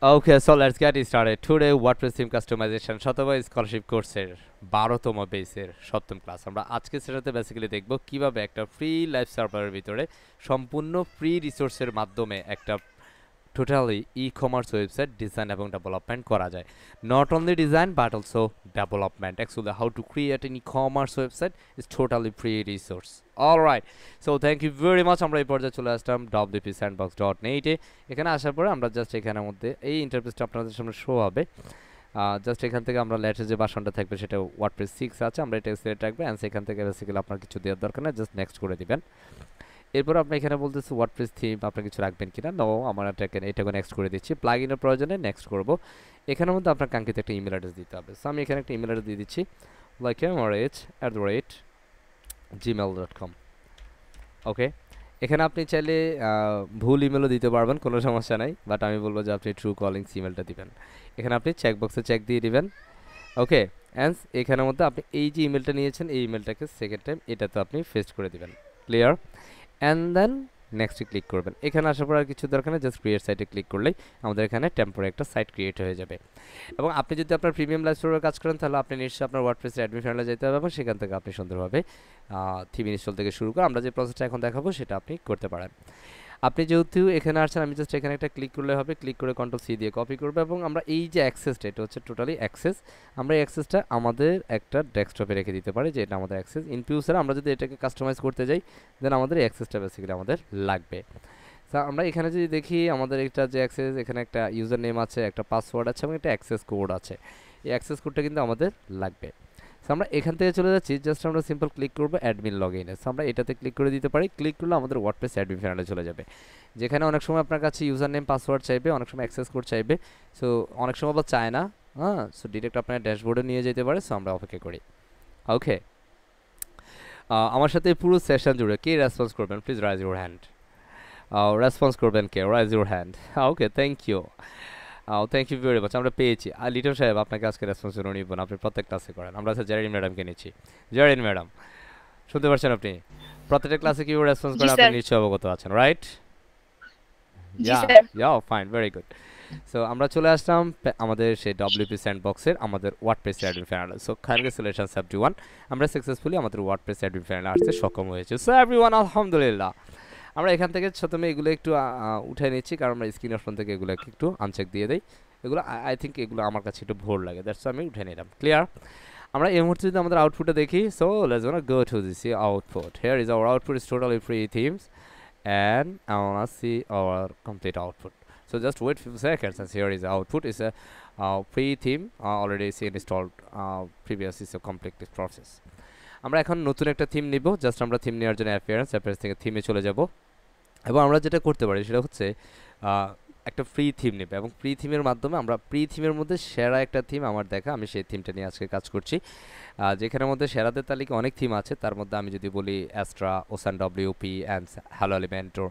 Okay, so let's get it started. Today WordPress theme customization শতভাগ scholarship কোর্সের 12তম বেসের 7ম class. আমরা আজকে সেটাতে বেসিক্যালি দেখব কিভাবে একটা ফ্রি লাইভ সার্ভারের ভিতরে সম্পূর্ণ ফ্রি রিসোর্সের মাধ্যমে একটা টোটালি ই-কমার্স ওয়েবসাইট ডিজাইন এবং ডেভেলপমেন্ট করা যায়। Not only design but also development. Actually how to create an e-commerce website is totally free resource. Alright, so thank you very much. আমরা এই পর্যায়ে চলে আসলাম wpsandbox.net-এ। এখানে আসার পরে আমরা জাস্ট এখানের মধ্যে এই ইন্টারফেসটা আপনাদের সামনে শো হবে। জাস্ট এখান থেকে আমরা লেটেস্ট যে ভার্সনটা থাকবে সেটা ওয়ার্ডপ্রেস 6 আছে, আমরা এটা সিলেক্ট রাখবো অ্যান্ড সেখান থেকে বেসিক্যালি আপনার কিছু দেওয়ার দরকার নেই, জাস্ট নেক্সট করে দিবেন। এরপর আপনি এখানে বলতেছে ওয়ার্ডপ্রেস থিম আপনি কিছু রাখবেন কিনা। নো, আমরা এটাকে নেক্সট করে দিচ্ছি। প্লাগইনের প্রয়োজনে নেক্সট করব। এখানের মধ্যে আপনার কাঙ্ক্ষিত একটা ইমেল অ্যাড্রেস দিতে হবে। সো আমি এখানে একটা ইমেল অ্যাড্রেস দিয়ে দিচ্ছি, like@gmail.com। ওকে, এখানে আপনি চাইলে ভুল ইমেলও দিতে পারবেন, কোনো সমস্যা নাই, বাট আমি বলবো যে আপনি ট্রু কলিংস ইমেলটা দিবেন। এখানে আপনি চেকবক্সে চেক দিয়ে দিবেন। ওকে, অ্যান্ড এখানের মধ্যে আপনি এই যে ইমেলটা নিয়েছেন এই ইমেলটাকে সেকেন্ড টাইম এটাতে আপনি পেস্ট করে দিবেন। ক্লিয়ার? অ্যান্ড দেন নেক্সটে ক্লিক করবেন। এখানে আসার পর আর কিছু দরকার নেই, জাস্ট ক্রিয়েট সাইটে ক্লিক করলেই আমাদের এখানে টেম্পোরারি একটা সাইট ক্রিয়েট হয়ে যাবে। এবং আপনি যদি আপনার প্রিমিয়াম লাইভ সার্ভারে কাজ করেন তাহলে আপনি নিশ্চয়ই আপনার ওয়ার্ডপ্রেসের অ্যাডমিন প্যানেলে যেতে হবে এবং সেখান থেকে আপনি সুন্দরভাবে থিম ইনস্টল থেকে শুরু করে আমরা যে প্রসেসটা এখন দেখাবো সেটা আপনি করতে পারেন। আপনি যেহেতু এখানে আসছেন, আমি জাস্ট এখানে একটা ক্লিক করলে হবে, ক্লিক করে কন্ট্রোল-সি দিয়ে কপি করবো এবং আমরা এই যে অ্যাক্সেসটা, এটা হচ্ছে টোটালি অ্যাক্সেস, আমরা এই অ্যাক্সেসটা আমাদের একটা ডেস্কটপে রেখে দিতে পারি যে এটা আমাদের অ্যাক্সেস। ইন ফিউচারে আমরা যদি এটাকে কাস্টমাইজ করতে যাই দেন আমাদের এই অ্যাক্সেসটা বেসিক্যালি আমাদের লাগবে। তা আমরা এখানে যদি দেখি আমাদের একটা যে অ্যাক্সেস, এখানে একটা ইউজার নেম আছে, একটা পাসওয়ার্ড আছে এবং একটা অ্যাক্সেস কোড আছে। এই অ্যাক্সেস কোডটা কিন্তু আমাদের লাগবে। সো আমরা এখান থেকে চলে যাচ্ছি, জাস্ট আমরা সিম্পল ক্লিক করবো অ্যাডমিন লগ ইনে। সো আমরা এটাতে ক্লিক করে দিতে পারি। ক্লিক করলে আমাদের ওয়ার্ডপ্রেস অ্যাডমিন প্যানেলে চলে যাবে, যেখানে অনেক সময় আপনার কাছে ইউজার নেম পাসওয়ার্ড চাইবে, অনেক সময় অ্যাক্সেস কোড চাইবে। সো অনেক সময় আবার চায় না, হ্যাঁ, সো ডিরেক্ট আপনার ড্যাশবোর্ডে নিয়ে যেতে পারে। সো আমরা অপেক্ষা করি। ওকে, আমার সাথে পুরো সেশন জুড়ে কে রেসপন্স করবেন please raise your hand. Response করবেন কে? Raise your hand. Okay, thank you. Thank you very much, আমরা পেয়েছি। আর লিটন সাহেব আপনাকে আজকে রেসপন্স জন্য নিব না, আপনি প্রত্যেক ক্লাসে করেন। আমরা আচ্ছা জেরিন ম্যাডামকে নিচ্ছি। জেরিন ম্যাডাম শুনতে পাচ্ছেন আপনি? প্রত্যেকটা ক্লাসে কীভাবে রেসপন্স জি করেন আপনি স্যার। নিশ্চয়ই অবগত আছেন, রাইট? জি ইয়া, স্যার। ইয়া, ফাইন, ভেরি গুড। সো আমরা চলে আসলাম আমাদের সেই ডব্লিউপি স্যান্ডবক্সের আমাদের ওয়ার্ডপ্রেস অ্যাডমিন প্যানেলে। সো কনগ্রেচুলেশনস এভরিওয়ান, আমরা সাকসেসফুলি আমাদের ওয়ার্ডপ্রেস অ্যাডমিন প্যানেলে আসতে সক্ষম হয়েছে। সো এভরিওয়ান আলহামদুলিল্লাহ। আমরা এখান থেকে প্রথমে এগুলো একটু উঠে নিচ্ছি, কারণ আমরা স্ক্রিন অপশন থেকে এগুলো একটু আনচেক দিয়ে দিই। এগুলো আই থিঙ্ক এগুলো আমার কাছে একটু ভোর লাগে, দ্যাটস আমি উঠে নিলাম। ক্লিয়ার? আমরা এই মুহূর্তে যদি আমাদের আউটপুটটা দেখি, so let's gonna go to this output. Here is our output, is totally free themes and I wanna see our complete output. So just wait few seconds and here is the output. Is a free theme already is installed. Previous is a complete process. আমরা এখন নতুন একটা theme নিব। Just আমরা theme নেওয়ার জন্য appearance থেকে থিমে চলে যাব এবং আমরা যেটা করতে পারি সেটা হচ্ছে একটা ফ্রি থিম নেবে এবং ফ্রি থিমের মাধ্যমে আমরা ফ্রি থিমের মধ্যে সেরা একটা থিম আমার দেখা, আমি সেই থিমটা নিয়ে আজকে কাজ করছি। যেখানের মধ্যে সেরাদের তালিকা অনেক থিম আছে, তার মধ্যে আমি যদি বলি Astra, ocean WP and hello Elementor,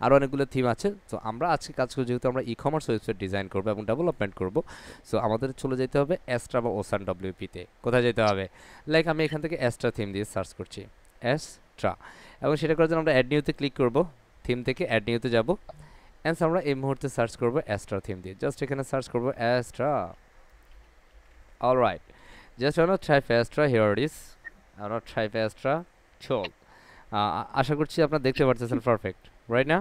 আরও অনেকগুলো থিম আছে। তো আমরা আজকে কাজ করি, যেহেতু আমরা ই কমার্স ওয়েবসাইট ডিজাইন করবো এবং ডেভেলপমেন্ট করবো, সো আমাদের চলে যেতে হবে অ্যাস্ট্রা বা ওসান ডব্লিউপিতে। কোথায় যেতে হবে? লাইক আমি এখান থেকে অ্যাস্ট্রা থিম দিয়ে সার্চ করছি, অ্যাস্ট্রা, এবং সেটা করার জন্য আমরা অ্যাড নিউতে ক্লিক করব। থিম থেকে অ্যাড নিউতে যাব অ্যান্ড আমরা এই মুহূর্তে সার্চ করব অ্যাস্ট্রা থিম দিয়ে। জাস্ট এখানে সার্চ করব অ্যাস্ট্রা। অলরাইট, জাস্ট আমরা type Astra, here it is, আমরা টাইপ অ্যাস্ট্রা চল। আশা করছি আপনারা দেখতে পারতেছেন পারফেক্ট, রাইট না?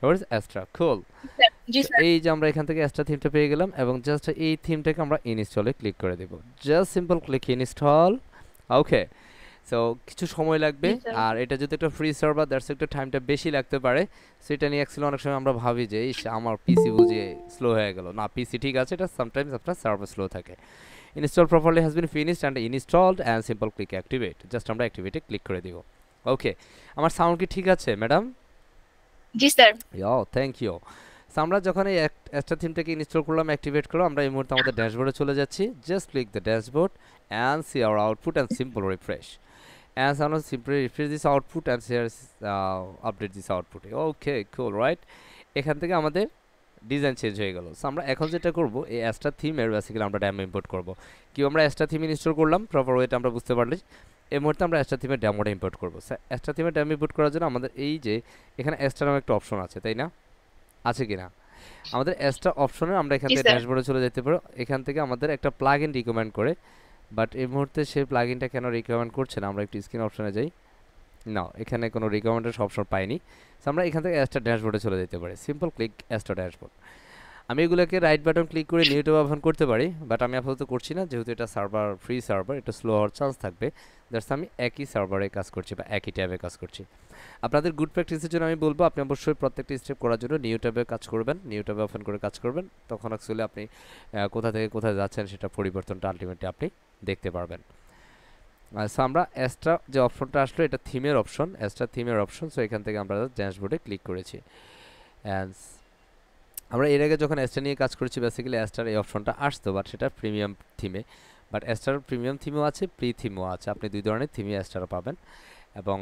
Here is Astra, cool. G sir. এই যে আমরা এখান থেকে অ্যাস্ট্রা থিমটা পেয়ে গেলাম এবং জাস্ট এই থিমটাকে আমরা ইনস্টলে ক্লিক করে দেব। Just simple click install. Okay, so কিছু সময় লাগবে, জি স্যার। আর এটা যদি একটা ফ্রি সার্ভার দ্যাটস একটু টাইমটা বেশি লাগতে পারে। সেটা নিয়ে অ্যাকচুয়ালি অনেক সময় আমরা ভাবি যে আমার পিসি বুঝে স্লো হয়ে গেল। না, পিসি ঠিক আছে, এটা সামটাইমস আপনার সার্ভার স্লো থাকে। Install properly has been finished and installed and simple click activate. Just আমরা অ্যাক্টিভেটে ক্লিক করে দিব। ওকে, আমার সাউন্ড কি ঠিক আছে ম্যাডাম? জি স্যার। Thank you. সো আমরা যখন এই একটা থিমটাকে ইনস্টল করলাম, অ্যাক্টিভেট করলাম, আমরা এই মুহূর্তে আমাদের ড্যাশবোর্ডে চলে যাচ্ছি। Just click the dashboard and see our output and simple refresh. As I want simply refresh this output and here update this output. Okay, cool, right? এখান থেকে আমাদের ডিজাইন চেঞ্জ হয়ে গেল। সো আমরা এখন যেটা করব, এই অ্যাস্ট্রা থিমের বেসিক্যালি আমরা ডেমো ইম্পোর্ট করব। কি আমরা অ্যাস্ট্রা থিম ইনস্টল করলাম প্রপার ওয়েটা আমরা বুঝতে পারলে এই মুহূর্তে আমরা অ্যাস্ট্রা থিমের ডেমোটা ইম্পোর্ট করব। স্যার অ্যাস্ট্রা থিমের ডেমো ইম্পোর্ট করার জন্য আমাদের এই যে এখানে অ্যাস্ট্রা নামে একটা অপশন আছে, তাই না? আছে কি না? আমাদের এক্সট্রা অপশনে আমরা এখান জি থেকে স্যার ড্যাশবোর্ডে চলে যেতে পারো। এখান থেকে আমাদের একটা প্লাগইন রিকমেন্ড করে, বাট এই মুহূর্তে সেই প্লাগইনটা কেন রিকমেন্ড করছে না, আমরা একটু স্ক্রিন অপশনে যাই। না, এখানে কোনো রিকমেন্ডের অপশন পাইনি। সো আমরা এখান থেকে এক্সট্রা ড্যাশবোর্ডে চলে যেতে পারি, সিম্পল ক্লিক এক্সট্রা ড্যাশবোর্ড। আমি এগুলোকে রাইট বাটন ক্লিক করে নিউ ট্যাব ওপেন করতে পারি, বাট আমি আপাতত করছি না, যেহেতু এটা সার্ভার ফ্রি সার্ভার, এটা স্লো হওয়ার চান্স থাকবে। দ্যাটস আমি একই সার্ভারে কাজ করছি বা একই ট্যাবে কাজ করছি। আপনাদের গুড প্র্যাকটিসের জন্য আমি বলবো আপনি অবশ্যই প্রত্যেকটি স্টেপ করার জন্য নিউ ট্যাবে কাজ করবেন, নিউ ট্যাবে ওপেন করে কাজ করবেন। তখন অ্যাকচুয়ালি আপনি কোথা থেকে কোথায় যাচ্ছেন সেটা পরিবর্তনটা আলটিমেটলি আপনি দেখতে পারবেন। সো আমরা এক্সট্রা যে অপশনটা আসলো এটা থিমের অপশন, এক্সট্রা থিমের অপশন। সো এখান থেকে আমরা ড্যাশবোর্ডে ক্লিক করেছি। অ্যান্ড আমরা এর আগে যখন এক্সট্রা নিয়ে কাজ করেছি বেসিক্যালি এক্সট্রার এই অপশনটা আসতো, বাট সেটা প্রিমিয়াম থিমে। বাট এক্সট্রার প্রিমিয়াম থিমও আছে, প্রি থিমও আছে, আপনি দুই ধরনের থিমই এক্সট্রা পাবেন। এবং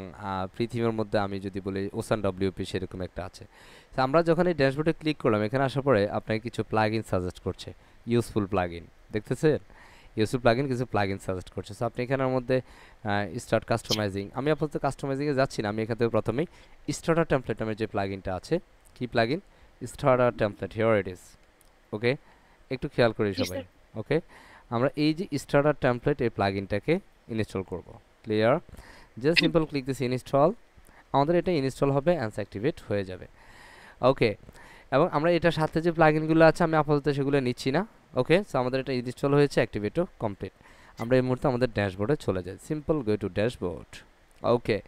প্রি থিমের মধ্যে আমি যদি বলি ওসান ডব্লিউপি সেরকম একটা আছে। তো আমরা যখন এই ড্যাশবোর্ডে ক্লিক করলাম, এখানে আসার পরে আপনাকে কিছু প্লাগইন সাজেস্ট করছে, ইউজফুল প্লাগইন দেখতেছেন, ইউজফুল প্লাগইন কিছু প্লাগইন সাজেস্ট করছে। সো আপনি এখানের মধ্যে স্টার্ট কাস্টমাইজিং, আমি আপাতত কাস্টমাইজিংয়ে যাচ্ছি না, আমি এখান থেকে প্রথমেই স্টার্টার টেমপ্লেট নামের যে প্লাগইনটা আছে, কি plugin, starter template, here it is. Okay, একটু খেয়াল করি জি সবাই। স্যার ওকে, আমরা এই যে স্টার্টার টেমপ্লেট এই প্লাগইনটাকে ইনস্টল করব। Clear? Just simple click this install, আমাদের এটা ইনস্টল হবে অ্যান্ড অ্যাক্টিভেট হয়ে যাবে। ওকে, এবং আমরা এটার সাথে যে প্লাগইনগুলো আছে আমি আপাতত সেগুলো নিচ্ছি না। ওকে, সো আমাদের এটা ইনস্টল হয়েছে, অ্যাক্টিভেটও কমপ্লিট। আমরা এই মুহূর্তে আমাদের ড্যাশবোর্ডে চলে যাই, সিম্পল গো টু ড্যাশবোর্ড। ওকে,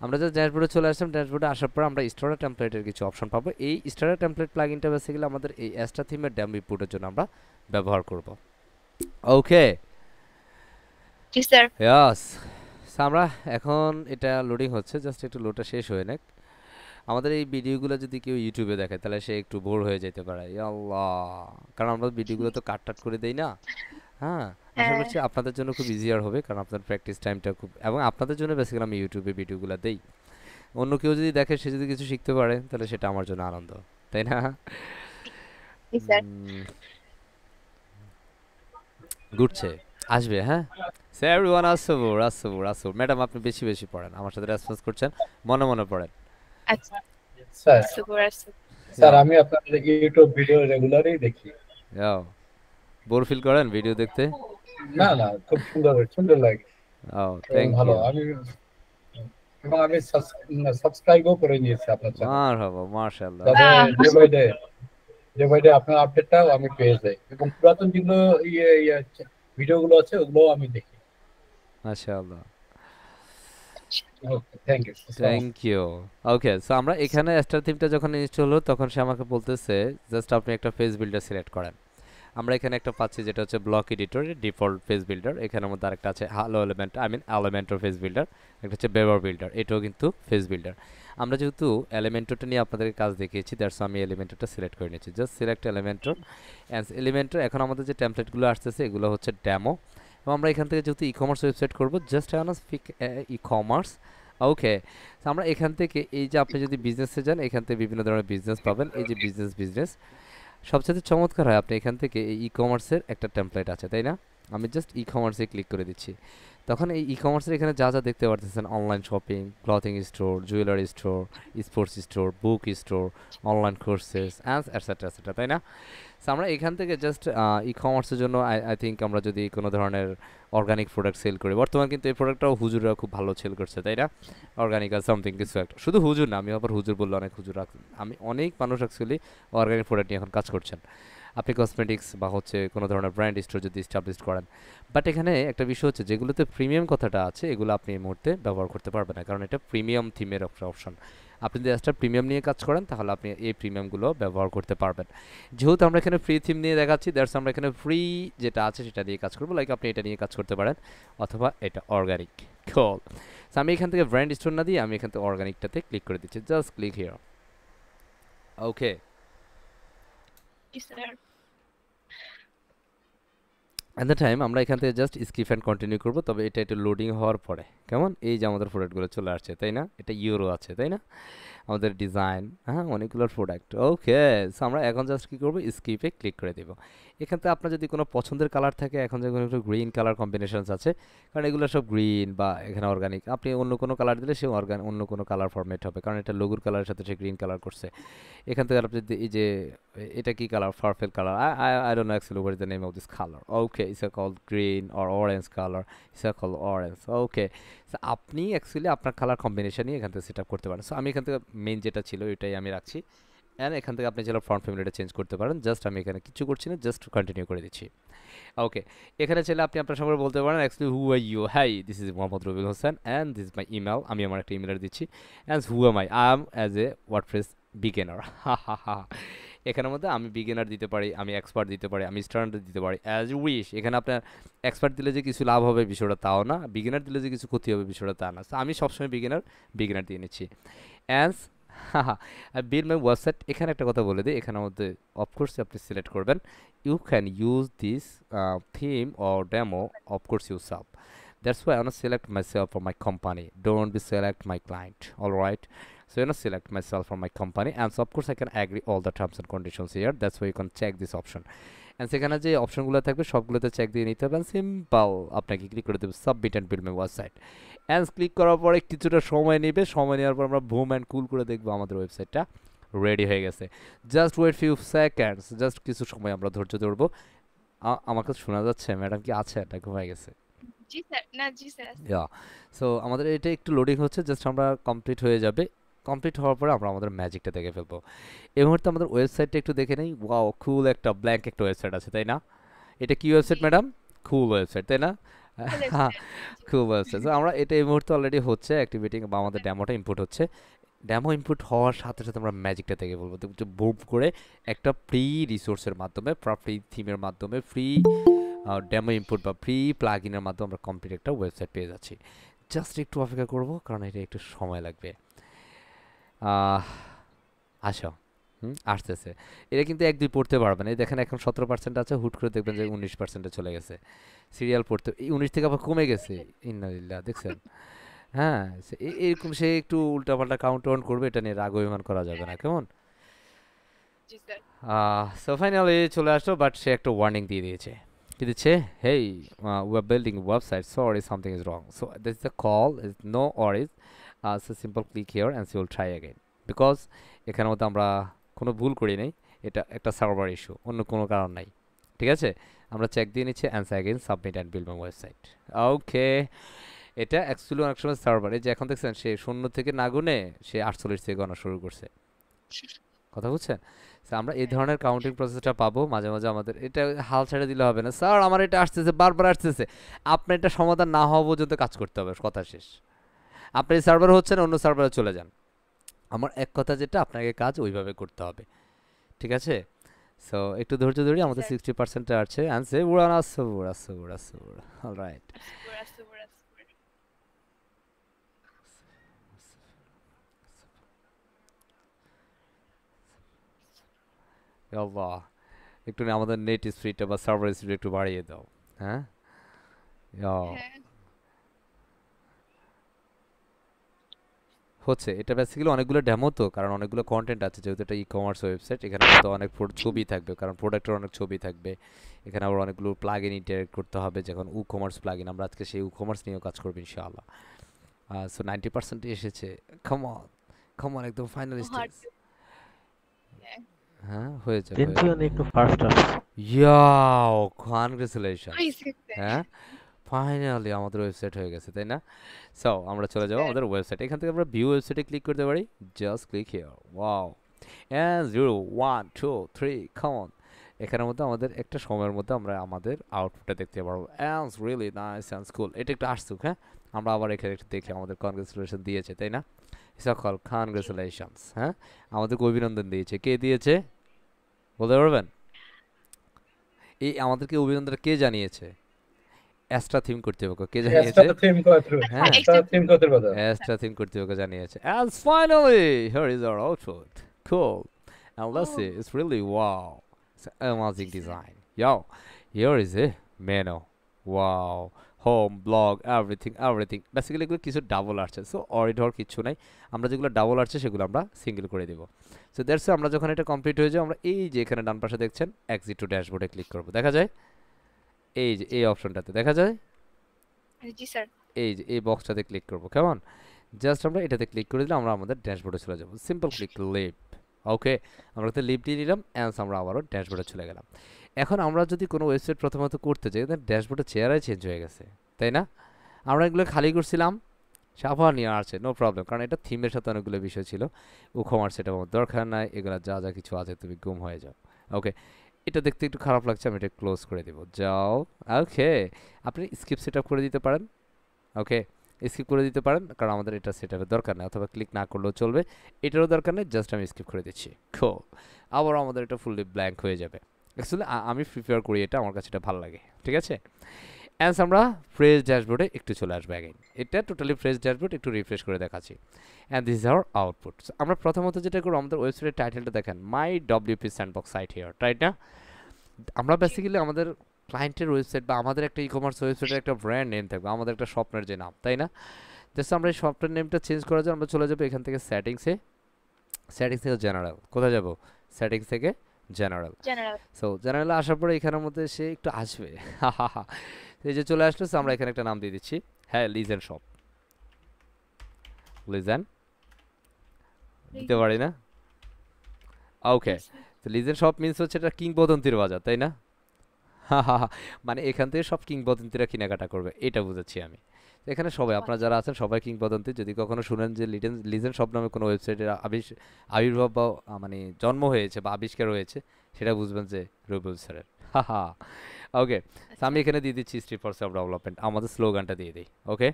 আমরা যে ড্যাশবোর্ডে চলে আসলাম, ড্যাশবোর্ডে আসার পর আমরা স্টার্টার টেমপ্লেটের কিছু অপশন পাবো। এই স্টার্টার টেমপ্লেট প্লাগইনটা বেসিক্যালি আমাদের এই এক্সট্রা থিমের ড্যাম রিপোর্টের জন্য আমরা ব্যবহার করব। ওকে, জি স্যার ইয়াস। আমরা এখন এটা লোডিং হচ্ছে, জাস্ট একটু লোডটা শেষ হয়ে নেক। আমাদের এই ভিডিওগুলো যদি কেউ ইউটিউবে দেখে তাহলে সে একটু বোর হয়ে যেতে পারে, ইয়া আল্লাহ, কারণ আমরা ভিডিওগুলো তো কাট টাট করে দেই না। হ্যাঁ, আশা হ্যাঁ করছি আপনাদের জন্য খুব ইজিয়ার হবে, কারণ আপনাদের প্র্যাকটিস টাইমটা খুব, এবং আপনাদের জন্য বেসিক্যালি আমি ইউটিউবে ভিডিওগুলো দেই। অন্য কেউ যদি দেখে সে যদি কিছু শিখতে পারে তাহলে সেটা আমার জন্য আনন্দ, তাই না? জি স্যার ঘুরছে, আসবে। হ্যাঁ, সে এভরিওয়ান আসুর আসুর আসুর। ম্যাডাম আপনি বেশি বেশি পড়েন, আমার সাথে রেসপন্স করছেন, মনে মনে পড়েন। আচ্ছা স্যার সুপার স্যার আমি আপনাদের ইউটিউব ভিডিও রেগুলারই দেখি। বোর ফিল করেন ভিডিও দেখতে? না না, খুব সুন্দর সুন্দর লাগে ও, এবং থ্যাংক ভালো। ইউ। আমি সাবস্ক্রাইবও করে নিয়েছি আপনার চ্যানেল, মারহাবা, মাশাআল্লাহ। যাতে ডে বাই ডে আপনার আপডেটটাও আমি পেয়ে যাই, এবং পুরাতন যেগুলো ভিডিওগুলো আছে ওগুলোও আমি দেখি। মাশাআল্লাহ, okay, thank you. Thank you. Okay, so আমরা এখানে স্টার থিমটা যখন ইনস্টল হলো তখন সে আমাকে বলতেছে জাস্ট আপনি একটা পেজ বিল্ডার সিলেক্ট করেন। আমরা এখানে একটা পাচ্ছি যেটা হচ্ছে block editor default page builder, এখানের মধ্যে আরেকটা আছে hello element, I mean elementor page builder, একটা হচ্ছে বেবার বিল্ডার, এটাও কিন্তু পেজ বিল্ডার। আমরা যেহেতু এলিমেন্টরটা নিয়ে আপনাদেরকে কাজ দেখিয়েছি, দ্যাটস আমি এলিমেন্টরটা সিলেক্ট করে নিয়েছি, just select Elementor. And Elementor এখন আমাদের যে টেমপ্লেটগুলো আসতেছে এগুলো হচ্ছে ডেমো, এবং আমরা এখান থেকে যেহেতু ই কমার্স ওয়েবসাইট করবো, জাস্ট পিক ই কমার্স। ওকে, আমরা এখান থেকে এই যে আপনি যদি বিজনেসে যান এখান থেকে বিভিন্ন ধরনের বিজনেস পাবেন, এই যে বিজনেস সবচেয়ে চমৎকার হয় আপনি এখান থেকে এই ই কমার্সের একটা টেমপ্লেট আছে, তাই না? আমি জাস্ট ই কমার্সে ক্লিক করে দিচ্ছি, তখন এই ই কমার্সের এখানে যা যা দেখতে পারতেছেন, online shopping, clothing store, jewellery store, sports store, book store, online courses and etcetera etcetera, তাই না? সো আমরা এখান থেকে জাস্ট ই কমার্সের জন্য আই থিঙ্ক আমরা যদি কোনো ধরনের অর্গানিক প্রোডাক্ট সেল করি, বর্তমান কিন্তু এই প্রোডাক্টটাও হুজুররা খুব ভালো সেল করছে, তাই না? অর্গানিক আর সামথিং কিছু একটা, শুধু হুজুর না, আমি আবার হুজুর বললে অনেক হুজুর আমি অনেক মানুষ অ্যাকচুয়ালি অর্গানিক প্রোডাক্ট নিয়ে এখন কাজ করছেন। আপনি কসমেটিক্স বা হচ্ছে কোনো ধরনের ব্র্যান্ড স্টোর যদি এস্টাবলিশ করেন, বাট এখানে একটা বিষয় হচ্ছে যেগুলোতে প্রিমিয়াম কথাটা আছে এগুলো আপনি এই মুহূর্তে ব্যবহার করতে পারবেন না, কারণ এটা প্রিমিয়াম থিমের একটা অপশন। আপনি যদি এক্সট্রা প্রিমিয়াম নিয়ে কাজ করেন তাহলে আপনি এই প্রিমিয়ামগুলো ব্যবহার করতে পারবেন। যেহেতু আমরা এখানে ফ্রি থিম নিয়ে দেখাচ্ছি, দ্যাটস আমরা এখানে ফ্রি যেটা আছে সেটা দিয়ে কাজ করবো, লাইক আপনি এটা নিয়ে কাজ করতে পারেন, অথবা এটা অর্গানিক। কল, আমি এখান থেকে ব্র্যান্ড স্টোর না দিয়ে আমি এখান থেকে অর্গানিকটাতে ক্লিক করে দিচ্ছি, just click here. Okay, G sir at the time আমরা এখান থেকে জাস্ট স্কিপ অ্যান্ড কন্টিনিউ করব, তবে এটা একটু লোডিং হওয়ার পরে কেমন এই যে আমাদের প্রোডাক্টগুলো চলে আসছে, তাই না? এটা ইউরো আছে, তাই না? আমাদের ডিজাইন, হ্যাঁ, অনেকগুলোর প্রোডাক্ট। ওকে, সো আমরা এখন জাস্ট কী করবো, স্কিপে ক্লিক করে দেবো। এখান থেকে আপনার যদি কোনো পছন্দের কালার থাকে, এখন যেগুলো একটু গ্রিন কালার কম্বিনেশনস আছে, কারণ এগুলো সব গ্রিন বা এখানে অর্গানিক, আপনি অন্য কোনো কালার দিলে সে অন্য কোনো কালার ফরম্যাট হবে, কারণ এটা লোগোর কালারের সাথে সে গ্রিন কালার করছে। এখান থেকে আপনি এই যে এটা কি colour, purple colour, I don't know actually what is the name of this colour. Okay, it's a called green or orange colour, it's a called orange. Okay, so আপনি অ্যাকচুয়ালি আপনার কালার কম্বিনেশনই এখান থেকে সেট আপ করতে পারেন। So আমি এখান থেকে মেইন যেটা ছিল এটাই আমি রাখছি, অ্যান্ড এখান থেকে আপনি চাইলে ফ্রন্ট ফ্যামিলিটা চেঞ্জ করতে পারেন। জাস্ট আমি এখানে কিছু করছি না, জাস্ট কন্টিনিউ করে দিচ্ছি। ওকে, এখানে চাইলে আপনি আপনার সঙ্গে বলতে পারেন actually who are you, hi this is Mohammad Rabiul Hossain and this is my email, আমি আমার একটা ইমেল দিচ্ছি, and who am I am as a WordPress beginner. হা হা হা, এখানের মধ্যে আমি বিগিনার দিতে পারি, আমি এক্সপার্ট দিতে পারি, আমি স্ট্যান্ডার্ড দিতে পারি, অ্যাজ ইউ উইশ। এখানে আপনার এক্সপার্ট দিলে যে কিছু লাভ হবে বিষয়টা তাও না, বিগিনার দিলে যে কিছু ক্ষতি হবে বিষয়টা তা না। আমি সবসময় বিগিনার দিয়ে নিচ্ছি। অ্যান্ড হ্যাঁ, বিল মাই ওয়েবসাইট, এখানে একটা কথা বলে দিই, এখানের মধ্যে অফকোর্স আপনি সিলেক্ট করবেন you can use this theme or demo of course you self. That's why I want to select myself for my company. Don't be select my client. All right. So I want to select myself for my company, and so of course I can agree all the terms and conditions here. That's why you can check this option. And সেখানে যে অপশনগুলো থাকবে সবগুলোতে check দিয়ে নিতে হবে। Simple, আপনাকে click করে দেবে submit and build my website. And click করার পরে কিছুটা সময় নেবে, সময় নেওয়ার পর আমরা বুম অ্যান্ড কুল করে দেখবো আমাদের ওয়েবসাইটটা রেডি হয়ে গেছে। Just wait few seconds, just কিছু সময় আমরা ধৈর্য ধরবো। আমার কাছে শোনা যাচ্ছে ম্যাডাম কি আছে, এটা ঘুমায় গেছে? জি স্যার, না জি স্যার। ইয়া, সো আমাদের এটা একটু লোডিং হচ্ছে, জাস্ট আমরা কমপ্লিট হয়ে যাবে। কমপ্লিট হওয়ার পরে আমরা আমাদের ম্যাজিকটা দেখে ফেলবো। এই মুহূর্তে আমাদের ওয়েবসাইটটা একটু দেখে নেই। ওয়াও, কুল একটা ব্ল্যাঙ্ক একটা ওয়েবসাইট আছে, তাই না? এটা কি ওয়েবসাইট জি, ম্যাডাম? কুল ওয়েবসাইট, তাই না? খুলে হ্যাঁ, স্যার। জি, কুল ওয়েবসাইট। সো আমরা এটা এই মুহূর্তে অলরেডি হচ্ছে অ্যাক্টিভিটি বা আমাদের ডেমোটা ইনপুট হচ্ছে। ডেমো ইনপুট হওয়ার সাথে সাথে আমরা ম্যাজিকটা দেখে বলবো, বুম করে একটা ফ্রি রিসোর্সের মাধ্যমে, ফ্রি থিমের মাধ্যমে, ফ্রি ডেমো ইনপুট বা ফ্রি প্লাগ ইনের মাধ্যমে আমরা কমপ্লিট একটা ওয়েবসাইট পেয়ে যাচ্ছি। জাস্ট একটু অপেক্ষা করবো, কারণ এটা একটু সময় লাগবে। আসো, আসতেছে। এটা কিন্তু 1-2 পড়তে পারবেন। এই দেখেন এখন 17% আছে, হুট করে দেখবেন যে 19%-এ চলে গেছে। সিরিয়াল পড়তে এই 19 থেকে আবার কমে গেছে। ইন্নালিল্লাহ, দেখছেন? হ্যাঁ, এরকম সে একটু উল্টাপাল্টা কাউন্ট অন করবে, এটা নিয়ে রাগ অভিমান করা যাবে না, কেমন? জি স্যার। সো ফাইনালি চলে আসলো, বাট সে একটা ওয়ার্নিং দিয়ে দিয়েছে। কি দিচ্ছে? Hey, we are building website, sorry something is wrong. So this is the call, is no worries, so simple click here and see will try again. Because এখানের মধ্যে আমরা কোনো ভুল করি নাই, এটা একটা সার্ভার ইস্যু, অন্য কোনো কারণ নাই। ঠিক আছে, আমরা চেক দিয়ে নিচ্ছি answer again submit and build my website. Okay, এটা অ্যাকচুয়ালি অনেক সময় সার্ভার, এই যে এখন দেখছেন সে 0 থেকে না গুনে সে 48 থেকে গণা শুরু করছে। কথা বুঝছেন? So, আমরা এই ধরনের কাউন্টিং প্রসেসটা পাবো মাঝে মাঝে। আমাদের এটা হাল ছেড়ে দিলে হবে না, স্যার আমার এটা আসতেছে, বারবার আসতেছে। আপনার এটা সমাধান না হওয়া পর্যন্ত কাজ করতে হবে, কথা শেষ। আপনি সার্ভার হচ্ছেন, অন্য সার্ভারে চলে যান। আমার এক কথা যেটা, আপনাকে কাজ ওইভাবে করতে হবে, ঠিক আছে? সো একটু ধৈর্য ধরি, আমাদের স্যার। 60% আছে। অ্যান্সে উড়ান আসছে, উড়াচ্ছে উড়াচ্ছে উড়া, alright. Super, super, super. Allah, একটু আমাদের নেট স্পিডটা বা সার্ভার স্পিড একটু বাড়িয়ে দাও, হ্যাঁ? হ্যাঁ, হচ্ছে এটা বেসিক্যালি অনেকগুলো ডেমো, তো কারণ অনেকগুলো কন্টেন্ট আছে, যেহেতু এটা ই কমার্স ওয়েবসাইট, এখানে তো অনেক ছবি থাকবে, কারণ প্রোডাক্টের অনেক ছবি থাকবে। এখানে আবার অনেকগুলো প্লাগ ইন ইন্টারেক্ট করতে হবে, যখন ই কমার্স প্লাগ ইন, আমরা আজকে সেই ই কমার্স নিয়েও কাজ করবো ইনশাআল্লাহ। সো 90% এসেছে, কাম অন, একদম ফাইনাল ও হার্ড। স্টেজ। হ্যাঁ। হ্যাঁ, হয়ে যাবে, হয়ে টেনশন যাবে। একটু ফার্স্ট আসছে। ইয়াও, কনগ্রেচুলেশনস, হয়েছে স্যার। হ্যাঁ, ফাইনালি আমাদের ওয়েবসাইট হয়ে গেছে, তাই না? সো আমরা চলে যাবো স্যার। আমাদের ওয়েবসাইট। এখান থেকে আমরা ভিউ ওয়েবসাইটে ক্লিক করতে পারি, just click here. Wow, and 0 1 2 3 কাম। এখানের মধ্যে আমাদের একটা সময়ের মধ্যে আমরা আমাদের আউটপুটটা দেখতে পারবো। অ্যান্ড রিয়েলি নাইস অ্যান্ড কুল। এটা একটু আসুক, হ্যাঁ, আমরা আবার এখানে একটু দেখি আমাদের কনগ্রেচুলেশন দিয়েছে, তাই না? সকল কনগ্রেচুলেশনস, হ্যাঁ, আমাদেরকে অভিনন্দন দিয়েছে। কে দিয়েছে বলতে পারবেন? এই আমাদেরকে অভিনন্দনটা কে জানিয়েছে? এক্সট্রা থিম কর্তৃপক্ষ কে জানিয়েছে? এক্সট্রা থিম করতে, হ্যাঁ, এক্সট্রা থিম করতে পারো। এক্সট্রা থিম কর্তৃপক্ষ জানিয়েছে। And finally, here is our output. Cool. And let's see, it's really wow. It's an amazing design. Yo, here is it. Menu, wow, home, blog, everything basically এগুলো কিছু double আসছে, so অরিড হওয়ার কিছু নাই। আমরা যেগুলো ডাবল আসছে সেগুলো আমরা সিঙ্গেল করে দিব। সো দ্যাটস আমরা যখন এটা কমপ্লিট হয়ে যায় আমরা এই যে এখানে ডান পাশে দেখছেন এক্সিট টু ড্যাশবোর্ডে ক্লিক করব, দেখা যায় এই যে এই অপশনটাতে দেখা যায়, জি স্যার। এই যে এই বক্সটাতে ক্লিক করব, কেমন? জাস্ট আমরা এটাতে ক্লিক করে দিলে আমরা আমাদের ড্যাশবোর্ডে চলে যাব, সিম্পল ক্লিক লিভ। ওকে, আমরা তো লিভ দিয়ে নিলাম অ্যান্ড আমরা আবারও ড্যাশবোর্ডে চলে গেলাম। এখন আমরা যদি কোনো ওয়েবসাইট প্রথমত করতে চাই তাহলে ড্যাশবোর্ডের চেহারাই চেঞ্জ হয়ে গেছে, তাই না? আমরা এগুলো খালি করছিলাম, সাফা নিয়ে আসছে, নো প্রবলেম, কারণ এটা থিমের সাথে অনেকগুলো বিষয় ছিল। উখমার সেটা আমার দরকার নাই, এগুলো যা যা কিছু আছে তুমি গুম হয়ে যাও। ওকে, এটা দেখতে একটু খারাপ লাগছে, আমি এটা ক্লোজ করে দেবো, যাও। ওকে, আপনি স্কিপ সেট আপ করে দিতে পারেন। ওকে, স্কিপ করে দিতে পারেন, কারণ আমাদের এটা সেট আপের দরকার নেই, অথবা ক্লিক না করলেও চলবে, এটারও দরকার নেই, জাস্ট আমি স্কিপ করে দিচ্ছি। খো, আবার আমাদের এটা ফুললি ব্ল্যাঙ্ক হয়ে যাবে। অ্যাকচুয়ালি আমি প্রিফার করি এটা, আমার কাছে এটা ভালো লাগে, ঠিক আছে? অ্যান্স আমরা ফ্রেশ ড্যাশবোর্ডে একটু চলে আসবো অ্যাগেন, এটা টোটালি ফ্রেশ ড্যাশবোর্ড, একটু রিফ্রেশ করে দেখাচ্ছি। And this is our output. আমরা প্রথমত যেটা করবো, আমাদের ওয়েবসাইটের টাইটেলটা দেখেন, my WP sandbox site here, right না? আমরা জি বেসিক্যালি আমাদের ক্লায়েন্টের ওয়েবসাইট বা আমাদের একটা ই কমার্স ওয়েবসাইটের একটা ব্র্যান্ড নেম থাকবে, আমাদের একটা স্বপ্নের যে নাম, তাই না? জাস্ট আমরা এই সফটওয়্যার নেমটা চেঞ্জ করার জন্য আমরা চলে যাবো এখান থেকে সেটিংসে, সেটিংস থেকে জেনারেল, কোথায় যাব? সেটিংস থেকে জেনারেল। জেনারেল। সো জেনারেলে আসার পরে এখানের মধ্যে সে একটু আসবে, এই যে চলে আসলো। So আমরা এখানে একটা নাম দিয়ে দিচ্ছি, হ্যাঁ, লিজেন শপ, লিজেন দিতে পারি না? ওকে, তো লিজেন শপ মিন্স হচ্ছে এটা কিংবদন্তির বাজার, তাই না? মানে এখান থেকে সব কিংবদন্তিরা কেনাকাটা করবে, এটা বুঝাচ্ছি আমি। তো এখানে সবাই, আপনারা যারা আছেন সবাই কিংবদন্তি। যদি কখনো শুনেন যে লিজেন শপ নামে কোনো ওয়েবসাইটের আবির্ভাব বা মানে জন্ম হয়েছে বা আবিষ্কার হয়েছে, সেটা বুঝবেন যে রুবেল স্যারের। ওকে, তো আমি এখানে দিয়ে দিচ্ছি স্ট্রিট ফর সেলফ ডেভেলপমেন্ট, আমাদের স্লোগানটা দিয়ে দিই। ওকে,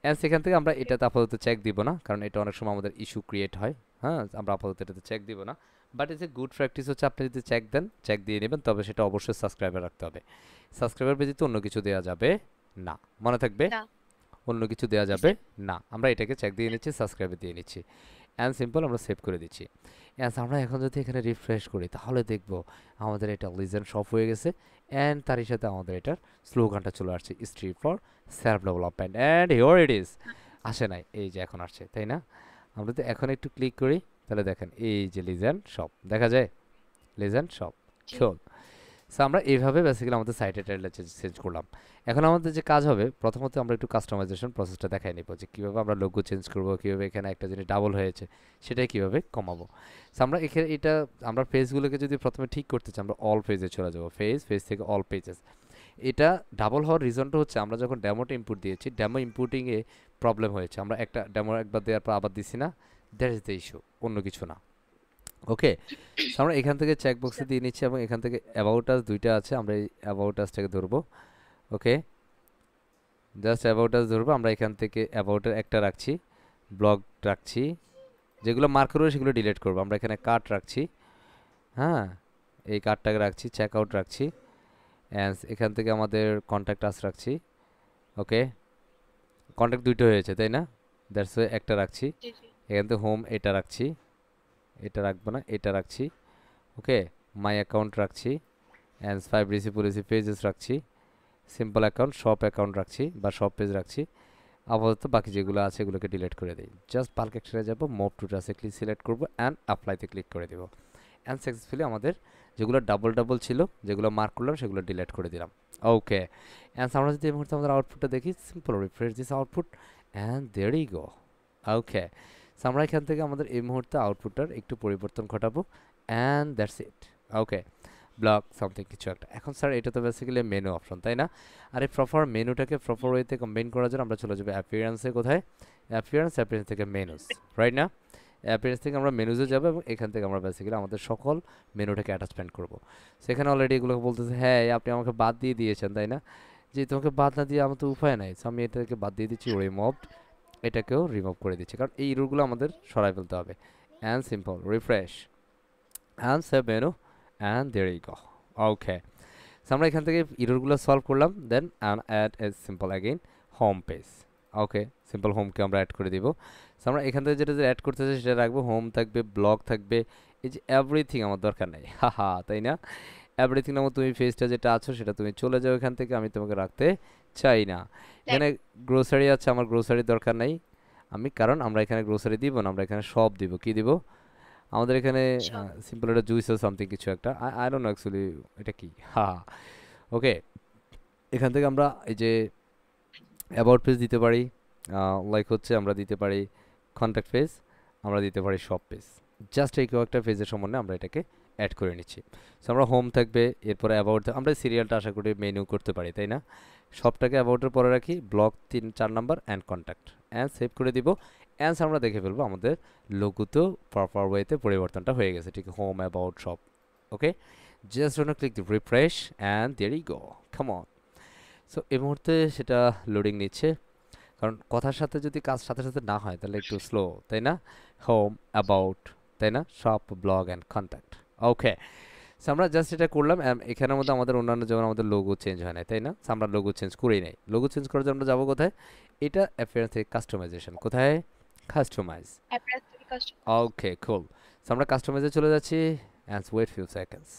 অ্যান্ড সেখান থেকে আমরা এটাতে আপাতত চেক দিব না, কারণ এটা অনেক সময় আমাদের ইস্যু ক্রিয়েট হয়। হ্যাঁ, আমরা আপাতত এটাতে চেক দিব না, but as a good practice হচ্ছে আপনি যদি চেক দেন, চেক দিয়ে নেবেন, তবে সেটা অবশ্যই সাবস্ক্রাইবার রাখতে হবে। সাবস্ক্রাইবার ব্যতীত অন্য কিছু দেওয়া যাবে না, মনে থাকবে, না। অন্য কিছু দেওয়া জি যাবে স্যার। না। আমরা এটাকে চেক দিয়ে নিচ্ছি, সাবস্ক্রাইবার দিয়ে নিচ্ছি, অ্যান্ড সিম্পল আমরা সেভ করে দিচ্ছি। অ্যান্ড আমরা এখন যদি এখানে রিফ্রেশ করি তাহলে দেখব আমাদের এটা লিজেন্ড শপ হয়ে গেছে, অ্যান্ড তারই সাথে আমাদের এটার স্লোগানটা চলে আসছে, street for self development, and here it is. আসে নাই, এই যে এখন আসছে, তাই না? আমরা তো এখন একটু ক্লিক করি, তাহলে দেখেন এই যে লিজেন্ড শপ দেখা যায়, লিজেন্ড শপ। জি। শোন, সো আমরা এইভাবে বেসিক্যালি আমাদের সাইটের টাইটেলটা চেঞ্জ করলাম। এখন আমাদের যে কাজ হবে, প্রথমত আমরা একটু কাস্টমাইজেশন প্রসেসটা দেখাই নিব, যে কীভাবে আমরা লোগো চেঞ্জ করব, কীভাবে এখানে একটা জিনিস ডাবল হয়েছে সেটাই কীভাবে কমাবো। সো আমরা এখানে এটা আমরা পেজগুলোকে যদি প্রথমে ঠিক করতে চাই, আমরা অল পেজে চলে যাবো, পেজ থেকে অল পেজেস। এটা ডাবল হওয়ার রিজনটা হচ্ছে আমরা যখন ডেমোটা ইনপুট দিয়েছি, ডেমো ইনপুটিংয়ে প্রবলেম হয়েছে, আমরা একটা ডেমো একবার দেওয়ার পর আবার দিছি না, দ্যাট ইজ দ্য ইস্যু, অন্য কিছু না। ওকে, সো আমরা এখান থেকে চেক বক্সে দিয়ে নিচ্ছি, এবং এখান থেকে অ্যাবাউট আস দুইটা আছে, আমরা এই অ্যাবাউট আসটাকে ধরবো। ওকে, জাস্ট অ্যাবাউট আস ধরবো, আমরা এখান থেকে অ্যাবাউটের একটা রাখছি, ব্লগ রাখছি, যেগুলো মার্ক করবো সেগুলো ডিলিট করবো। আমরা এখানে কার্ট রাখছি, হ্যাঁ, এই কার্ডটাকে রাখছি, চেক আউট রাখছি, অ্যান্ড এখান থেকে আমাদের কন্ট্যাক্ট আস রাখছি। ওকে, কন্ট্যাক্ট দুইটা হয়েছে, তাই না? দ্যাটস ওয়ে একটা রাখছি। জি জি। এখান থেকে হোম এটা রাখছি, এটা রাখবো না, এটা রাখছি। ওকে, মাই অ্যাকাউন্ট রাখছি, অ্যান্ড 5 রিসিভ পেজেস রাখছি, সিম্পল অ্যাকাউন্ট শপ অ্যাকাউন্ট রাখছি বা শপ পেজ রাখছি। আপাতত বাকি যেগুলো আছে এগুলোকে ডিলিট করে দিই, জাস্ট বাল্ক অ্যাকশনে যাবো, মুভ টু টাসে ক্লিক সিলেক্ট করবো, অ্যান্ড অ্যাপ্লাইতে ক্লিক করে দেবো। অ্যান্ড সাকসেসফুলি আমাদের যেগুলো ডাবল ছিল, যেগুলো মার্ক করলাম, সেগুলো ডিলিট করে দিলাম। ওকে, অ্যান্ড আমরা যদি এই মুহূর্তে আমাদের আউটপুটটা দেখি, simple refresh this output, and there you go. Okay, so আমরা এখান থেকে আমাদের এই মুহূর্তে আউটপুটটার একটু পরিবর্তন ঘটাবো, and that's it. Okay, block something কিছু একটা। এখন স্যার এটা তো বেসিক্যালি মেনু অপশন, তাই না? আর এই প্রপার মেনুটাকে প্রপার ওয়েতে কম্বাইন করার জন্য আমরা চলে যাবো অ্যাপিয়ারেন্সে, কোথায়? অ্যাপিয়ারেন্স থেকে মেনুস, রাইট না? অ্যাপিয়ারেন্স থেকে আমরা মেনুজে যাবো, এবং এখান থেকে আমরা বেসিক্যালি আমাদের সকল মেনুটাকে অ্যাটাচমেন্ট করবো। সেখানে অলরেডি এগুলো বলতেছে, হ্যাঁ আপনি আমাকে বাদ দিয়ে দিয়েছেন, তাই না? যে তোমাকে বাদ না দিয়ে আমার তো উপায় নাই, সো আমি এটাকে বাদ দিয়ে দিচ্ছি, রিমুভড, এটাকেও রিমুভ করে দিচ্ছি, কারণ এই রুলগুলো আমাদের সরাই ফেলতে হবে। And simple refresh, and save menu, and there you go. Okay, so আমরা এখান থেকে ইররগুলো সলভ করলাম, then add a simple again home page. Okay, simple হোমকে আমরা অ্যাড করে দিব। সো আমরা এখান থেকে যেটা অ্যাড করতে চাই সেটা রাখবো, হোম থাকবে, ব্লগ থাকবে, এই যে এভরিথিং আমার দরকার নেই, তাই না? এভরিথিং নামক তুমি ফেজটা যেটা আছো সেটা তুমি চলে যাও এখান থেকে, আমি তোমাকে রাখতে চাই না। এখানে গ্রোসারি আছে, আমার গ্রোসারি দরকার নাই আমি, কারণ আমরা এখানে গ্রোসারি দিব না, আমরা এখানে সব দিব। কি দিব আমাদের এখানে? সব সিম্পল একটা জুইস আর সামথিং কিছু একটা, আই ডোন্ট নো অ্যাকচুয়ালি এটা কি। হা, ওকে। এখান থেকে আমরা এই যে অ্যাবাউট পেজ দিতে পারি, লাইক হচ্ছে আমরা দিতে পারি কন্ট্যাক্ট পেজ, আমরা দিতে পারি শপ পেজ। জাস্ট এই কয়েকটা পেজের সম্বন্ধে আমরা এটাকে অ্যাড করে নিচ্ছি। সো আমরা হোম থাকবে, এরপরে অ্যাবাউট, আমরা সিরিয়ালটা আশা করি মেনু করতে পারি, তাই না? সবটাকে অ্যাবাউটের পরে রাখি, block 3-4 number and contact, and save করে দিব। অ্যান্স আমরা দেখে ফেলবো আমাদের লোগোতেও প্রপার ওয়েতে পরিবর্তনটা হয়ে গেছে, ঠিক home about shop. Okay, just want click the refresh and there you go, come on. So এই মুহূর্তে সেটা লোডিং নিচ্ছে, কারণ কথার সাথে যদি কাজ সাথে সাথে না হয় তাহলে একটু স্লো, তাই না? হোম অ্যাবাউট, তাই না? Shop, blog and contact. Okay, so আমরা জাস্ট এটা করলাম। এখানের মধ্যে আমাদের অন্যান্য যেমন আমাদের লোগো চেঞ্জ হয় না, তাই না? সো আমরা লোগো চেঞ্জ করেই নাই। লোগো চেঞ্জ করার জন্য আমরা যাবো কোথায়? এটা অ্যাপিয়ারেন্স থেকে কাস্টমাইজেশন, কোথায়? কাস্টমাইজ। অ্যাপ্রেস থেকে কাস্টমার। ওকে, কুল। সো আমরা কাস্টমাইজে চলে যাচ্ছি, অ্যান্ড ওয়েট ফিউ সেকেন্ডস।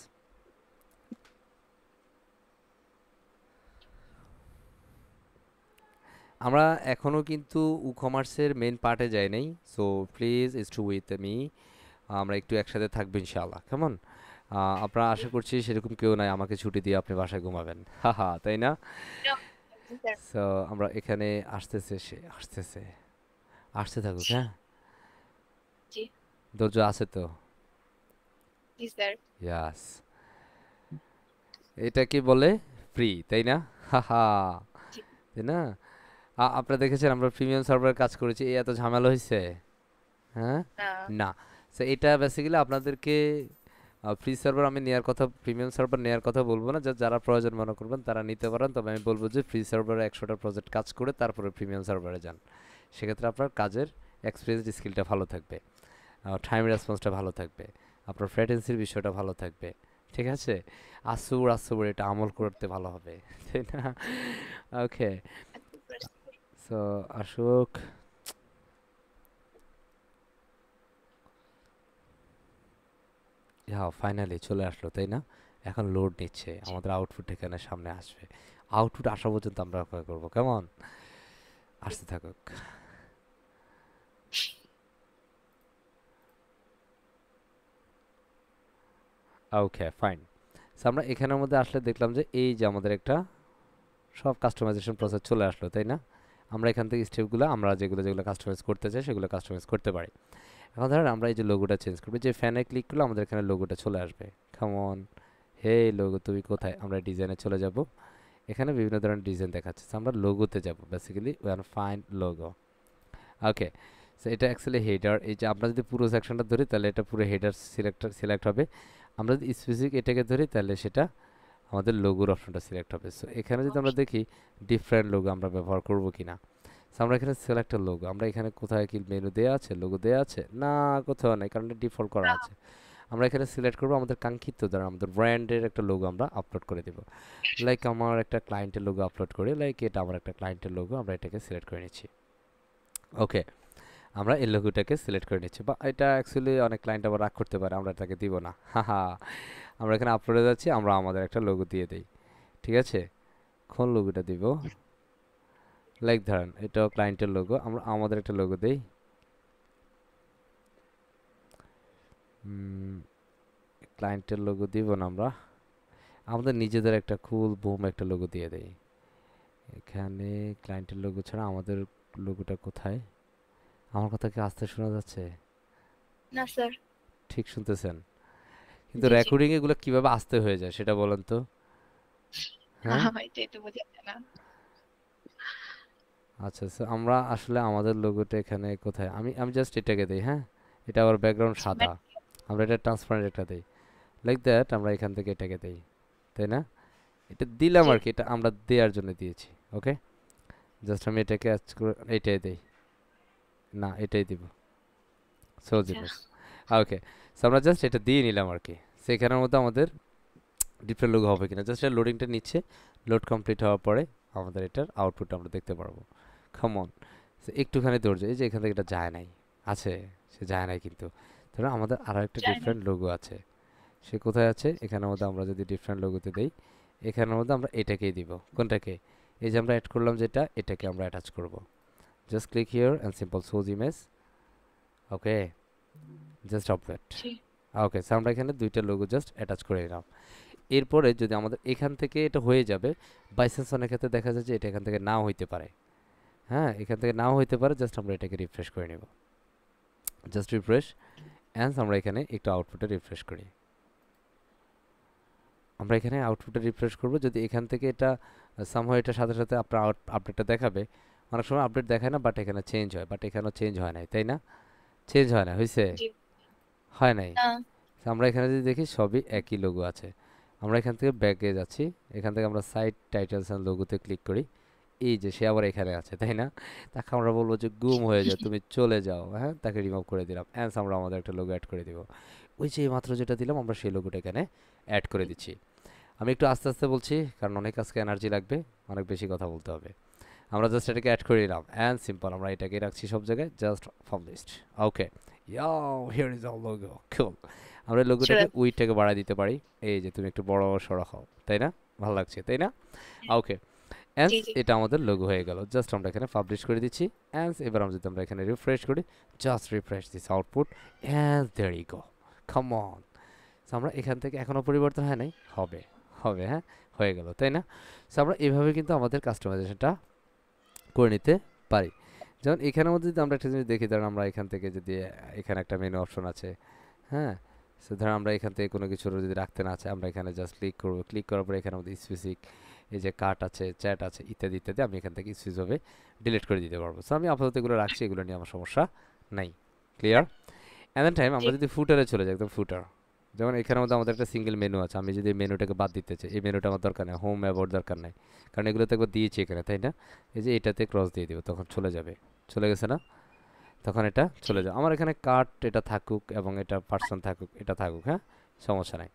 আমরা এখনও কিন্তু ই-কমার্সের মেন পার্টে যাই নাই, so please stay with me. আমরা একটু একসাথে থাকবো ইনশাআল্লাহ, কেমন? আপনারা আশা করছি সেরকম কেউ নাই আমাকে ছুটি দিয়ে আপনি বাসায় ঘুমাবেন, হাহা, তাই না? জি স্যার। সো আমরা এখানে আসতেছে, সে আসতেছে, আসতে থাকুক, হ্যাঁ? জি ধৈর্য আছে তো? জি স্যার। ইয়াস। এটা কি বলে? ফ্রি, তাই না? হাহা, জি তাই না? আপনারা দেখেছেন আমরা প্রিমিয়াম সার্ভারে কাজ করেছি, এই এত ঝামেলা হয়েছে? হ্যাঁ, না না। সো এটা বেসিক্যালি আপনাদেরকে ফ্রি সার্ভার আমি নেওয়ার কথা, প্রিমিয়াম সার্ভার নেওয়ার কথা বলবো না, যারা প্রয়োজন মনে করবেন তারা নিতে পারেন। তবে আমি বলবো যে ফ্রি সার্ভারে 100টা প্রজেক্ট কাজ করে তারপরে প্রিমিয়াম সার্ভারে যান। সেক্ষেত্রে আপনার কাজের এক্সপিরিয়েন্স স্কিলটা ভালো থাকবে, টাইম রেসপন্সটা ভালো থাকবে, আপনার ফ্রেটেন্সির বিষয়টা ভালো থাকবে, ঠিক আছে? আসুর আসুর এটা আমল করতে ভালো হবে, তাই না? ওকে, সো আসুক। হ্যাঁ, ফাইনালি চলে আসলো, তাই না? এখন লোড নিচ্ছে, আমাদের আউটপুট এখানে সামনে আসবে। আউটপুট আসা পর্যন্ত আমরা অপেক্ষা করবো, কেমন? আসতে থাকুক। ওকে, ফাইন। সো আমরা এখানের মধ্যে আসলে দেখলাম যে এই যে আমাদের একটা সব কাস্টমাইজেশন প্রসেস চলে আসলো, তাই না? আমরা এখান থেকে স্টেপগুলো, আমরা যেগুলো যেগুলো কাস্টমাইজ করতে চাই সেগুলো কাস্টমাইজ করতে পারি। এখন ধরেন আমরা এই যে লোগোটা চেঞ্জ করবো, যে ফ্যানে ক্লিক করলে আমাদের এখানে লোগোটা চলে আসবে। কেমন? হে লোগো, তুমি কোথায়? আমরা ডিজাইনে চলে যাব, এখানে বিভিন্ন ধরনের ডিজাইন দেখাচ্ছে। So, আমরা লোগোতে যাব, basically we are find logo. Okay, so এটা অ্যাকচুয়ালি হেডার। এই যে আমরা যদি পুরো সেকশনটা ধরি তাহলে এটা পুরো হেডার সিলেক্ট হবে। আমরা যদি স্পেসিফিক এটাকে ধরি তাহলে সেটা আমাদের লোগোর অপশনটা সিলেক্ট হবে। সো এখানে যদি আমরা দেখি ডিফারেন্ট লোগো আমরা ব্যবহার করব কিনা। সো আমরা এখানে সিলেক্ট লোগো, আমরা এখানে কোথায় কি মেনু দেওয়া আছে, লোগো দেওয়া আছে না? কোথাও নাই, কারণ ডিফল্ট করা আছে। আমরা এখানে সিলেক্ট করবো আমাদের কাঙ্ক্ষিত, ধরেন আমাদের ব্র্যান্ডের একটা লোগো আমরা আপলোড করে দেব। লাইক আমার একটা ক্লায়েন্টের লোগো আপলোড করি, লাইক এটা আমার একটা ক্লায়েন্টের লোগো, আমরা এটাকে সিলেক্ট করে নিচ্ছি। ওকে, আমরা এই লোগোটাকে সিলেক্ট করে নিচ্ছি। বা এটা অ্যাকচুয়ালি অনেক ক্লায়েন্ট আবার রাগ করতে পারে, আমরা এটাকে দিব না, হাহা। আমরা এখানে আপলোডে যাচ্ছি, আমরা আমাদের একটা লোগো দিয়ে দিই, ঠিক আছে? কোন লোগোটা দিব? লাইক ধরেন এটাও ক্লায়েন্টের লোগো, আমরা আমাদের একটা লোগো দিই। ক্লায়েন্টের লোগো দিব না আমরা, আমাদের নিজেদের একটা কুল বুম একটা লোগো দিয়ে দেই। এখানে ক্লায়েন্টের লোগো ছাড়া আমাদের লোগোটা কোথায়? আমার কথা কি আস্তে শোনা যাচ্ছে? না স্যার। ঠিক শুনতেছেন? কিন্তু জি জি। রেকর্ডিং এগুলো কিভাবে আস্তে হয়ে যায় সেটা বলেন তো, হ্যাঁ? এটাই তো বোঝা যায় না। আচ্ছা, so আমরা আসলে আমাদের লোগোটা এখানে কোথায়? আমি আমি জাস্ট এটাকে দেই, হ্যাঁ? এটা আবার ব্যাকগ্রাউন্ড সাদা, আমরা এটা ট্রান্সপারেন্ট একটা দেই, লাইক দ্যাট। আমরা এখান থেকে এটাকে দেই, তাই না? এটা দিলাম জি আর কি, এটা আমরা দেওয়ার জন্য দিয়েছি। ওকে, জাস্ট আমি এটাকে এটাই দেই, না এটাই দিব, সো আচ্ছা জিনিস। ওকে, সো আমরা জাস্ট এটা দিয়ে নিলাম আর কি। সেখানের মধ্যে আমাদের ডিফারেন্ট লোগো হবে কিনা, জাস্ট লোডিংটা নিচ্ছে। লোড কমপ্লিট হওয়ার পরে আমাদের এটার আউটপুট আমরা দেখতে পারবো। কমন, একটুখানি ধৈর্য, এই যে এখান থেকে এটা যায় নাই, আছে, সে যায় নাই কিন্তু। ধরো আমাদের আরও একটা জানি। ডিফারেন্ট লোগো আছে, সে কোথায় আছে এখানের মধ্যে আমরা যদি ডিফারেন্ট লোগোতে দেই এখানের মধ্যে আমরা এটাকেই দিব কোনটাকে এই যে আমরা অ্যাড করলাম যেটা এটাকে আমরা অ্যাটাচ করব just click here and simple choose image okay just update জি ওকে সো আমরা এখানে দুইটা লোগো জাস্ট অ্যাটাচ করে নিলাম এরপরে যদি আমাদের এখান থেকে এটা হয়ে যাবে বাই চান্স অনেক ক্ষেত্রে দেখা যায় যে এটা এখান থেকে নাও হইতে পারে হ্যাঁ এখান থেকে নাও হইতে পারে জাস্ট আমরা এটাকে রিফ্রেশ করে নেব জাস্ট রিফ্রেশ অ্যান্ড আমরা এখানে একটু আউটপুটে রিফ্রেশ করি আমরা এখানে আউটপুটে রিফ্রেশ করব যদি এখান থেকে এটা সামহাও এটার সাথে সাথে আপনার আপডেটটা দেখাবে অনেক সময় আপডেট দেখায় না বাট এখানে চেঞ্জ হয় বাট এখানেও চেঞ্জ হয় নাই তাই না চেঞ্জ হয় না হয়েছে জি হয় নাই না তো আমরা এখানে যদি দেখি সবই একই লোগো আছে আমরা এখান থেকে ব্যাকে যাচ্ছি এখান থেকে আমরা সাইট টাইটেলস এন্ড লোগোতে ক্লিক করি এই যে সে আবার এখানে আছে তাই না তাকে আমরা বলবো যে গুম হয়ে যাও তুমি চলে যাও হ্যাঁ তাকে রিমুভ করে দিলাম অ্যান্স আমরা আমাদের একটা লোগো অ্যাড করে দিব ওই যে মাত্র যেটা দিলাম আমরা সেই লোগোটা এখানে অ্যাড করে দিচ্ছি আমি একটু আস্তে আস্তে বলছি কারণ অনেক আজকে এনার্জি লাগবে অনেক বেশি কথা বলতে হবে আমরা জাস্ট এটাকে অ্যাড করে দিলাম অ্যান্ড সিম্পল আমরা এটাকে রাখছি সব জায়গায় জাস্ট পাবলিশড ওকে ইয়াও হিয়ার ইজ আওয়ার লোগো কুল আমরা লোগোটাকে উইডটাকে বাড়ায় দিতে পারি এই যে তুমি একটু বড় সড়ো হও তাই না ভালো লাগছে তাই না ওকে অ্যান্ড জি জি এটা আমাদের লোগো হয়ে গেল জাস্ট আমরা এখানে পাবলিশ করে দিচ্ছি অ্যান্ড এবার আমরা যদি আমরা এখানে রিফ্রেশ করি just refresh this output and there you go come on আমরা এখান থেকে এখনো পরিবর্তন হয় নাই হবে হবে হ্যাঁ হয়ে গেল তাই না সো আমরা এভাবে কিন্তু আমাদের কাস্টমাইজেশনটা করে নিতে পারি যেমন এখানের মধ্যে যদি আমরা একটা জিনিস দেখি ধরুন আমরা এখান থেকে যদি এখানে একটা মেনু অপশন আছে হ্যাঁ সো ধরুন আমরা এখান থেকে কোনো কিছু যদি রাখতে না আছে আমরা এখানে জাস্ট ক্লিক করব ক্লিক করার পরে এখানে আমাদের স্পেসিফিক এই যে কার্ট আছে চ্যাট আছে ইত্যাদি ইত্যাদি আমি এখান থেকে স্পেসিফিকভাবে ডিলিট করে দিতে পারবো সো আমি আপাতত এগুলো রাখছি এগুলো নিয়ে আমার সমস্যা নাই ক্লিয়ার অ্যাট দ্য টাইম জি আমরা যদি ফুটারে চলে যাই একদম ফুটার যেমন এখানের মধ্যে আমাদের একটা সিঙ্গেল মেনু আছে আমি যদি মেনুটাকে বাদ দিতে চাই এই মেনুটা আমার দরকার নেই হোম অ্যাবাউট দরকার নাই কারণ এগুলো তো একবার দিয়েছি এখানে তাই না এই যে এটাতে ক্রস দিয়ে দিব তখন চলে যাবে চলে গেছে না তখন এটা জি চলে যাবে আমার এখানে কার্ট এটা থাকুক এবং এটা পার্সন থাকুক এটা থাকুক হ্যাঁ সমস্যা নাই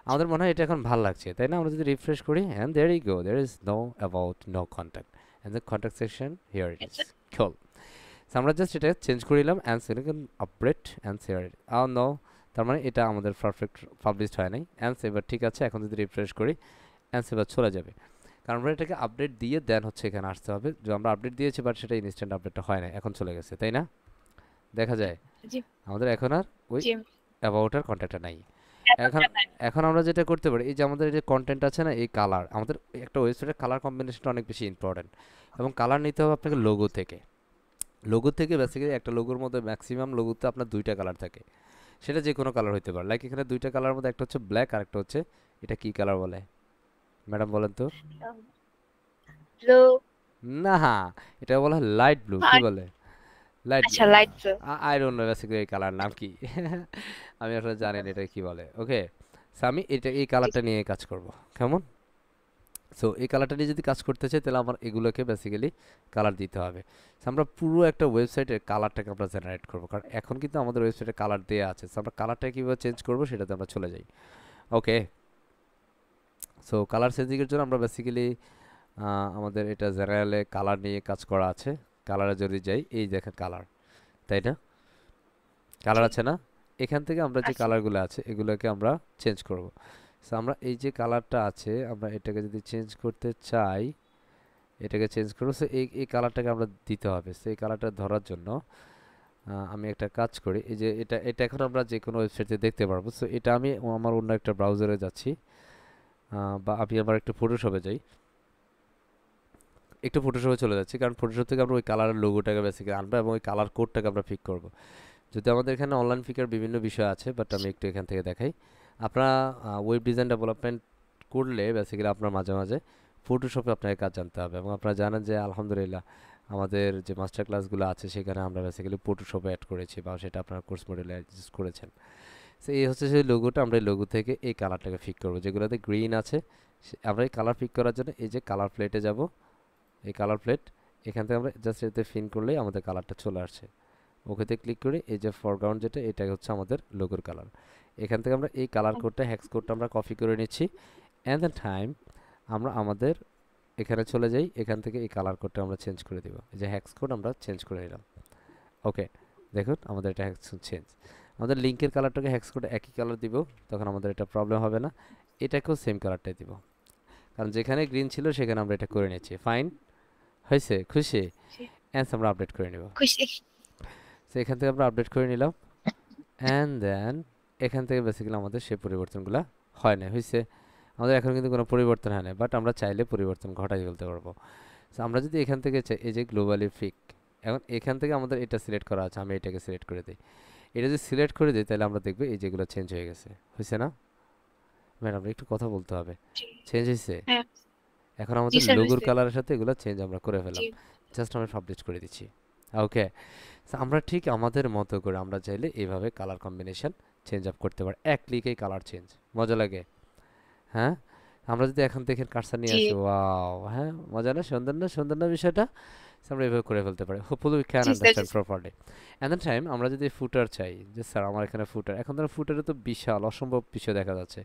আমাদের মনে হয় এটা এখন ভালো লাগছে তাই না আমরা যদি রিফ্রেশ করি and there you go there is no about no contact and the contact section here it is আচ্ছা কুল সো আমরা জাস্ট এটা চেঞ্জ করে নিলাম and second update and share it no তার মানে এটা আমাদের পারফেক্ট পাবলিশড হয় নাই অ্যান্ড এবার ঠিক আছে এখন যদি রিফ্রেশ করি অ্যান্ড এবার চলে যাবে কারণ আমরা এটাকে আপডেট দিয়ে দেন হচ্ছে এখানে আসতে হবে যে আমরা আপডেট দিয়েছি বাট সেটা ইনস্ট্যান্ট আপডেটটা হয় না এখন চলে গেছে তাই না দেখা যায় জি আমাদের এখন আর ওই জি অ্যাবাউটার কন্ট্যাক্টটা নাই এখন এতটা নাই এখন আমরা যেটা করতে পারি এই যে আমাদের যে কন্টেন্ট আছে না এই কালার আমাদের একটা ওয়েবসাইটের কালার কম্বিনেশনটা অনেক বেশি ইম্পর্টেন্ট এবং কালার নিতে হবে আপনাকে লোগো থেকে বেসিক্যালি একটা লোগোর মধ্যে ম্যাক্সিমাম লোগোতে আপনার দুইটা কালার থাকে সেটা যে কোনো কালার হতে পারে লাইক এখানে দুইটা কালার মধ্যে একটা হচ্ছে ব্ল্যাক আর একটা হচ্ছে এটা কি কালার বলে ম্যাডাম বলেন তো ব্লু না এটা বলা হয় লাইট ব্লু কি বলে লাইট আচ্ছা light blue eye don't no basically এই কালার নাম কি আমি আসলে জানি না এটা কি বলে ওকে সো আমি এটা এই কালারটা নিয়ে কাজ করব কেমন সো এই কালারটা নিয়ে যদি কাজ করতে চাই তাহলে আমার এগুলোকে বেসিক্যালি কালার দিতে হবে সো আমরা পুরো একটা ওয়েবসাইটের কালারটাকে আমরা জেনারেট করবো কারণ এখন কিন্তু আমাদের ওয়েবসাইটে কালার দেওয়া আছে সো আমরা কালারটা কীভাবে চেঞ্জ করবো সেটাতে আমরা চলে যাই ওকে সো কালার চেঞ্জিংয়ের জন্য আমরা বেসিক্যালি আমাদের এটা জেনারেলে কালার নিয়ে কাজ করা আছে কালারে যদি যাই এই দেখেন কালার তাই না কালার জি আছে না এখান থেকে আমরা যে আছে কালারগুলো আছে এগুলোকে আমরা চেঞ্জ করব সো আমরা এই যে কালারটা আছে আমরা এটাকে যদি চেঞ্জ করতে চাই এটাকে চেঞ্জ করবো সো এই কালারটাকে আমরা দিতে হবে সো এই কালারটা ধরার জন্য আমি একটা কাজ করি এই যে এটা এখন আমরা যে কোনো ওয়েবসাইটে দেখতে পারবো সো এটা আমি আমার অন্য একটা ব্রাউজারে যাচ্ছি বা আমি আবার একটু ফটোশপে যাই একটু ফটোশপে চলে যাচ্ছি কারণ ফটোশপ থেকে আমরা ওই কালারের লোগোটাকে বেসিক্যালি আনবো এবং ওই কালার কোডটাকে আমরা পিক করব যদি আমাদের এখানে অনলাইন পিকার বিভিন্ন বিষয় আছে বাট আমি একটু এখান থেকে দেখাই আপনারা ওয়েব ডিজাইন ডেভেলপমেন্ট করলে বেসিক্যালি আপনার মাঝে মাঝে ফটোশপে আপনাকে কাজ জানতে হবে এবং আপনারা জানেন যে আলহামদুলিল্লাহ আমাদের যে মাস্টার ক্লাসগুলো আছে সেখানে আমরা বেসিক্যালি ফটোশপে অ্যাড করেছি বা সেটা আপনার কোর্স মডেলে অ্যাডজাস্ট করেছেন সো এই হচ্ছে সেই লোগোটা আমরা এই লোগো থেকে এই কালারটাকে পিক করবো যেগুলোতে গ্রিন আছে আমরা এই কালার পিক করার জন্য এই যে কালার প্লেটে যাব এই কালার প্লেট এখান থেকে আমরা জাস্ট এতে ফিন করলেই আমাদের কালারটা চলে আসছে ওকেতে ক্লিক করে এই যে ফরগ্রাউন্ড যেটা এটা হচ্ছে আমাদের লোগোর কালার এখান থেকে আমরা এই কালার কোডটা হ্যাক্স কোডটা আমরা কপি করে নিচ্ছি অ্যাট দ্য টাইম আমরা আমাদের এখানে চলে যাই এখান থেকে এই কালার কোডটা আমরা চেঞ্জ করে দিব এই যে হ্যাক্স কোড আমরা চেঞ্জ করে নিলাম ওকে দেখুন আমাদের এটা হ্যাক্স চেঞ্জ আমাদের লিঙ্কের কালারটাকে হেক্স করে একই কালার দিব, তখন আমাদের এটা প্রবলেম হবে না। এটাকেও সেম কালারটাই দিব, কারণ যেখানে গ্রিন ছিল সেখানে আমরা এটা করে নিয়েছি। ফাইন হয়েছে, খুশি? অ্যান্স আমরা আপডেট করে নিব। খুশি। তো এখান থেকে আমরা আপডেট করে নিলাম, অ্যান্ড দেন এখান থেকে বেসিক্যালি আমাদের সেই পরিবর্তনগুলো হয় না, হয়েছে। আমাদের এখন কিন্তু কোনো পরিবর্তন হয় না, বাট আমরা চাইলে পরিবর্তন ঘটাই ফেলতে পারবো। তো আমরা যদি এখান থেকে চাই, এই যে গ্লোবালি ফিক, এখন এখান থেকে আমাদের এটা সিলেক্ট করা আছে, আমি এটাকে সিলেক্ট করে দিই। এটা যদি সিলেক্ট করে দিই তাহলে আমরা দেখবো এই যেগুলো চেঞ্জ হয়ে গেছে, হয়েছে না ম্যাডাম? একটু কথা বলতে হবে। চেঞ্জ হয়েছে। হ্যাঁ এখন জি আমাদের স্যার লোগোর হয়েছে। কালারের সাথে এগুলো চেঞ্জ আমরা করে জি ফেলাম, জাস্ট আমরা পাবলিশ করে দিচ্ছি। ওকে, আমরা ঠিক আমাদের মতো করে আমরা চাইলে এইভাবে কালার কম্বিনেশন চেঞ্জ আপ করতে পারি, এক ক্লিকেই কালার চেঞ্জ। মজা লাগে, হ্যাঁ? আমরা যদি এখন দেখেন কার্সার নিয়ে জি আসি, ওয়াও, হ্যাঁ, মজা না? সুন্দর না? সুন্দর না বিষয়টা? So আমরা এভাবে করে ফেলতে পারি, hopefully we can G sir G understand properly. And the time আমরা যদি ফুটার চাই, যে স্যার আমার এখানে ফুটার, এখন ধরেন ফুটারে তো বিশাল অসম্ভব বিষয় দেখা যাচ্ছে,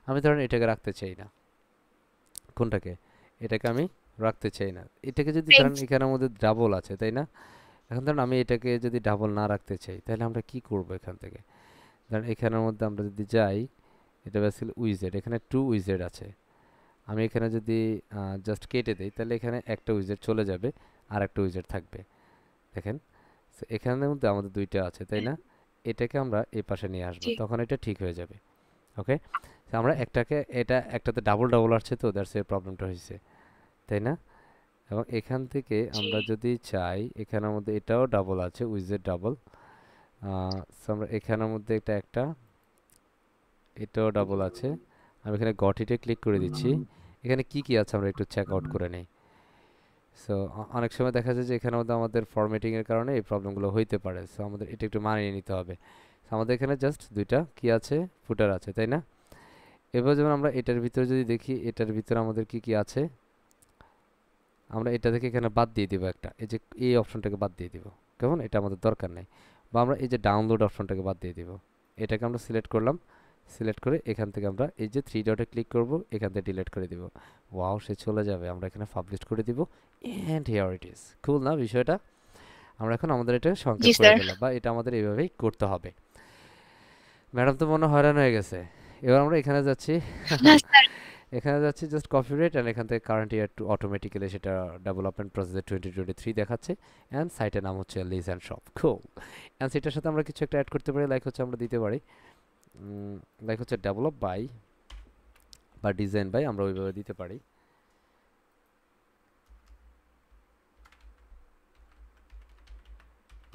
আমি ধরেন এটাকে রাখতে চাই না। কোনটাকে? এটাকে আমি রাখতে চাই না। এটাকে যদি ধরেন স্যার। এখানের মধ্যে ডাবল আছে, তাই না? এখন ধরেন আমি এটাকে যদি ডাবল না রাখতে চাই, তাহলে আমরা কি করব এখান থেকে? ধরেন এখানের মধ্যে আমরা যদি যাই, এটা বেসিক্যালি উইজেড, এখানে টু উইজেড আছে। আমি এখানে যদি জাস্ট কেটে দেই, তাহলে এখানে একটা উইজেড চলে যাবে, আর একটা উইজেড থাকবে। দেখেন, so এখানের মধ্যে আমাদের দুইটা আছে, তাই না? এটাকে আমরা এই পাশে নিয়ে আসবো, জি তখন এটা ঠিক হয়ে যাবে। ওকে, আমরা একটাকে, এটা একটাতে ডাবল ডাবল আসছে, তো দ্যাটস এই প্রবলেমটা হয়েছে, তাই না? এবং এখান থেকে জি আমরা যদি চাই, এখানের মধ্যে এটাও ডাবল আছে, উইজেড ডাবল। সো আমরা এখানের মধ্যে একটা এটাও ডাবল আছে। আমি এখানে গটিতে ক্লিক করে দিচ্ছি। এখানে কি কি আছে আমরা একটু চেক আউট করে নেই। সো অনেক সময় দেখা যায় যে এখানের মধ্যে আমাদের ফরম্যাটিংয়ের কারণে এই প্রবলেমগুলো হইতে পারে, সো আমাদের এটা একটু মানিয়ে নিতে হবে। So আমাদের এখানে জাস্ট দুইটা কি আছে, ফুটার আছে, তাই না? এবার যেমন আমরা এটার ভিতরে যদি দেখি, এটার ভিতরে আমাদের কি কি আছে, আমরা এটা থেকে এখানে বাদ দিয়ে দিব একটা, এই যে এই অপশনটাকে বাদ দিয়ে দিব, কেমন? এটা আমাদের দরকার নেই। বা আমরা এই যে ডাউনলোড অপশনটাকে বাদ দিয়ে দিব, এটাকে আমরা সিলেক্ট করলাম, সিলেক্ট করে এখান থেকে আমরা এই যে থ্রি ডটে ক্লিক করব, এখান থেকে ডিলিট করে দিব। ওয়াও, সে চলে যাবে। আমরা এখানে পাবলিশ করে দিব, এন্ড হিয়ার ইট ইজ। কুল না বিষয়টা? আমরা এখন আমাদের এটা জি সংক্ষেপ করে স্যার। ফেললাম, বা এটা আমাদের এইভাবেই করতে হবে। ম্যাডাম তো মনে হয় হয়রান হয়ে গেছে। এবার আমরা এখানে যাচ্ছি, না স্যার। এখানে যাচ্ছি জাস্ট কপি রেট, অ্যান্ড এখান থেকে কারেন্ট ইয়ার টু অটোমেটিক্যালি সেটা ডেভেলপমেন্ট প্রসেসে 2023 দেখাচ্ছে, অ্যান্ড সাইটের নাম হচ্ছে লিজ অ্যান্ড শপ। খুব, অ্যান্ড সেটার সাথে আমরা কিছু একটা অ্যাড করতে পারি, লাইক হচ্ছে আমরা দিতে পারি, লাইক হচ্ছে ডেভেলপ বাই বা ডিজাইন বাই, আমরা ওইভাবে দিতে পারি।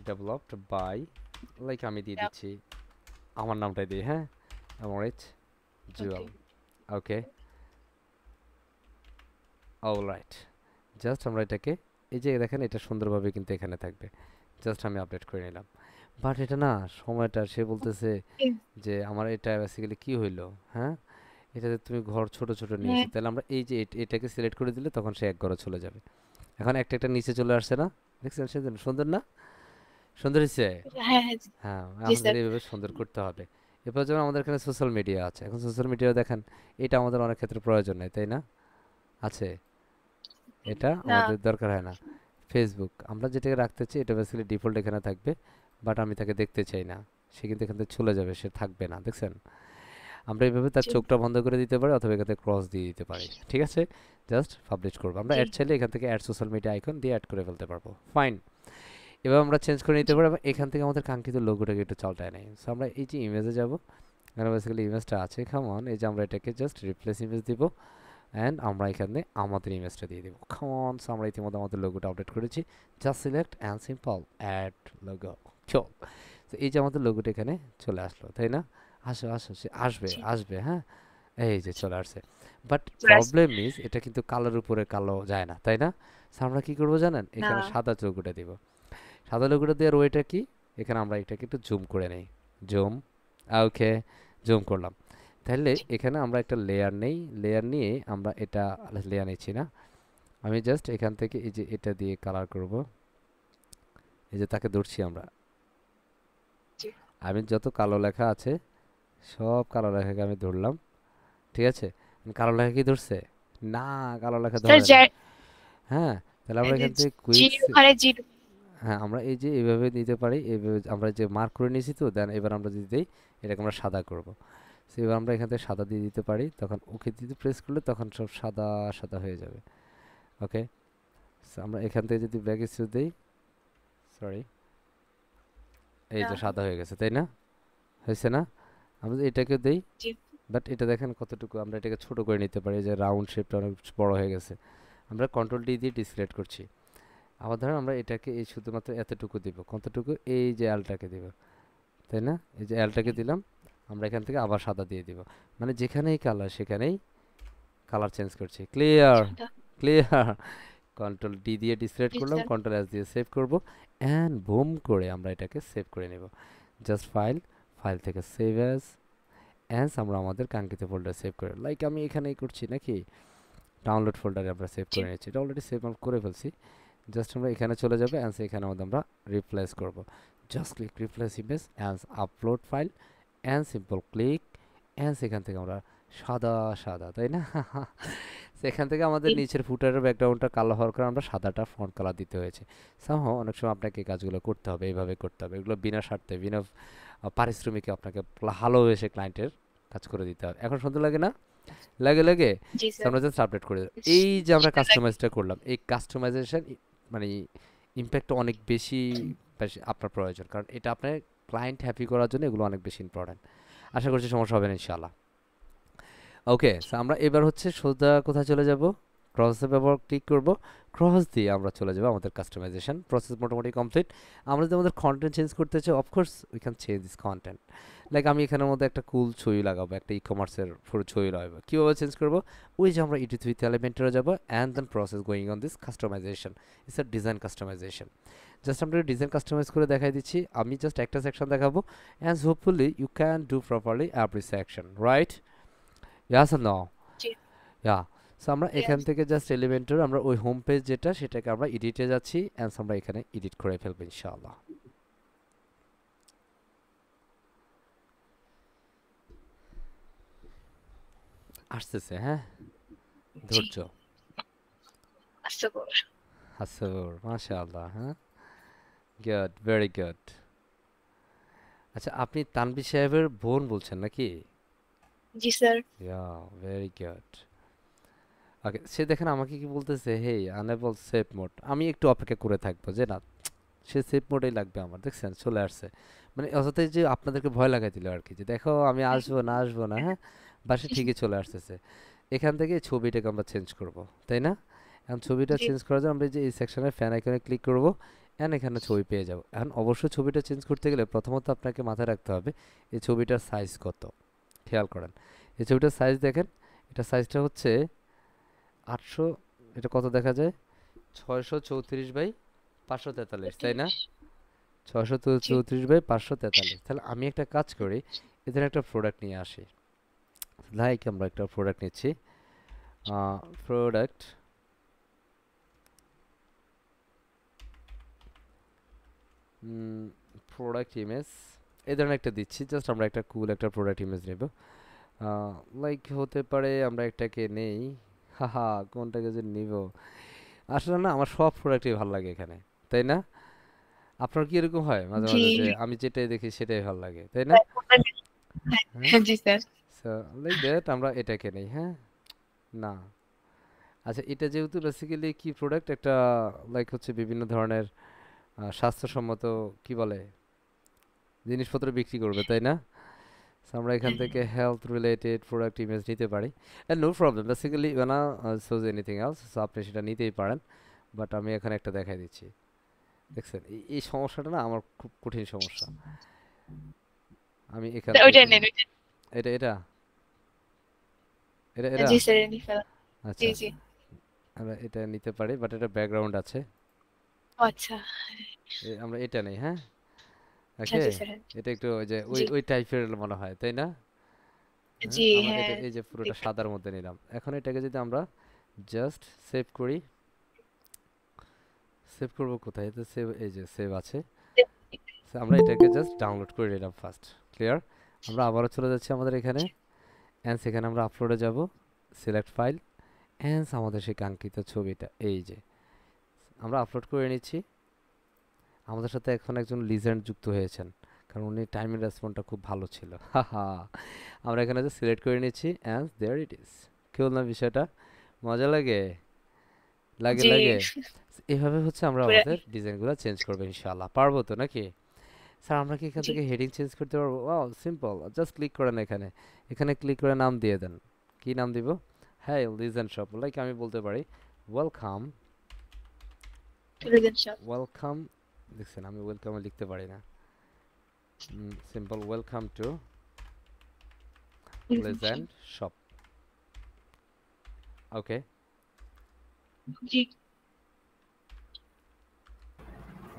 ডেভেলপড বাই, লাইক আমি দিয়ে দিচ্ছি আমার নামটাই দিই, হ্যাঁ, আমরিচ জুয়েল। ওকে, অলরাইট। জাস্ট আমরা এটাকে, এই যে দেখেন, এটা সুন্দরভাবে কিন্তু এখানে থাকবে। জাস্ট আমি আপডেট করে নিলাম। বাট এটা না, সময়টা সে বলতেছে যে আমার এটা বেসিক্যালি কি হইলো, হ্যাঁ? এটাতে তুমি ঘর ছোট ছোট নিয়েছো, হ্যাঁ তাহলে আমরা এই যে এটাকে সিলেক্ট করে দিলে তখন সে এক ঘরে চলে যাবে। এখন একটা একটা নিচে চলে আসছে না? দেখছেন সেদিন সুন্দর না? সুন্দর হয়েছে। হ্যাঁ হ্যাঁ হ্যাঁ, জি আমাদের স্যার। এইভাবে সুন্দর করতে হবে। এরপর যেমন আমাদের এখানে সোশ্যাল মিডিয়া আছে, এখন সোশ্যাল মিডিয়া দেখেন, এটা আমাদের অনেক ক্ষেত্রে প্রয়োজন নেই, তাই না? আছে, এটা না আমাদের দরকার হয় না। ফেসবুক আমরা যেটাকে রাখতে চাই, এটা বেসিক্যালি ডিফল্ট এখানে থাকবে, বাট আমি তাকে দেখতে চাই না, সে কিন্তু এখান থেকে চলে যাবে, সে থাকবে না, দেখছেন? আমরা এইভাবে তার জি চোখটা বন্ধ করে দিতে পারি, অথবা এখান থেকে ক্রস দিয়ে দিতে পারি, ঠিক আছে? জাস্ট পাবলিশ করবো। আমরা জি অ্যাড চাইলে এখান থেকে অ্যাড সোশ্যাল মিডিয়া আইকন দিয়ে অ্যাড করে ফেলতে পারবো। ফাইন, এবার আমরা চেঞ্জ করে নিতে জি পারি, এবং এখান থেকে আমাদের কাঙ্ক্ষিত লোগোটাকে একটু চালটায় নেই। সো আমরা এই যে ইমেজে যাব, এখানে বেসিক্যালি ইমেজটা আছে, খামন, এই যে আমরা এটাকে জাস্ট রিপ্লেস ইমেজ দিব, অ্যান্ড আমরা এখানে আমাদের ইমেজটা দিয়ে দেবো, খামন। সো আমরা ইতিমধ্যে আমাদের লোগোটা আপডেট করেছি, just select and simple add logo, চল। তো এই যে আমাদের লোগোটা এখানে চলে আসলো, তাই না? আসো আসো, সে আসবে জি আসবে, হ্যাঁ, এই যে চলে আসছে। বাট চলে আসবে। প্রবলেম ইজ, এটা কিন্তু কালোর উপরে কালো যায় না, তাই না? সো আমরা কি করবো জানেন? না এখানে সাদা লোগোটা দিব। সাদা লোগোটা দেওয়ার ওয়েটা কি? এখানে আমরা এটাকে একটু জুম করে নেই, জুম, ওকে, জুম করলাম। তাহলে এখানে আমরা একটা লেয়ার নেই, লেয়ার নিয়ে আমরা এটা, লেয়ার নিচ্ছি না, আমি জাস্ট এখান থেকে এই যে এটা দিয়ে কালার করব। এই যে তাকে ধরছি আমরা, জি আমি যত কালো লেখা আছে সব কালো লেখাকে আমি ধরলাম, ঠিক আছে? কালো লেখা কি ধরছে? না, কালো লেখা স্যার ধরে নাই। হ্যাঁ, তাহলে আমরা এখান থেকে জি কুইক, ওখানে জি হ্যাঁ আমরা এই যে এইভাবে নিতে পারি, এইভাবে আমরা যে মার্ক করে নিয়েছি তো, দেন এবার আমরা যদি দিই এটাকে আমরা সাদা করব। সো এবার আমরা এখান থেকে সাদা দিয়ে দিতে পারি, তখন ওকে দিতে প্রেস করলে তখন সব সাদা সাদা হয়ে যাবে। ওকে, সো আমরা এখান থেকে যদি ব্যাক স্পেস দিই, সরি, এই যে সাদা হয়ে গেছে, তাই না? হয়েছে না? আমরা যদি এটাকে দিই, জি বাট এটা দেখেন কতটুকু আমরা এটাকে ছোট করে নিতে পারি, এই যে রাউন্ড শেপটা অনেক বড় হয়ে গেছে। আমরা কন্ট্রোল ডি দিয়ে ডিসক্রিয়েট করছি। আবার ধরুন আমরা এটাকে এই শুধুমাত্র এতটুকু দিব, কতটুকু, এই যে এলটাকে দিব, তাই না? এই যে এলটাকে দিলাম, আমরা এখান থেকে আবার সাদা দিয়ে দিব, মানে যেখানেই কালার সেখানেই কালার চেঞ্জ করছি। ক্লিয়ার? সাদা। ক্লিয়ার? কন্ট্রোল ডি দিয়ে ডিসক্রিয়েট জি করলাম, স্যার। কন্ট্রোল এস দিয়ে সেভ করব, অ্যান্ড বুম করে আমরা এটাকে সেভ করে নেব। জাস্ট ফাইল, ফাইল থেকে সেভ অ্যাজ আমরা আমাদের কাঙ্ক্ষিত ফোল্ডার সেভ করে, লাইক আমি এখানেই করছি নাকি, ডাউনলোড ফোল্ডারে আমরা সেভ জি করে নিচ্ছি, এটা অলরেডি সেভ করে ফেলছি। জাস্ট আমরা এখানে চলে যাবে, অ্যান্ড এখানে মধ্যে আমরা রিপ্লেস করব। Just click replace image and upload file, and simple click, and এখান থেকে আমরা সাদা সাদা, তাই না? সেখান থেকে আমাদের জি নিচের ফুটারের ব্যাকগ্রাউন্ডটা কালো হওয়ার কারণে আমরা সাদাটা ফন্ট কালার দিতে হয়েছে। সামহাও অনেক সময় আপনাকে এই কাজগুলো করতে হবে, এইভাবে করতে হবে, এগুলো বিনা স্বার্থে বিনা পারিশ্রমিকে আপনাকে ভালোবেসে ক্লায়েন্টের কাজ করে দিতে হবে। এখন সুন্দর লাগে না? লাগে লাগে। জি So স্যার। আমরা জাস্ট আপডেট করে দেব। এই যে আমরা সুন্দর লাগে। কাস্টমাইজটা করলাম, এই কাস্টমাইজেশন মানে ইম্প্যাক্টটা অনেক বেশি বেশি আপনার প্রয়োজন, কারণ এটা আপনার ক্লায়েন্ট হ্যাপি করার জন্য এগুলো অনেক বেশি ইম্পর্ট্যান্ট। আশা করছি সমস্যা হবে না ইনশাআল্লাহ। ওকে, সো আমরা এবার হচ্ছে সোজা কোথায় চলে যাব, ক্রসের ব্যবহার ক্লিক করব, ক্রস দিয়ে আমরা চলে যাব আমাদের কাস্টমাইজেশন প্রসেস মোটামুটি কমপ্লিট। আমরা যদি আমাদের কন্টেন্ট চেঞ্জ করতে চাই, of course we can change this content. Like আমি এখানের মধ্যে একটা কুল ছবি লাগাবো, একটা ই কমার্সের পুরো ছবি লাগাবো, কীভাবে চেঞ্জ করবো? ওই যে আমরা এডিট উইথ এলিমেন্টরে যাবো, and then process going on this customization, it's a design customization. Just আমরা ডিজাইন কাস্টমাইজ করে দেখাই দিচ্ছি, আমি জাস্ট একটা সেকশন দেখাবো, and hopefully you can do properly every section, right? Yes or no? জি ইয়া। সো আমরা এখান ইয়েস। থেকে জাস্ট এলিমেন্টর আমরা ওই হোম পেজ যেটা, সেটাকে আমরা এডিটে যাচ্ছি, অ্যান্ড আমরা এখানে এডিট করে ফেলবো ইনশাআল্লাহ। আসতেছে, হ্যাঁ, জি ধৈর্য, আচ্ছা কর। হাসুর, মাশাআল্লাহ, হ্যাঁ, গুড, ভেরি গুড। আচ্ছা, আপনি তানভীর সাহেবের বোন বলছেন নাকি? জি স্যার। ইয়া, ভেরি গুড। ওকে, সে দেখেন আমাকে কি বলতেছে, হেই আনেবল সেভ মোড, আমি একটু অপেক্ষা করে থাকবো যে না, সে সেভ মোডেই লাগবে আমার, দেখছেন চলে আসছে, মানে অযথাই যে আপনাদেরকে ভয় লাগাই দিল আর কি, যে দেখো আমি আসবো না আসবো না, হ্যাঁ, বাসে ঠিকই চলে আসতেছে। এখান থেকে এই ছবিটাকে আমরা চেঞ্জ করব, তাই না? এখন ছবিটা জি চেঞ্জ করার জন্য আমরা এই যে এই সেকশনের ফ্যান আইকনে ক্লিক করব, অ্যান্ড এখানে ছবি পেয়ে যাব। এখন অবশ্যই ছবিটা চেঞ্জ করতে গেলে প্রথমত আপনাকে মাথায় রাখতে হবে এই ছবিটার সাইজ কত। খেয়াল করেন, এই ছবিটার সাইজ দেখেন, এটা সাইজটা হচ্ছে 800, এটা কত দেখা যায়, 634 বাই 543, তাই না? 834। জি 634 বাই 543। তাহলে আমি একটা কাজ করি, এদের একটা প্রোডাক্ট নিয়ে আসি, লাইক আমরা একটা প্রোডাক্ট নিচ্ছি, প্রোডাক্ট, প্রোডাক্ট ইমেজ এই ধরনের একটা দিচ্ছি, জাস্ট আমরা একটা কুল একটা প্রোডাক্ট ইমেজ নেব, লাইক হতে পারে আমরা একটাকে নেই, হাহা কোনটাকে যে নিব, আসলে না আমার সব প্রোডাক্টই ভালো লাগে এখানে, তাই না? আপনার কি এরকম হয় মাঝে জি মাঝে যে আমি যেটাই দেখি সেটাই ভালো লাগে, তাই না? হ্যাঁ, জি স্যার। সো লাইক দ্যাট আমরা এটাকে নেই, হ্যাঁ, না, আচ্ছা, এটা যেহেতু বেসিক্যালি কি প্রোডাক্ট একটা, লাইক হচ্ছে বিভিন্ন ধরনের স্বাস্থ্যসম্মত কি বলে জিনিসপত্র বিক্রি করবে, তাই না? সো আমরা এখান থেকে হেলথ রিলেটেড প্রোডাক্ট ইমেজ নিতে পারি, and no problem, basically wanna choose anything else, so আপনি সেটা নিতেই পারেন, বাট আমি এখানে একটা দেখাই দিচ্ছি। দেখছেন এই সমস্যাটা না আমার খুব কঠিন সমস্যা, আমি এখান ওইটা থেকে, নেন ওইটা। এটা এটা এটা এটা জি স্যার নিয়ে ফেলা। জি আচ্ছা, জি। আমরা এটা নিতে পারি, বাট এটা ব্যাকগ্রাউন্ড আছে, আচ্ছা আমরা এটা নেই, হ্যাঁ, আচ্ছা। ওকে, জি স্যার। এটা একটু ওই যে ওই জি ওই টাইপের মনে হয়, তাই না? হ্যাঁ, জি আমরা এটা হ্যাঁ এই যে পুরোটা দেখতে। সাদার মধ্যে নিলাম, এখন এটাকে যদি আমরা জাস্ট সেভ করি, সেভ করব কোথায়, তো সেভ, এই যে সেভ আছে। So, আমরা এটাকে জাস্ট ডাউনলোড করে নিলাম ফার্স্ট, ক্লিয়ার? আমরা আবারও চলে যাচ্ছি আমাদের এখানে, অ্যান্ড সেখানে আমরা আপলোডে যাব, সিলেক্ট ফাইল, অ্যান্ড আমাদের সেই কাঙ্ক্ষিত ছবিটা এই যে আমরা আপলোড করে নিচ্ছি। আমাদের সাথে এখন একজন লিজেন্ড যুক্ত হয়েছেন, কারণ উনি টাইমের রেসপন্সটা খুব ভালো ছিল। হাহা, আমরা এখানে যে সিলেক্ট করে নিচ্ছি অ্যান্ড দেয়ার ইট ইজ। কি বললাম বিষয়টা? মজা লাগে লাগে জি লাগে এভাবে হচ্ছে আমরা পুরা আমাদের ডিজাইনগুলো চেঞ্জ করবো ইনশাআল্লাহ। পারবো তো নাকি? স্যার আমরা কি এখান জি থেকে হেডিং চেঞ্জ করতে পারবো? ওয়াও সিম্পল, জাস্ট ক্লিক করেন এখানে, এখানে ক্লিক করে নাম দিয়ে দেন। কি নাম দিব? হ্যাঁ, লিজেন্ড শপ, লাইক আমি বলতে পারি ওয়েলকাম। টেলিভিশন শপ ওয়েলকাম, দেখছেন আমি ওয়েলকামে লিখতে পারি না, simple welcome to television shop legend shop. Okay G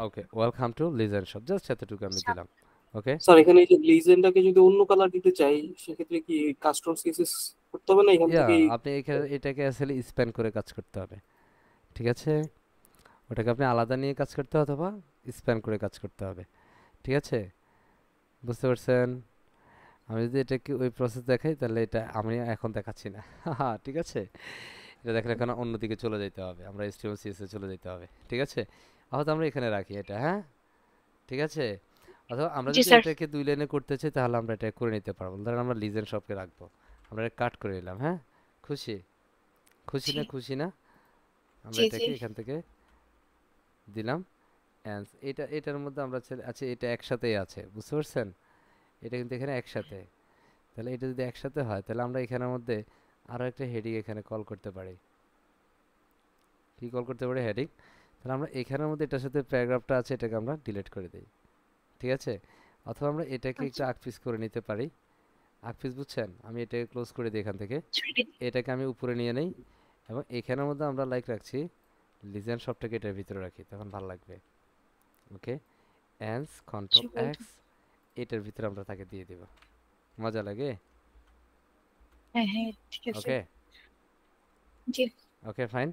okay, welcome to legend shop, just এতটুকু আমি শপ দিলাম। ওকে স্যার এখানে এই যে লিজেন্ডটাকে যদি অন্য কালার দিতে চাই সেক্ষেত্রে কি কাস্টম স্কেচেস করতে হবে না এখান ইয়া, থেকে? আপনি এটাকে আসলে স্প্যান করে কাজ করতে হবে, ঠিক আছে? ওটাকে আপনি আলাদা নিয়ে কাজ করতে হবে অথবা স্প্যান করে কাজ করতে হবে, ঠিক আছে? বুঝতে পারছেন? আমি যদি এটাকে ওই প্রসেস দেখাই তাহলে এটা আমি এখন দেখাচ্ছি না। হ্যাঁ, ঠিক আছে, এটা দেখলে এখন অন্যদিকে চলে যেতে হবে, আমরা HTML CSS এ চলে যেতে হবে, ঠিক আছে? হয়তো আমরা এখানে রাখি এটা, হ্যাঁ ঠিক আছে। অথবা আমরা জি যদি স্যার এটাকে 2 লাইনে করতে চাই তাহলে আমরা এটা করে নিতে পারবো। ধরেন আমরা লিজেন্ড শপকে রাখবো, আমরা এটা কাট করে নিলাম, হ্যাঁ? খুশি? খুশি জি না? খুশি না? আমরা জি জি এটাকে এখান থেকে দিলাম অ্যান্ড এটার মধ্যে আমরা আচ্ছা এটা একসাথেই আছে, বুঝতে পারছেন? এটা কিন্তু এখানে একসাথে, তাহলে এটা যদি একসাথে হয় তাহলে আমরা এখানের মধ্যে আরো একটা হেডিং এখানে কল করতে পারি। কি কল করতে পারি? হেডিং। তাহলে আমরা এখানের মধ্যে এটার সাথে প্যারাগ্রাফটা আছে এটাকে আমরা ডিলিট করে দিই, ঠিক আছে? অথবা আমরা এটাকে একটু আচ্ছা আকপিস করে নিতে পারি। আকপিস বুঝছেন? আমি এটাকে ক্লোজ করে দিই এখান থেকে, ছুটি এটাকে আমি উপরে নিয়ে নেই এবং এখানের মধ্যে আমরা লাইক রাখছি লিজেন্ড শপটাকে এটার ভিতরে রাখি, তখন ভালো লাগবে। ওকে, অ্যান্স কন্ট্রোল শুভ এক্স, এটার ভিতরে আমরা তাকে দিয়ে দেব। মজা লাগে? হ্যাঁ হ্যাঁ ঠিক আছে ওকে জি ওকে ফাইন।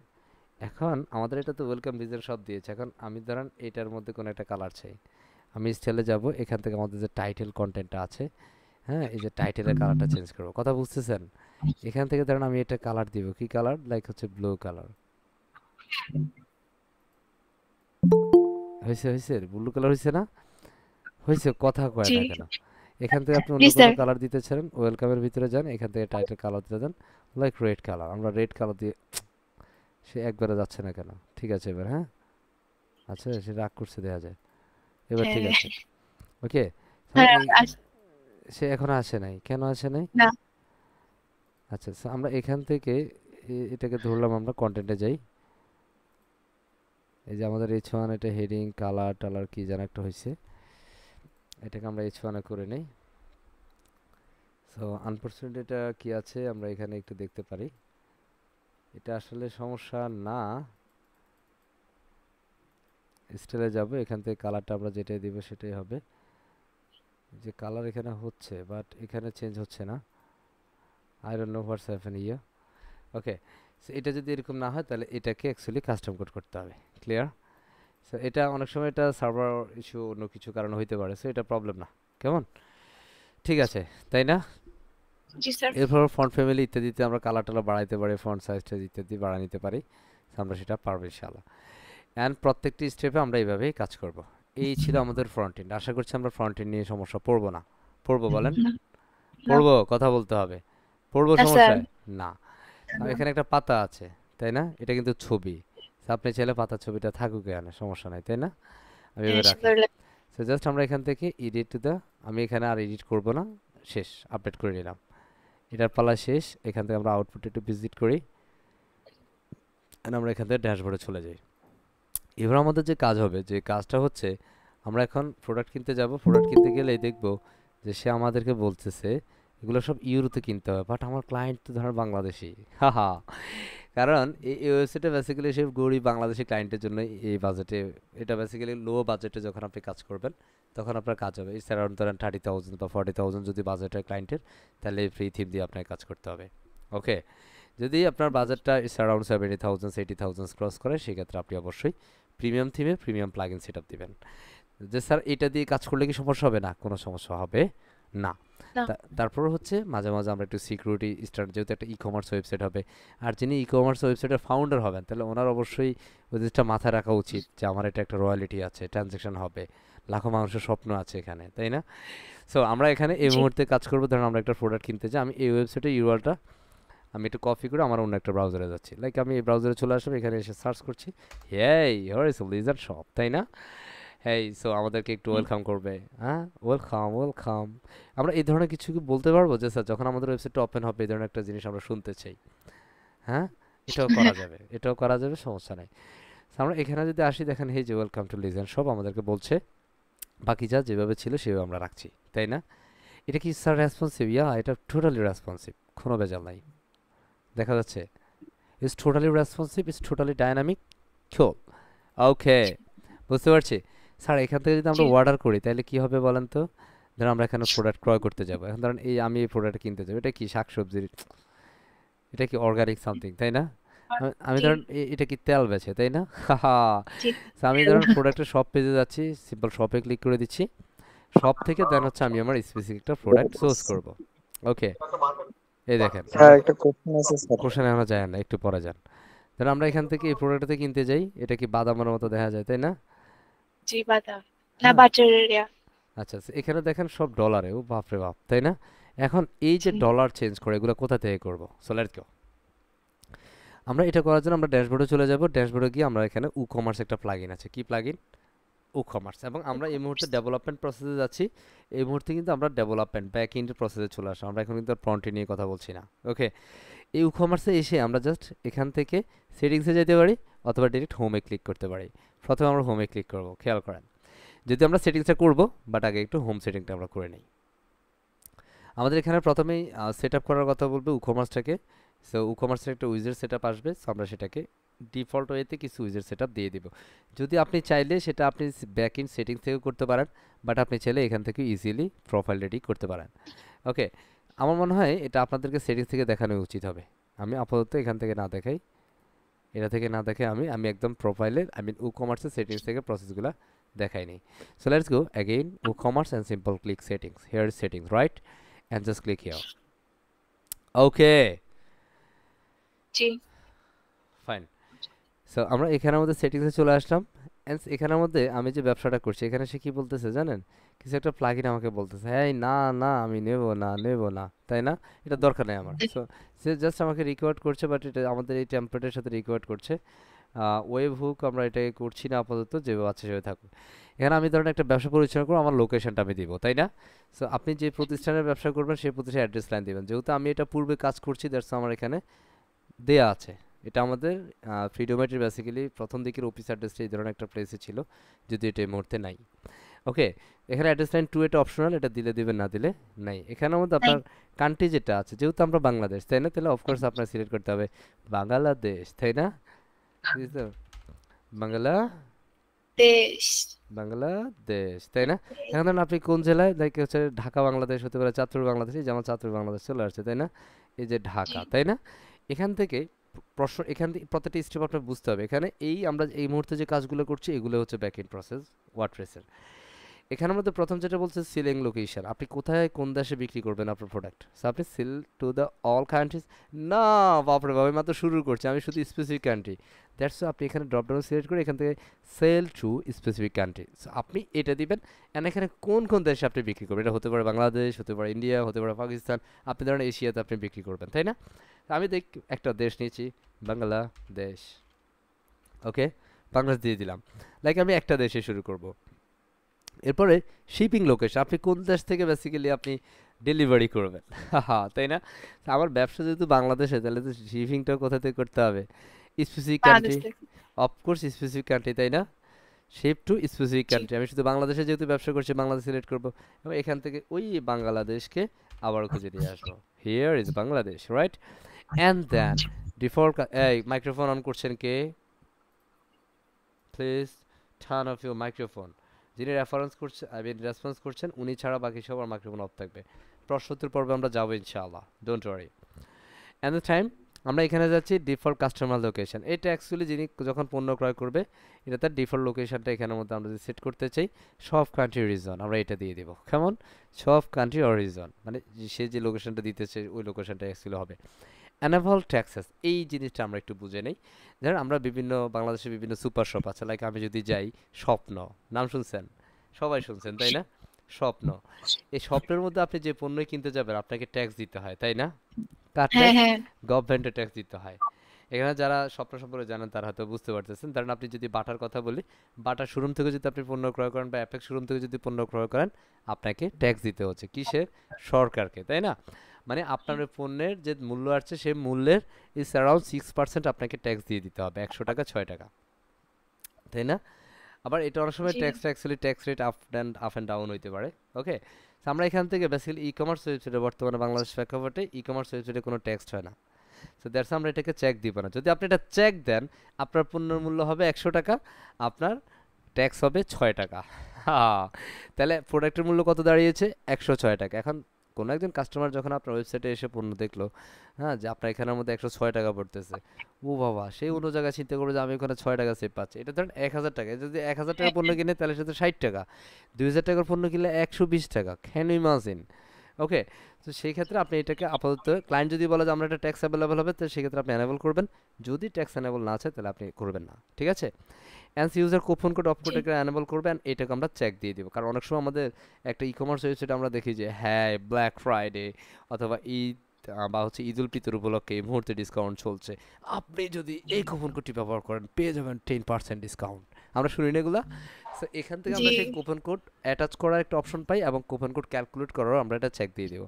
এখন আমাদের এটা তো ওয়েলকাম ডিজাইন সব দিয়েছে, এখন আমি ধরেন এটার মধ্যে কোনো একটা কালার চাই, আমি স্টাইলে যাব, এখান থেকে আমাদের যে টাইটেল কন্টেন্টটা আছে, হ্যাঁ এই যে টাইটেলের কালারটা চেঞ্জ করব, কথা বুঝতেছেন? এখান থেকে ধরেন আমি এটা কালার দিব, কি কালার? লাইক হচ্ছে ব্লু কালার। হয়েছে হয়েছে, ব্লু কালার হয়েছে না? হয়েছে, কথা কয় জি না কেন? এখান থেকে আপনি অন্য জি কোনো স্যার কালার দিতে চান, ওয়েলকামের ভিতরে যান, এখান থেকে টাইটেল কালার দিতে দেন, লাইক রেড কালার, আমরা রেড কালার দিয়ে, সে একবারে যাচ্ছে না কেন? ঠিক আছে এবার, হ্যাঁ আচ্ছা সে রাগ করছে দেখা যায়, এবার ঠিক হ্যাঁ আছে। ওকে, হ্যাঁ এই সে এখনো আসে নাই, কেন আসে নাই? না আচ্ছা so আমরা এখান থেকে এটাকে ধরলাম, আমরা কন্টেন্টে যাই, এই যে আমাদের H1 এটা হেডিং কালার টালার কি যেন একটা হয়েছে, এটাকে আমরা H1 এ করে নেই। সো আনফরচুনেটলি এটা কি আছে আমরা এখানে একটু দেখতে পারি, এটা আসলে সমস্যা না। স্টাইলে যাব, এখান থেকে কালারটা আমরা যেটাই দিব সেটাই হবে, যে কালার এখানে হচ্ছে বাট এখানে চেঞ্জ হচ্ছে না, I don't no what's happen here. Okay, so এটা যদি এরকম না হয় তাহলে এটাকে অ্যাকচুয়ালি কাস্টম কোড করতে হবে, ক্লিয়ার? সো এটা অনেক সময় এটা সার্ভার ইস্যু অন্য কিছু কারণে হইতে পারে, সো এটা প্রবলেম না, কেমন? ঠিক আছে, তাই না? জি স্যার এরপর ফন্ট ফ্যামিলি ইত্যাদিতে আমরা কালার টালার বাড়াইতে পারি, ফন্ট সাইজটা ইত্যাদি বাড়া নিতে পারি, so আমরা সেটা পারবো ইনশাআল্লাহ। অ্যান্ড প্রত্যেকটি স্টেপে আমরা এইভাবেই কাজ করব। এই ছিল আমাদের ফ্রন্ট এন্ড, আশা করছি আমরা ফ্রন্ট এন্ড নিয়ে সমস্যা পড়বো না। পড়বো বলেন? না না পড়বো, কথা বলতে হবে। পড়বো না স্যার সমস্যায়? না। আর এখানে একটা পাতা আছে, তাই না? এটা কিন্তু ছবি, so আপনি চাইলে পাতার ছবিটা থাকুক এখানে, সমস্যা নাই, তাই না? আমি হ্যাঁ এবার রাখি। সুন্দর লাগে সো জাস্ট আমরা এখান থেকে এডিট টু দা, আমি এখানে আর এডিট করব না, শেষ, আপডেট করে নিলাম, এটার পালা শেষ। এখান থেকে আমরা আউটপুট একটু ভিজিট করি and আমরা এখান থেকে ড্যাশবোর্ডে চলে যাই। এবার আমাদের যে কাজ হবে, যে কাজটা হচ্ছে আমরা এখন প্রোডাক্ট কিনতে যাব, প্রোডাক্ট কিনতে গেলেই দেখব যে সে আমাদেরকে বলতেছে এগুলো সব ইউরোতে কিনতে হবে, বাট আমার ক্লায়েন্ট তো ধর বাংলাদেশি, হাহা। কারণ এই ওয়েবসাইটে বেসিক্যালি সে গরিব বাংলাদেশি ক্লায়েন্টের জন্য এই বাজেটে, এটা বেসিক্যালি লো বাজেটে যখন আপনি কাজ করবেন তখন আপনার কাজ হবে ইটস অ্যারাউন্ড ধরেন 30,000 বা 40,000 যদি বাজেট হয় ক্লায়েন্টের, তাহলে ফ্রি থিম দিয়ে আপনাকে কাজ করতে হবে। ওকে, যদি আপনার বাজেটটা ইটস অ্যারাউন্ড 70,000 80,000 ক্রস করে সেক্ষেত্রে আপনি অবশ্যই প্রিমিয়াম থিমে প্রিমিয়াম প্লাগইন সেটআপ দিবেন। যে স্যার এটা দিয়ে কাজ করলে কি সমস্যা হবে? না, কোনো সমস্যা হবে না। না। তারপর হচ্ছে মাঝে মাঝে আমরা একটু সিকিউরিটি স্টার্ট, যেহেতু একটা ই কমার্স ওয়েবসাইট হবে, আর যিনি ই কমার্স ওয়েবসাইটের ফাউন্ডার হবেন তাহলে ওনার অবশ্যই ওই জিনিসটা মাথায় রাখা উচিত যে আমার এটা একটা রয়্যালিটি আছে, ট্রানজ্যাকশন হবে, লাখো মানুষের স্বপ্ন আছে এখানে, তাই না? সো আমরা এখানে এই জি। মুহূর্তে কাজ করবো, ধরুন আমরা একটা প্রোডাক্ট কিনতে চাই, আমি এই ওয়েবসাইটের ইউআরটা আমি একটু কপি করে আমার অন্য একটা ব্রাউজারে যাচ্ছি, লাইক আমি এই ব্রাউজারে চলে আসলাম, এখানে এসে সার্চ করছি, হেই হিয়ার ইজ লিজার্ড শপ, তাই না? হেই, সো আমাদেরকে একটু ওয়েলকাম করবে, হ্যাঁ, ওয়েলকাম ওয়েলকাম। আমরা এই ধরনের কিছু কি বলতে পারবো যে স্যার যখন আমাদের ওয়েবসাইটটা ওপেন হবে এই ধরনের একটা জিনিস আমরা শুনতে চাই, হ্যাঁ, এটাও করা যাবে, এটাও করা যাবে, সমস্যা নাই। So, আমরা এখানে যদি আসি, দেখেন হেই যে ওয়েলকাম টু লিজেন্ড শপ আমাদেরকে বলছে, বাকি যা যেভাবে ছিল সেভাবে আমরা রাখছি, তাই না? এটা কি স্যার রেসপন্সিভ? ইয়া, এটা টোটালি রেসপন্সিভ, কোনো ভেজাল নাই, দেখা যাচ্ছে it's totally responsive, it's totally dynamic, cool. Okay, বুঝতে পারছি। স্যার এখান থেকে যদি আমরা জি। অর্ডার করি তাহলে কি হবে বলেন তো? ধরুন আমরা এখানে প্রোডাক্ট ক্রয় করতে যাবো, এখন ধরেন এই আমি এই প্রোডাক্ট কিনতে যাবো, এটা কি শাকসবজির, এটা কি অর্গানিক সামথিং, তাই না? আমি জি। ধরেন এটা কি তেল বেচে, তাই না? হাহা। জি। So, আমি ধরেন প্রোডাক্টের শপ পেজে যাচ্ছি, সিম্পল শপে ক্লিক করে দিচ্ছি, শপ থেকে দেন হচ্ছে আমি আমার স্পেসিফিক একটা প্রোডাক্ট চুজ করব। ওকে, এই দেখেন স্যার একটা কোশ্চেন আছে স্যার। কোশ্চেনে এখনো যায় না, একটু পরে যান। ধরুন আমরা এখান থেকে এই প্রোডাক্টটা কিনতে যাই, এটা কি বাদামের মতো দেখা যায়, তাই না? জি, বাদাম। না, হ্যাঁ, বাটারের ইয়া। আচ্ছা আচ্ছা, এখানে দেখেন সব ডলারে, ও বাপরে বাপ, তাই না? এখন এই যে জি। ডলার চেঞ্জ করে এগুলো কোথা থেকে করব? সো লেটস গো। আমরা এটা করার জন্য আমরা ড্যাশবোর্ডে চলে যাব, ড্যাশবোর্ডে গিয়ে আমরা এখানে ই কমার্স একটা প্লাগইন আছে, কি প্লাগইন? E commerce. এবং আমরা এই মুহূর্তে ডেভেলপমেন্ট প্রসেসে যাচ্ছি, এই মুহূর্তে কিন্তু আমরা ডেভেলপমেন্ট ব্যাক এন্ড প্রসেসে চলে আসলাম, আমরা এখন কিন্তু ফ্রন্ট এন্ড নিয়ে কথা বলছি না। ওকে, এই ই কমার্সে এসে আমরা জাস্ট এখান থেকে সেটিংসে যেতে পারি অথবা ডিরেক্ট হোমে ক্লিক করতে পারি। প্রথমে আমরা হোমে ক্লিক করব, খেয়াল করেন, যদি আমরা সেটিংসটা করব, বাট আগে একটু হোম সেটিংটা আমরা করে নিই। আমাদের এখানে প্রথমেই সেট আপ করার কথা বলবে ই কমার্সটাকে। সো ই কমার্সের একটা উইজার সেট আপ আসবে, সো আমরা সেটাকে ডিফল্ট ওয়েতে কিছু উইজার সেট আপ দিয়ে দিব। যদি আপনি চাইলে সেটা আপনি ব্যাক ইন সেটিংস থেকেও করতে পারেন, বাট আপনি চাইলে এখান থেকে ইজিলি প্রোফাইল রেডি করতে পারেন। ওকে, আমার মনে হয় এটা আপনাদেরকে সেটিংস থেকে দেখানো উচিত হবে, আমি আপাতত এখান থেকে না দেখাই, এটা থেকে না দেখে আমি একদম প্রোফাইলের ই কমার্সের সেটিংস থেকে প্রসেসগুলো দেখাই নিই। So let's go again e commerce and simple click settings, here is settings, right, and just click here. Okay, G. Fine. So আমরা এখানের মধ্যে সেটিংসে চলে আসলাম, অ্যান্ড এখানের মধ্যে আমি যে ব্যবসাটা করছি এখানে সে কি বলতেছে জানেন? কিছু একটা প্লাগইন আমাকে বলতেছে, হ্যাঁ না না আমি নেব না, তাই না? এটা দরকার নেই আমার। সো সে জাস্ট আমাকে রিকোয়ার্ড করছে, বাট এটা আমাদের এই টেমপ্লেটের সাথে রিকোয়ার্ড করছে। ওয়েব হুক আমরা এটাকে করছি না আপাতত, যেভাবে আছে সেভাবে থাকুক। এখানে আমি ধরেন একটা ব্যবসা পরিচালনা করবো, আমার লোকেশনটা আমি দিব, তাই না? সো আপনি যে প্রতিষ্ঠানের ব্যবসা করবেন সেই প্রতিষ্ঠানের অ্যাড্রেস লাইন দিবেন, যেহেতু আমি এটা পূর্বে কাজ করছি দ্যাটস আমার এখানে দেয়া আছে। এটা আমাদের ফ্রিডোমেটের বেসিক্যালি প্রথম দিকের অফিস অ্যাড্রেসটা এই ধরনের একটা প্লেসে ছিল, যদি এটা এই মুহূর্তে নাই। ওকে, এখানে অ্যাড্রেস লাইন 2 এটা অপশনাল, এটা দিলে দিবেন, না দিলে নাই। এখানের মধ্যে নাই। আপনার কান্ট্রি যেটা আছে, যেহেতু আমরা বাংলাদেশ, তাই না, তাহলে অফকোর্স আপনার সিলেক্ট করতে হবে বাংলাদেশ, তাই না? বুঝতে বাংলা দেশ। বাংলাদেশ, তাই না? এখন ধরুন আপনি কোন জেলায়, লাইক হচ্ছে ঢাকা বাংলাদেশ হতে পারে, চাঁদপুর বাংলাদেশ, এই যেমন চাঁদপুর বাংলাদেশ চলে আসছে, তাই না? এই যে ঢাকা, জি। তাই না? এখান থেকে প্রশ্ন, এখান থেকে প্রত্যেকটা স্টেপ আপনার বুঝতে হবে। এখানে এই আমরা এই মুহূর্তে যে কাজগুলো করছি এগুলো হচ্ছে ব্যাক এন্ড প্রসেস ওয়ার্ডপ্রেসের। এখানের মধ্যে প্রথম যেটা বলছে সেলিং লোকেশন, আপনি কোথায় কোন দেশে বিক্রি করবেন আপনার প্রোডাক্ট। সো আপনি sale to the all countries, না বাপরে বাবা, আমি মাত্র শুরু করছি, আমি শুধু স্পেসিফিক কান্ট্রি, দ্যাটস আপনি এখানে ড্রপডাউন সিলেক্ট করে এখান থেকে sell to specific country, so আপনি এটা দিবেন। অ্যান্ড এখানে কোন কোন দেশে আপনি বিক্রি করবেন, এটা হতে পারে বাংলাদেশ, হতে পারে ইন্ডিয়া, হতে পারে পাকিস্তান, আপনি ধরেন এশিয়াতে আপনি বিক্রি করবেন, তাই না? আমি দেখ একটা দেশ নিয়েছি, বাংলাদেশ। ওকে, বাংলাদেশ দিয়ে দিলাম, লাইক আমি একটা দেশে শুরু করব। এরপরে শিপিং লোকেশন, আপনি কোন দেশ থেকে বেসিক্যালি আপনি ডেলিভারি করবেন, হ্যাঁ, তাই না? তো আমার ব্যবসা যেহেতু বাংলাদেশে, তাহলে তো শিপিংটাও কোথা থেকে করতে হবে? স্পেসিফিক বাংলাদেশ কান্ট্রি, থেকে। অফকোর্স স্পেসিফিক কান্ট্রি, তাই না? শিপ টু স্পেসিফিক জি। কান্ট্রি, আমি শুধু বাংলাদেশে যেহেতু ব্যবসা করছি বাংলাদেশ সিলেক্ট করব, এবং এখান থেকে ওই বাংলাদেশকে আবার খুঁজে নিয়ে আসবো, here is Bangladesh, right? And then default, এই মাইক্রোফোন অন করছেন কে? Please turn off your microphone. যিনি রেফারেন্স করছেন, রেসপন্স করছেন, উনি ছাড়া বাকি সবার মাইক্রোফোন অফ থাকবে। প্রশ্নোত্তর পর্বে আমরা যাবো ইনশাআল্লাহ, don't worry. And the time আমরা এখানে যাচ্ছি ডিফল্ট কাস্টমার লোকেশন। এটা অ্যাকচুয়ালি যিনি যখন পণ্য ক্রয় করবে এটা তার ডিফল্ট লোকেশনটা এখানের মধ্যে আমরা যদি সেট করতে চাই সব কান্ট্রি রিজন আমরা এটা দিয়ে দেবো। কেমন? সব কান্ট্রি অর রিজন, মানে সে যে লোকেশনটা দিতেছে ওই লোকেশনটা অ্যাকচুয়ালি হবে। অ্যানাবল ট্যাক্সেস, এই জিনিসটা আমরা একটু বুঝে নেই। ধরেন আমরা বিভিন্ন বাংলাদেশের বিভিন্ন সুপার শপ আছে, লাইক আমি যদি যাই স্বপ্ন, নাম শুনছেন? সবাই শুনছেন তাই না? স্বপ্ন, এই স্বপ্নের মধ্যে আপনি যে পণ্য কিনতে যাবেন আপনাকে ট্যাক্স দিতে হয় তাই না? কার হ্যাঁ ট্যাক্স? হ্যাঁ গভর্নমেন্টের ট্যাক্স দিতে হয়। এখানে যারা স্বপ্ন সম্পর্কে জানেন তারা হয়তো বুঝতে পারতেছেন। কারণ আপনি যদি বাটার কথা বলি, বাটার শোরুম থেকে যদি আপনি পণ্য ক্রয় করেন বা অ্যাপেক্স শোরুম থেকে যদি পণ্য ক্রয় করেন আপনাকে ট্যাক্স দিতে হচ্ছে কিসের? সরকারকে, তাই না? মানে আপনার ওই পণ্যের যে মূল্য আছে সেই মূল্যের ইস অ্যারাউন্ড 6% আপনাকে ট্যাক্স দিয়ে দিতে হবে, 100 টাকা 6 টাকা, তাই না? আবার এটা অনেক সময় জি ট্যাক্সটা actually tax rate up and down হইতে পারে। ওকে, আমরা এখান থেকে বেসিক্যালি ই কমার্স ওয়েবসাইটে বর্তমানে বাংলাদেশ প্রেক্ষাপটে ই কমার্স ওয়েবসাইটে কোনো ট্যাক্স হয় না। সো দ্যাটস আমরা এটাকে চেক দিব না। যদি আপনি এটা চেক দেন আপনার পণ্যের মূল্য হবে 100 টাকা, আপনার ট্যাক্স হবে 6 টাকা। হ্যাঁ, তাহলে প্রোডাক্টের মূল্য কত দাঁড়িয়েছে? 106 টাকা। এখন কোনো একজন কাস্টমার যখন আপনার ওয়েবসাইটে এসে পণ্য দেখলো, হ্যাঁ, যে আপনার এখানের মধ্যে 106 টাকা পড়তেছে, ও বাবা, সেই অন্য জায়গায় চিন্তা করবে যে আমি ওখানে 6 টাকা সেভ পাচ্ছি। এটা ধরেন 1000 টাকা, যদি 1000 টাকা হ্যাঁ পণ্য কিনে তাহলে সেটা 60 টাকা, 2000 টাকার পণ্য কিনলে 120 টাকা। Can you imagine? ওকে, তো সেই ক্ষেত্রে আপনি এটাকে আপাতত ক্লায়েন্ট যদি বলে যে আমরা এটা ট্যাক্স অ্যাভেলেবল হবে, তো সেক্ষেত্রে আপনি অ্যানেবল করবেন। যদি ট্যাক্স অ্যানেবল না আছে তাহলে আপনি করবেন না, ঠিক আছে? অ্যান্স ইউজার কুপন কোড অফ জি কোডটাকে অ্যানেবল করবেন, এটাকে আমরা চেক দিয়ে দিব। কারণ অনেক সময় আমাদের একটা ই কমার্স ওয়েবসাইটে আমরা দেখি যে হ্যাঁ ব্ল্যাক ফ্রাইডে অথবা ঈদ বা হচ্ছে ঈদ উল ফিতর উপলক্ষে এই মুহূর্তে ডিসকাউন্ট চলছে, আপনি যদি এই কুপন কোডটি ব্যবহার করেন পেয়ে যাবেন 10% ডিসকাউন্ট। আমরা শুনি না এগুলা? সো এখান থেকে জি আমরা সেই কুপন কোড অ্যাটাচ করার একটা অপশন পাই এবং কুপন কোড ক্যালকুলেট করারও আমরা এটা চেক দিয়ে দেবো।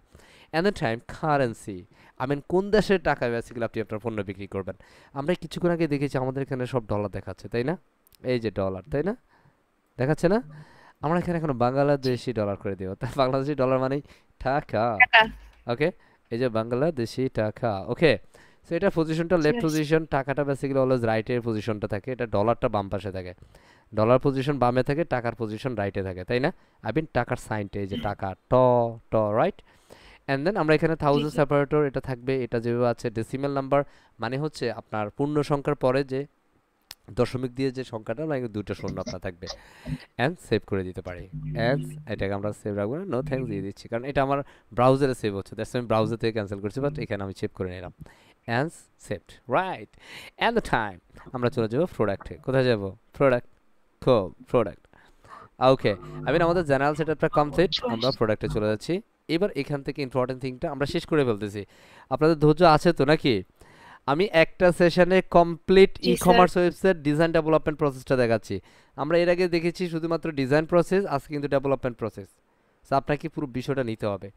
And the time currency, I mean কোন দেশের টাকা বেসিক্যালি আপনি আপনার পণ্য বিক্রি করবেন। আমরা কিছুক্ষণ আগে দেখেছি আমাদের এখানে সব ডলার দেখাচ্ছে তাই না? এই যে ডলার, তাই না? দেখাচ্ছে না? আমরা এখানে এখন বাংলাদেশি ডলার করে দেবো। তা বাংলাদেশি ডলার মানেই টাকা। টাকা ওকে, এই যে বাংলাদেশি টাকা। ওকে, সো এটা পজিশনটা লেফট Yes. পজিশন, টাকাটা বেসিক্যালি অলওয়েজ রাইটের পজিশনটা থাকে, এটা ডলারটা বাম পাশে থাকে। ডলার পজিশন বামে থাকে, টাকার পজিশন রাইটে থাকে, তাই না? আই মিন টাকার সাইনটা এই যে টাকা, ট ট, রাইট? অ্যান্ড দেন আমরা এখানে জি থাউজেন্ড জি সেপারেটর এটা থাকবে, এটা যেভাবে আছে ডেসিমেল নাম্বার, মানে হচ্ছে আপনার পূর্ণ সংখ্যার পরে যে দশমিক দিয়ে যে সংখ্যাটা মানে দুটো শূন্য আপনার থাকবে। অ্যান্ড সেভ করে দিতে পারি। অ্যান্ড এটাকে আমরা সেভ রাখবো না, নো থ্যাঙ্কস দিয়ে দিচ্ছি, কারণ এটা আমার ব্রাউজারে সেভ হচ্ছে, দ্যাটস আমি ব্রাউজার থেকে ক্যান্সেল করছি, বাট এখানে আমি সেভ করে নিলাম। And saved, right? And the time আমরা চলে যাবো প্রোডাক্টে। কোথায় যাবো? প্রোডাক্ট, খুব প্রোডাক্ট। ওকে, আই মিন আমাদের জেনারেল সেটআপটা কমপ্লিট, আমরা প্রোডাক্টে চলে যাচ্ছি। এবার এখান থেকে ইম্পর্টেন্ট থিংটা আমরা শেষ করে ফেলতেছি। আপনাদের ধৈর্য আছে তো নাকি? আমি একটা সেশনে কমপ্লিট ই জি স্যার কমার্স ওয়েবসাইট ডিজাইন ডেভেলপমেন্ট প্রসেসটা দেখাচ্ছি। আমরা এর আগে দেখেছি শুধুমাত্র ডিজাইন প্রসেস, আজকে কিন্তু ডেভেলপমেন্ট প্রসেস। সো আপনাকে পুরো বিষয়টা নিতে হবে।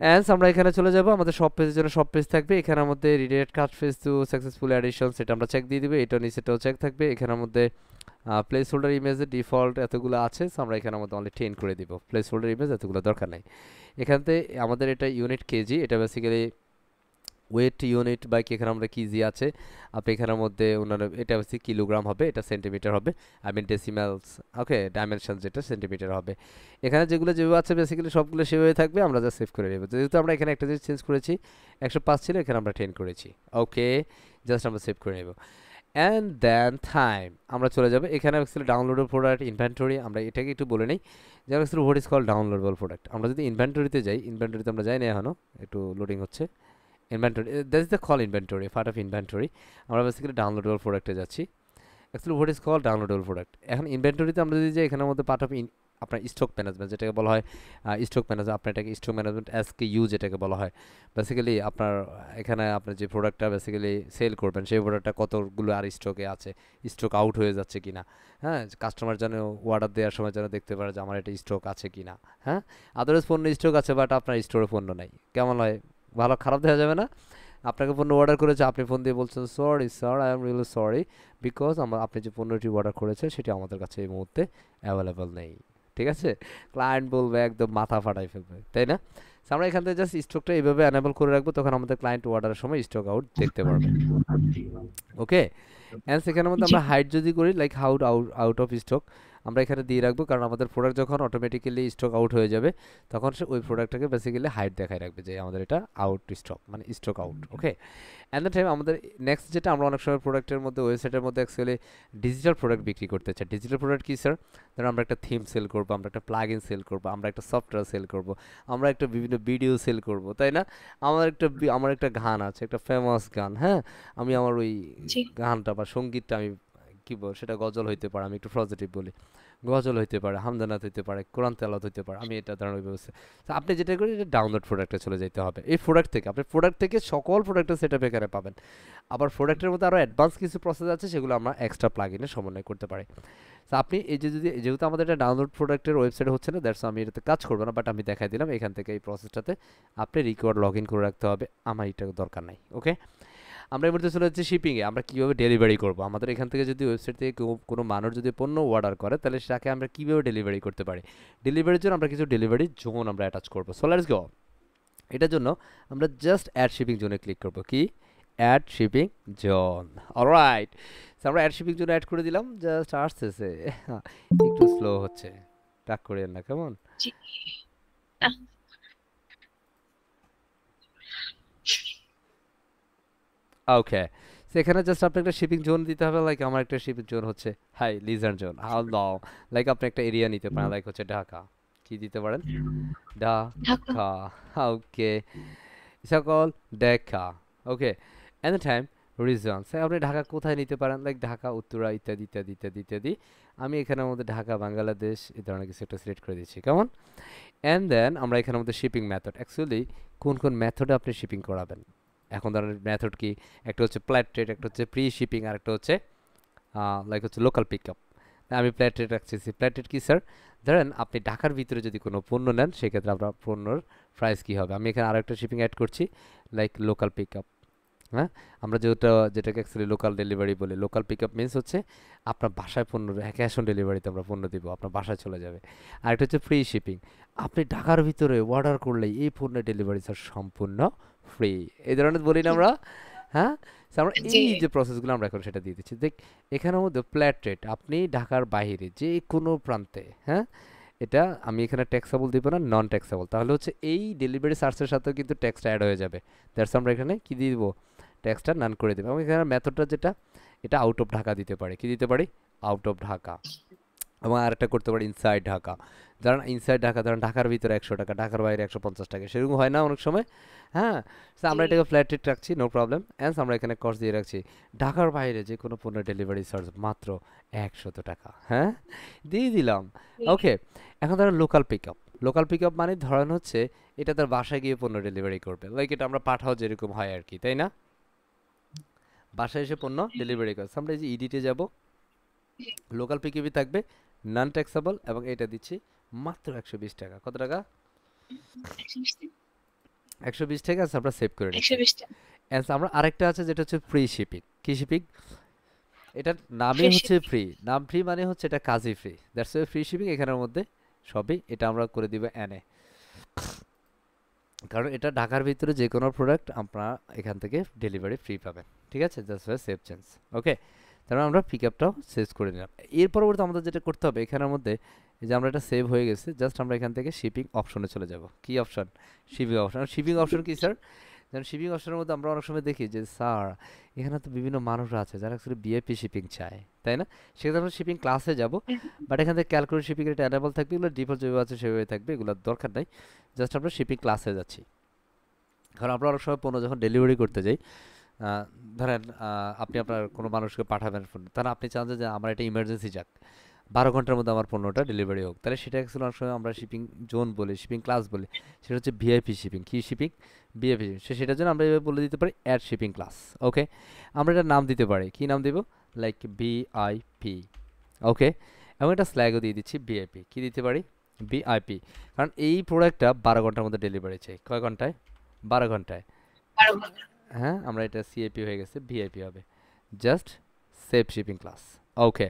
অ্যান্স আমরা এখানে চলে যাব, আমাদের সব পেজের জন্য সব পেজ থাকবে। এখানের মধ্যে রিডাইরেক্ট কাট পেজ টু সাকসেসফুল অ্যাডিশন সেটা আমরা চেক দিয়ে দিবে, এটা নিচেটাও চেক থাকবে। এখানের মধ্যে প্লেস হোল্ডার ইমেজের ডিফল্ট এতগুলো আছে, সো আমরা এখানের মধ্যে অনলি 10 করে দিব। প্লেস হোল্ডার ইমেজ এতগুলো দরকার নাই। এখানতে আমাদের এটা ইউনিট কেজি, এটা বেসিক্যালি ওয়েট ইউনিট বা এখানে আমরা কেজি আছে, আপনি এখানের মধ্যে ওনারা এটা হচ্ছে কিলোগ্রাম হবে, এটা সেন্টিমিটার হবে, আই মিন ডেসিমেলস। ওকে, ডাইমেনশন যেটা সেন্টিমিটার হবে। এখানে যেগুলো যেভাবে আছে বেসিক্যালি সবগুলো সেভাবে থাকবে, আমরা যা সেভ করে নেব। যেহেতু আমরা এখানে একটা জিনিস চেঞ্জ করেছি, 105 ছিল, এখানে আমরা 10 করেছি। ওকে, জাস্ট আমরা সেভ করে নেব। অ্যান্ড দেন টাইম আমরা চলে যাবো এখানে অ্যাকচুয়ালি ডাউনলোডেবল প্রোডাক্ট ইনভেন্টরি, আমরা এটাকে একটু বলে নিই যেমন actually what is call downloadable product. আমরা যদি ইনভেন্টরিতে যাই, ইনভেন্টরিতে আমরা যাই না এখনও, একটু লোডিং হচ্ছে। Inventory, that is the call inventory, part of inventory. আমরা বেসিক্যালি ডাউনলোডেবল প্রোডাক্টে যাচ্ছি। Actually what is call downloadable product. এখন ইনভেন্টরিতে আমরা যদি যাই, এখানের মধ্যে পার্ট অফ আপনার স্টক ম্যানেজমেন্ট যেটাকে বলা হয়, স্টক ম্যানেজমেন্ট, আপনার এটাকে stock management S K U যেটাকে বলা হয়। বেসিক্যালি আপনার এখানে আপনার যে প্রোডাক্টটা বেসিক্যালি সেল করবেন সেই প্রোডাক্টটা কতগুলো আর স্টকে আছে, স্টক আউট হয়ে যাচ্ছে কিনা, হ্যাঁ, কাস্টমার যেন অর্ডার দেওয়ার সময় যেন দেখতে পারে যে আমার এটা স্টক আছে কিনা, হ্যাঁ, আদারওয়াইজ পণ্য স্টক আছে বাট আপনার স্টোরে পণ্য নাই, কেমন হয়? ভালো খারাপ দেখা যাবে না? আপনাকে পণ্য অর্ডার করেছে, আপনি ফোন দিয়ে বলছেন sorry sir, I am really sorry because আপনি যে পণ্যটি অর্ডার করেছেন সেটি আমাদের কাছে এই মুহূর্তে অ্যাভেলেবল নেই। ঠিক আছে, ক্লায়েন্ট বলবে একদম মাথা ফাটাই ফেলবে, তাই না? আমরা এখান থেকে জাস্ট স্টকটা এইভাবে অ্যানেবল করে রাখবো, তখন আমাদের ক্লায়েন্ট অর্ডারের সময় স্টক আউট দেখতে পারবে। ওকে, অ্যান্ড সেখানের মধ্যে আমরা হাইড যদি করি লাইক আউট অফ স্টক, আমরা এখানে দিয়ে রাখবো, কারণ আমাদের প্রোডাক্ট যখন অটোমেটিক্যালি স্টক আউট হয়ে যাবে তখন সে ওই প্রোডাক্টটাকে বেসিক্যালি হাইড দেখায় রাখবে যে আমাদের এটা আউট স্টক, মানে stock out. Okay, and the time আমাদের নেক্সট যেটা, আমরা অনেক সময় প্রোডাক্টের মধ্যে ওয়েবসাইটের মধ্যে অ্যাকচুয়ালি ডিজিটাল প্রোডাক্ট বিক্রি করতে চাই। ডিজিটাল প্রোডাক্ট কী স্যার? ধরুন আমরা একটা থিম সেল করবো, আমরা একটা প্লাগ ইন সেল করবো, আমরা একটা সফটওয়্যার সেল করবো, আমরা একটা বিভিন্ন ভিডিও সেল করবো, তাই না? আমার একটা গান আছে, একটা ফেমাস গান, হ্যাঁ, আমি আমার ওই জি গানটা বা সঙ্গীতটা আমি কী বলবো, সেটা গজল হইতে পারে, আমি একটু পজিটিভ বলি, গজল হইতে পারে, হামদানাত হইতে পারে, কোরআন তেলাওয়াত হইতে পারে, আমি এটা ধরনের ব্যবস্থা। তো আপনি যেটা করেন, এটা ডাউনলোড প্রোডাক্টে চলে যেতে হবে। এই প্রোডাক্ট থেকে আপনি প্রোডাক্ট থেকে সকল প্রোডাক্টের সেট আপ এখানে পাবেন। আবার প্রোডাক্টের মধ্যে আরও অ্যাডভান্স কিছু প্রসেস আছে, সেগুলো আমরা এক্সট্রা প্লাগ ইনে সমন্বয় করতে পারি। তো আপনি এই যে যদি, যেহেতু আমাদের এটা ডাউনলোড প্রোডাক্টের ওয়েবসাইট হচ্ছে না, দ্যাটস আমি এটাতে কাজ করবো না, বাট আমি দেখাই দিলাম এখান থেকে এই প্রসেসটাতে আপনি রিকোয়ার্ড লগ ইন করে রাখতে হবে, আমার এটা দরকার নাই। ওকে, আমরা এবার চলে যাচ্ছি শিপিংয়ে। আমরা কীভাবে ডেলিভারি করব? আমাদের এখান থেকে যদি ওয়েবসাইট থেকে কোনো মানুষ যদি পণ্য অর্ডার করে, তাহলে সেটাকে আমরা কীভাবে ডেলিভারি করতে পারি? ডেলিভারির জন্য আমরা কিছু ডেলিভারি জোন আমরা অ্যাটাচ করবো। So let's go. এটার জন্য আমরা জাস্ট অ্যাড শিপিং জোনে ক্লিক করবো। কি? Add shipping zone. অলরাইট, আমরা অ্যাড শিপিং জোন অ্যাড করে দিলাম। জাস্ট আসতেছে, একটু স্লো হচ্ছে, টাক করেন না, কেমন? জি আহ, ওকে, সেখানে জাস্ট আপনি একটা শিপিং জোন দিতে হবে। লাইক আমার একটা শিপিং জোন হচ্ছে হাই লিজার্ন জোন, হাউ লং, লাইক আপনি একটা এরিয়া নিতে পারেন, লাইক হচ্ছে ঢাকা। কি দিতে পারেন? ঢাকা ঢাকা। ওকে, সকল ঢাকা। ওকে, এট দ্য টাইম রিজনস, আপনি ঢাকা কোথায় নিতে পারেন? লাইক ঢাকা, উত্তরা, ইত্যাদি ইত্যাদি ইত্যাদি ইত্যাদি। আমি এখানের মধ্যে ঢাকা, বাংলাদেশ এই ধরনের কিছু একটা সিলেক্ট করে দিচ্ছি, কেমন? অ্যান্ড দেন আমরা এখানের মধ্যে শিপিং মেথড, অ্যাকচুয়ালি কোন কোন মেথডে আপনি শিপিং করাবেন। এখন ধরেন মেথড কি, একটা হচ্ছে ফ্ল্যাট রেট, একটা হচ্ছে প্রি শিপিং, আর একটা হচ্ছে লাইক হচ্ছে লোকাল পিক আপ। আমি ফ্ল্যাট রেট রাখছি। ফ্ল্যাট রেট কি স্যার? ধরেন আপনি ঢাকার ভিতরে যদি কোনো পণ্য নেন, সেক্ষেত্রে আপনার পণ্যর প্রাইস কী হবে। আমি এখানে আরেকটা শিপিং অ্যাড করছি, লাইক লোকাল পিক আপ। হ্যাঁ, আমরা যেটাকে অ্যাকচুয়ালি লোকাল ডেলিভারি বলি। লোকাল পিক আপ মিনস হচ্ছে আপনার বাসায় পণ্য, ক্যাশ অন ডেলিভারিতে আমরা পণ্য দিব, আপনার বাসায় চলে যাবে। আরেকটা হচ্ছে ফ্রি শিপিং, আপনি ঢাকার ভিতরে অর্ডার করলেই এই পণ্যের ডেলিভারি স্যার সম্পূর্ণ ফ্রি, এই ধরনের বলি না আমরা। হ্যাঁ, so আমরা জি এই যে প্রসেসগুলো আমরা এখন সেটা দিয়ে দিচ্ছি। দেখ, এখানের মধ্যে ফ্ল্যাট রেট আপনি ঢাকার বাইরে যে কোনো প্রান্তে, হ্যাঁ, এটা আমি এখানে ট্যাক্সেবল দিব না, নন ট্যাক্সেবল, তাহলে হচ্ছে এই ডেলিভারি চার্জের সাথেও কিন্তু ট্যাক্সটা অ্যাড হয়ে যাবে। দ্যাটস আমরা এখানে কি দিয়ে দিব, ট্যাক্সটা নান করে দেবো। এবং এখানে মেথডটা যেটা, এটা আউট অফ ঢাকা দিতে পারি। কি দিতে পারি? Out of Dhaka. এবং আরেকটা করতে পারি ইনসাইড ঢাকা। ধরেন ইনসাইড ঢাকা, ধরেন ঢাকার ভিতরে 100 টাকা, ঢাকার বাইরে 150 টাকা, সেরকম হয় না অনেক সময়। হ্যাঁ, তো আমরা জি এটাকে ফ্ল্যাট রেট রাখছি, নো প্রবলেম। অ্যান্ড আমরা এখানে কস্ট দিয়ে রাখছি ঢাকার বাইরে যে কোনো পণ্য ডেলিভারি চার্জ মাত্র 100 টাকা। হ্যাঁ, দিয়ে দিলাম। জি ওকে, এখন ধরেন local pick up. Local pick up মানে ধরেন হচ্ছে এটা তার বাসায় গিয়ে পণ্য ডেলিভারি করবে, লাইক এটা আমরা পাঠাও যেরকম হয় আর কি, তাই না? বাসায় এসে পণ্য ডেলিভারি করে। আমরা এই যে ইডিটে যাব, লোকাল পিকআপই থাকবে, নন ট্যাক্সেবল, এবং এটা দিচ্ছি মাত্র 120 টাকা। কত টাকা? 120 টাকা। আচ্ছা, আমরা সেভ করে নিচ্ছি। 120 টাকা অ্যান্ড আমরা আরেকটা আছে যেটা হচ্ছে ফ্রি শিপিং। কি শিপিং? এটার নামই ফ্রি হচ্ছে শিপিং ফ্রি, নাম ফ্রি মানে হচ্ছে এটা কাজই free, that's why free shipping. এখানের মধ্যে সবই এটা আমরা করে দিব এনে, কারণ এটা ঢাকার ভিতরে যে কোনো প্রোডাক্ট আপনারা এখান থেকে ডেলিভারি ফ্রি পাবেন। ঠিক আছে, দ্যাটস ওয়াই সেভ চেঞ্জ। ওকে, তারপর আমরা পিক আপটাও সেভ করে নিলাম। এর পরবর্তী আমাদের যেটা করতে হবে, এখানের মধ্যে এই যে আমরা এটা সেভ হয়ে গেছে, জাস্ট আমরা এখান থেকে শিপিং অপশনে চলে যাব। কি option? Shipping option. Shipping option কি স্যার? যেমন শিপিং অপশনের মধ্যে আমরা অনেক সময় দেখি যে স্যার এখানে তো বিভিন্ন মানুষরা আছে যারা অ্যাকচুয়ালি ভিআইপি শিপিং চায়, তাই না? সেক্ষেত্রে আমরা শিপিং ক্লাসে যাব, বাট এখান থেকে ক্যালকুলেট শিপিং এটা অ্যানেবল থাকবে, এগুলো ডিফল্ট যেভাবে আছে সেভাবে থাকবে, এগুলো দরকার নাই। জাস্ট আমরা শিপিং ক্লাসে যাচ্ছি। কারণ আমরা অনেক সময় পণ্য যখন ডেলিভারি করতে যাই, ধরেন আপনি আপনার কোনো মানুষকে পাঠাবেন ফোন, তাহলে আপনি চান যে আমার এটা ইমার্জেন্সি যাক, 12 ঘন্টার মধ্যে আমার পণ্যটা ডেলিভারি হোক, তাহলে সেটা অ্যাকচুয়ালি অনেক সময় আমরা শিপিং জোন বলি, শিপিং ক্লাস বলি, সেটা হচ্ছে ভিআইপি শিপিং। কি শিপিং? VIP shipping. সেটার জন্য আমরা এভাবে বলে দিতে পারি অ্যাড শিপিং ক্লাস। ওকে, আমরা এটার নাম দিতে পারি, কি নাম দেব? Like VIP. ওকে, এবং এটা স্ল্যাগও দিয়ে দিচ্ছি ভিআইপি। কি দিতে পারি? ভিআইপি। কারণ এই প্রোডাক্টটা 12 ঘন্টার মধ্যে ডেলিভারি চাই। কয় ঘন্টায়? 12 ঘন্টায়। 12 ঘন্টা হ্যাঁ, আমরা এটা সিএপি হয়ে গেছে, ভিআইপি হবে। Just save shipping class. Okay,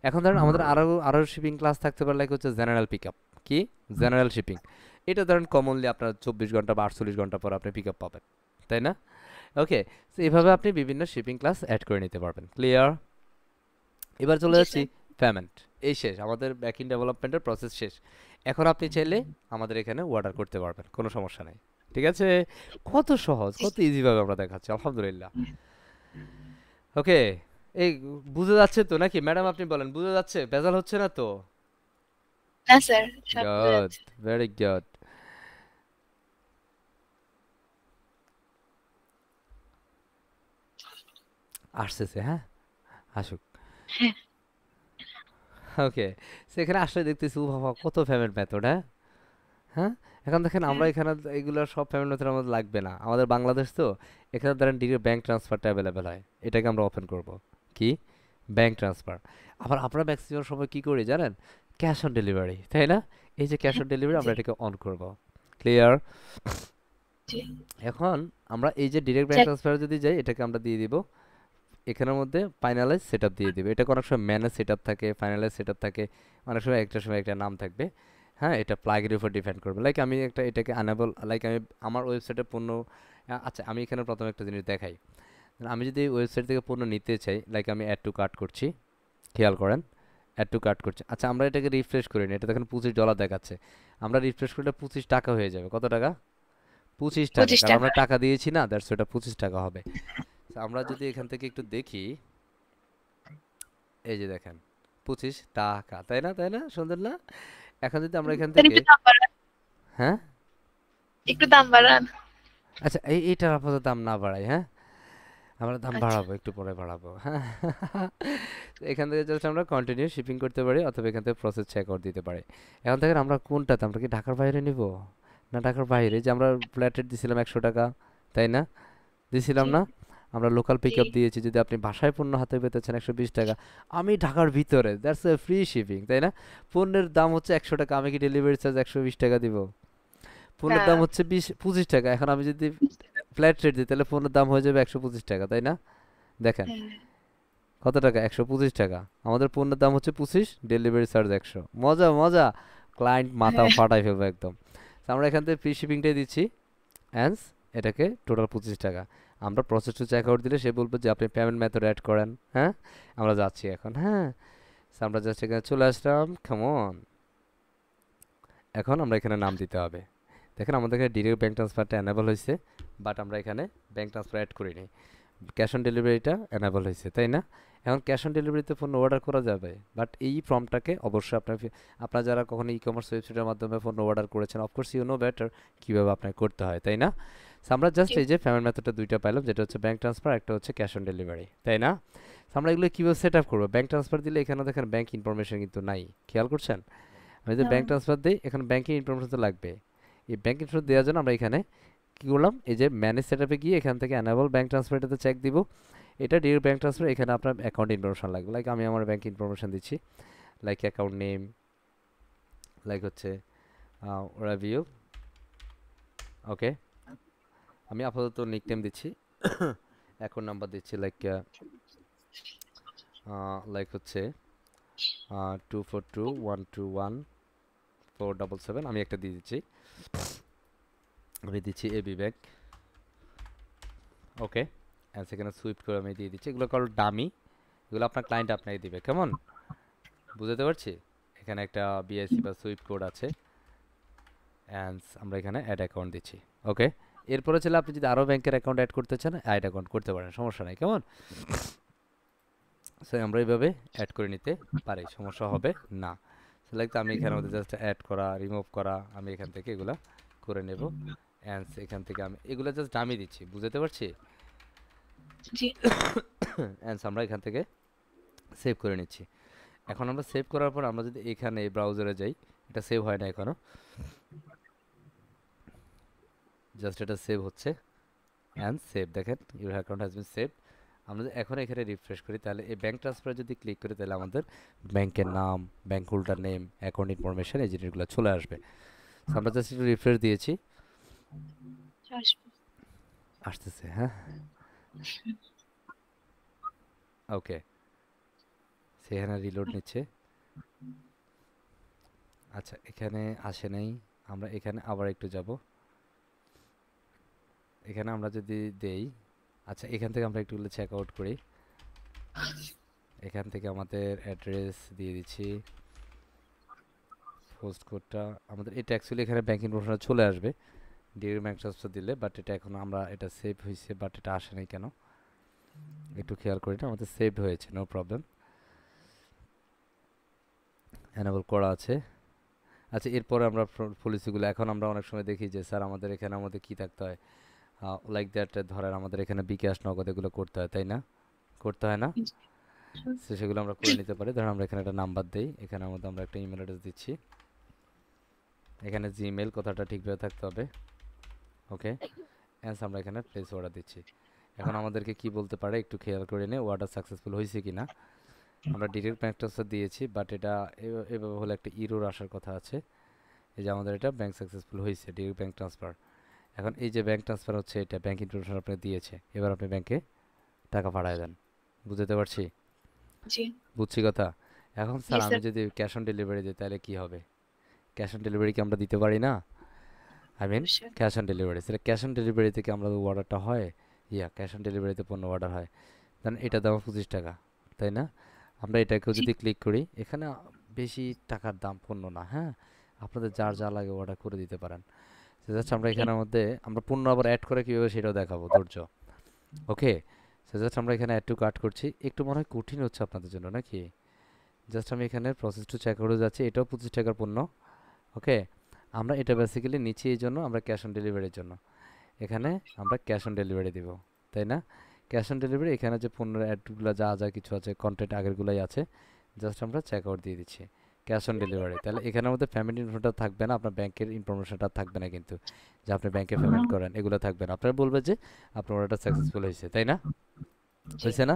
এখন ধরেন আমাদের আরও শিপিং ক্লাস থাকতে পারে, লাইক হচ্ছে জেনারেল পিক আপ। কি? General shipping. এটা ধরেন কমনলি আপনার 24 ঘন্টা বা 48 ঘন্টা পর আপনি পিক আপ পাবেন, তাই না? ওকে, তো এইভাবে আপনি বিভিন্ন শিপিং ক্লাস অ্যাড করে নিতে পারবেন। ক্লিয়ার? এবার চলে জি যাচ্ছি স্যার পেমেন্ট। এই শেষ, আমাদের ব্যাকইন্ড ডেভেলপমেন্টের প্রসেস শেষ। এখন আপনি চাইলে আমাদের এখানে অর্ডার করতে পারবেন, কোনো সমস্যা নাই। ঠিক আছে, কত সহজ, কত ইজি ভাবে আমরা দেখাচ্ছি, আলহামদুলিল্লাহ। ওকে, এই বুঝে যাচ্ছে তো নাকি ম্যাডাম? আপনি বলেন, বুঝে যাচ্ছে? ভেজাল হচ্ছে না তো? না স্যার, সব বোঝা গুড, যাচ্ছে। Very good. আসতেছে, হ্যাঁ, আসুক। হ্যাঁ, ওকে, সেখানে আসলে দেখতেছি ও বাবা কত পেমেন্ট মেথড, হ্যাঁ। হ্যাঁ, এখন দেখেন আমরা হ্যাঁ, এখানে এগুলো সব পেমেন্ট মেথড আমাদের লাগবে না, আমাদের বাংলাদেশ তো। এখানে ধরেন ডিরেক্ট ব্যাংক ট্রান্সফারটা অ্যাভেলেবেল হয়, এটাকে আমরা ওপেন করব। কি? Bank transfer. আবার আমরা ম্যাক্সিমাম সময় কি করি জানেন? ক্যাশ অন ডেলিভারি, তাই না? এই যে ক্যাশ অন ডেলিভারি, জি, আমরা এটাকে অন করব। ক্লিয়ার? জি। এখন আমরা এই যে ডিরেক্ট ব্যাংক চেক। ট্রান্সফারে যদি যাই, এটাকে আমরা দিয়ে দিব এখানের মধ্যে ফাইনালাইজ সেটআপ দিয়ে দিবে। এটা অনেক সময় ম্যানেজ সেটআপ থাকে, ফাইনালাইজ সেটআপ থাকে, অনেক সময় একটা নাম থাকবে। হ্যাঁ, এটা প্লাগের উপর ডিপেন্ড করবে। লাইক আমি একটা এটাকে আনাবল, লাইক আমি আমার ওয়েবসাইটে পণ্য আচ্ছা আমি এখানে প্রথমে একটা জিনিস দেখাই। আমি যদি ওয়েবসাইট থেকে পণ্য নিতে চাই, লাইক আমি অ্যাড টু কার্ট করছি, খেয়াল করেন, অ্যাড টু কার্ট করছি। আচ্ছা আমরা এটাকে রিফ্রেশ করি না, এটা দেখেন $25 দেখাচ্ছে। আমরা রিফ্রেশ করলে 25 টাকা হয়ে যাবে। কত টাকা? 25 টাকা, 25 কারণ টাকা। আমরা টাকা দিয়েছি না, দ্যাটস ওটা 25 টাকা হবে। তো আমরা যদি এখান থেকে একটু দেখি, এই যে দেখেন 25 টাকা, তাই না? তাই না, সুন্দর না? এখন যদি আমরা এখান স্যার থেকে, একটু দাম বাড়ান, হ্যাঁ, একটু দাম বাড়ান। আচ্ছা এইটার আপাতত দাম না বাড়াই, হ্যাঁ, আমরা দাম আচ্ছা, বাড়াবো, একটু পরে বাড়াবো, হ্যাঁ। তো এখান থেকে জাস্ট আমরা কন্টিনিউ শিপিং করতে পারি, অথবা এখান থেকে প্রসেস চেক আউট দিতে পারি। এখন দেখেন আমরা কোনটাতে, আমরা কি ঢাকার বাইরে নিব না ঢাকার বাইরে? যে আমরা ফ্ল্যাট রেট দিছিলাম 100 টাকা, তাই না? দিছিলাম জি, না? আমরা লোকাল পিক জি। আপ দিয়েছি, যদি আপনি বাসায় পণ্য হাতে পেতেছেন 120 টাকা। আমি ঢাকার ভিতরে, দ্যাটস এ ফ্রি শিপিং, তাই না? পণ্যের দাম হচ্ছে 100 টাকা, আমি কি ডেলিভারি চার্জ 120 টাকা দিব? না, পণ্যের দাম হচ্ছে 25 টাকা, এখন আমি যদি ফ্ল্যাট রেট দিই তাহলে পণ্যের দাম হয়ে যাবে 125 টাকা, তাই না? দেখেন হ্যাঁ, কত টাকা, 125 টাকা। আমাদের পণ্যের দাম হচ্ছে 25, ডেলিভারি চার্জ 100। মজা মজা, ক্লায়েন্ট মাথা হ্যাঁ, ফাটাই ফেলবো একদম। তো আমরা এখান থেকে ফ্রি শিপিংটাই দিচ্ছি, অ্যান্স এটাকে টোটাল 25 টাকা। আমরা প্রসেস টু চেক আউট দিলে সে বলবে যে আপনি পেমেন্ট মেথড অ্যাড করেন, হ্যাঁ। আমরা যাচ্ছি এখন, হ্যাঁ। So আমরা জাস্ট এখানে চলে আসলাম, কেমন? এখন আমরা এখানে নাম দিতে হবে। দেখেন আমাদের এখানে ডিরেক্ট ব্যাঙ্ক ট্রান্সফারটা এনাবেল হয়েছে, বাট আমরা এখানে ব্যাঙ্ক ট্রান্সফার অ্যাড করিনি। ক্যাশ অন ডেলিভারিটা এনাবেল হয়েছে, তাই না? এখন ক্যাশ অন ডেলিভারিতে পণ্য অর্ডার করা যাবে, বাট এই ফর্মটাকে অবশ্যই আপনারা যারা কখনো ই কমার্স ওয়েবসাইটের মাধ্যমে পণ্য অর্ডার করেছেন, অফকোর্স ইউ নো বেটার কীভাবে আপনাকে করতে হয়, তাই না? So আমরা জাস্ট জি। এই যে পেমেন্ট মেথডটা দুইটা পাইলাম, যেটা হচ্ছে ব্যাঙ্ক ট্রান্সফার, একটা হচ্ছে ক্যাশ অন ডেলিভারি, তাই না? So আমরা এগুলো কীভাবে সেট আপ করবো? ব্যাঙ্ক ট্রান্সফার দিলে এখানে দেখেন ব্যাঙ্ক ইনফরমেশন কিন্তু নাই, খেয়াল করছেন? আমি যদি না, ব্যাঙ্ক ট্রান্সফার দিই, এখানে ব্যাঙ্কিং ইনফরমেশন তো লাগবে। এই ব্যাঙ্ক ইনফরমেশন দেওয়ার জন্য আমরা এখানে কী করলাম, এই যে ম্যানেজ সেটআপে গিয়ে এখান থেকে অ্যানাবল ব্যাঙ্ক ট্রান্সফার, এটাতে চেক দিব। এটা ডিরেক্ট ব্যাঙ্ক ট্রান্সফার, এখানে আপনার অ্যাকাউন্ট ইনফরমেশন লাগবে। লাইক আমি আমার ব্যাঙ্ক ইনফরমেশন দিচ্ছি, লাইক অ্যাকাউন্ট নেম, লাইক হচ্ছে রেভিউ। ওকে, আমি আপাতত নিক নেম দিচ্ছি, অ্যাকাউন্ট নাম্বার দিচ্ছি, লাইক হচ্ছে 242121477, আমি একটা দিয়ে দিচ্ছি, আমি দিচ্ছি এবি ব্যাংক। ওকে, অ্যান্ড সেখানে সুইফট করে আমি দিয়ে দিচ্ছি। এগুলো কল ডামি, এগুলো আপনার ক্লায়েন্ট আপনাকে দিবে, কেমন? বুঝতে পারছি? এখানে একটা বিআইসি বা সুইফট কোড আছে, অ্যান্ড আমরা এখানে অ্যাড অ্যাকাউন্ট দিচ্ছি। ওকে, এরপরে ছিল আপনি যদি আরও ব্যাংকের অ্যাকাউন্ট অ্যাড করতে চান, অ্যাড অ্যাকাউন্ট করতে পারেন, সমস্যা নাই, কেমন? সো আমরা এইভাবে অ্যাড করে নিতে পারি, সমস্যা হবে না। লাইক আমি এখানে মধ্যে জাস্ট অ্যাড করা, রিমুভ করা, আমি এখান থেকে এগুলা করে নেব। অ্যান্ড এখান থেকে আমি এগুলো জাস্ট দামি দিচ্ছি, বুঝতে পারছি? জি। অ্যান্ড আমরা এখান থেকে সেভ করে নিচ্ছি। এখন আমরা সেভ করার পর আমরা যদি এখানে এই ব্রাউজারে যাই, এটা সেভ হয় না এখনো, জাস্ট এটা সেভ হচ্ছে। অ্যান্ড সেভ, দেখেন your account has been save. আমরা যদি এখন এখানে রিফ্রেশ করি, তাহলে এই ব্যাঙ্ক ট্রান্সফারে যদি ক্লিক করি, তাহলে আমাদের ব্যাংকের নাম, bank holder name, account information, এই জিনিসগুলো চলে আসবে। So আমরা জাস্ট একটু রিফ্রেশ দিয়েছি, আসবে। আসতেছে, হ্যাঁ। ওকে, সেখানে রিলোড নিচ্ছে। আচ্ছা এখানে আসে নাই, আমরা এখানে আবার একটু যাব। এখানে আমরা যদি দেই, আচ্ছা এখান থেকে আমরা একটু চেক আউট করি, এখান থেকে আমাদের অ্যাড্রেস দিয়ে দিচ্ছি, পোস্ট কোডটা আমাদের, এটা অ্যাকচুয়ালি এখানে ব্যাংকিং ইনফরমেশন চলে আসবে ডিরেক্ট ব্যাংক ট্রান্সফার দিলে, বাট এটা এখন আমরা এটা সেভ হয়েছে বাট এটা আসে নাই কেন একটু খেয়াল করি না, আমাদের সেভ হয়েছে, নো প্রবলেম, এনেবল করা আছে। আচ্ছা, এরপরে আমরা পলিসিগুলো এখন আমরা অনেক সময় দেখি যে স্যার আমাদের এখানে আমাদের কী থাকতে হয়, লাইক দ্যাট, ধরেন আমাদের এখানে বিকাশ নগদ এগুলো করতে হয়, তাই না? করতে হয় না? সেগুলো আমরা করে নিতে পারি। ধরেন আমরা এখানে একটা নাম্বার দিই, এখানে আমাদের আমরা একটা ইমেল অ্যাড্রেস দিচ্ছি, এখানে জিমেল কথাটা ঠিকভাবে থাকতে হবে। ওকে, অ্যান্স আমরা এখানে প্লেস অর্ডার দিচ্ছি। এখন আমাদেরকে কি বলতে পারে একটু খেয়াল করে নিই, অর্ডার সাকসেসফুল হয়েছে কি না। আমরা ডিরেক্ট ব্যাংক ট্রান্সফার দিয়েছি বাট এটা এভাবে হলে একটা ইরোর আসার কথা আছে। এই যে আমাদের এটা ব্যাংক সাকসেসফুল হয়েছে, ডিরেক্ট ব্যাংক ট্রান্সফার। এখন এই যে ব্যাংক ট্রান্সফার হচ্ছে, এটা ব্যাংক ইনফরমেশন আপনি দিয়েছে, এবার আপনি ব্যাংকে টাকা পাঠায় দেন। বুঝতে পারছি? জি বুঝছি কথা। এখন জি স্যার আমি স্যার যদি ক্যাশ অন ডেলিভারি দিই তাহলে কি হবে? ক্যাশ অন ডেলিভারি কি আমরা দিতে পারি না? আই মিন অবশ্যই ক্যাশ অন ডেলিভারি, সেটা ক্যাশ অন ডেলিভারি থেকে আমরা অর্ডারটা হয়, ক্যাশ অন ডেলিভারিতে পণ্য অর্ডার হয়, দেন এটা দাম 25 টাকা, তাই না? আমরা এটাকেও জি যদি ক্লিক করি, এখানে বেশি টাকার দাম পণ্য না, হ্যাঁ, আপনাদের যার যা লাগে অর্ডার করে দিতে পারেন। জাস্ট আমরা জি এখানের মধ্যে আমরা পণ্য আবার অ্যাড করে কীভাবে সেটাও দেখাবো, ধৈর্য। ওকে, জাস্ট আমরা এখানে অ্যাড টু কার্ট করছি, একটু মনে হয় কঠিন হচ্ছে আপনাদের জন্য নাকি? জাস্ট আমি এখানে প্রসেস টু চেক করে যাচ্ছি, এটাও 25 টাকার পণ্য। ওকে, আমরা এটা বেসিক্যালি নিচ্ছি এই জন্য আমরা ক্যাশ অন ডেলিভারির জন্য, এখানে আমরা ক্যাশ অন ডেলিভারি দিব, তাই না? ক্যাশ অন ডেলিভারি, এখানে যে পণ্যের অ্যাডগুলো যা যা কিছু আছে, কন্টেন্ট আগেরগুলোই আছে, জাস্ট আমরা চেক আউট দিয়ে দিচ্ছি ক্যাশ অন ডেলিভারি। তাহলে এখানের মধ্যে পেমেন্ট ইনফরমেশনটা থাকবে না, আপনার ব্যাংকের ইনফরমেশনটা থাকবে না, কিন্তু যে আপনি ব্যাংকে পেমেন্ট করেন এগুলো থাকবে না, আপনারা বলবে যে আপনার অর্ডারটা সাকসেসফুল হয়েছে, তাই না? জি হয়েছে না?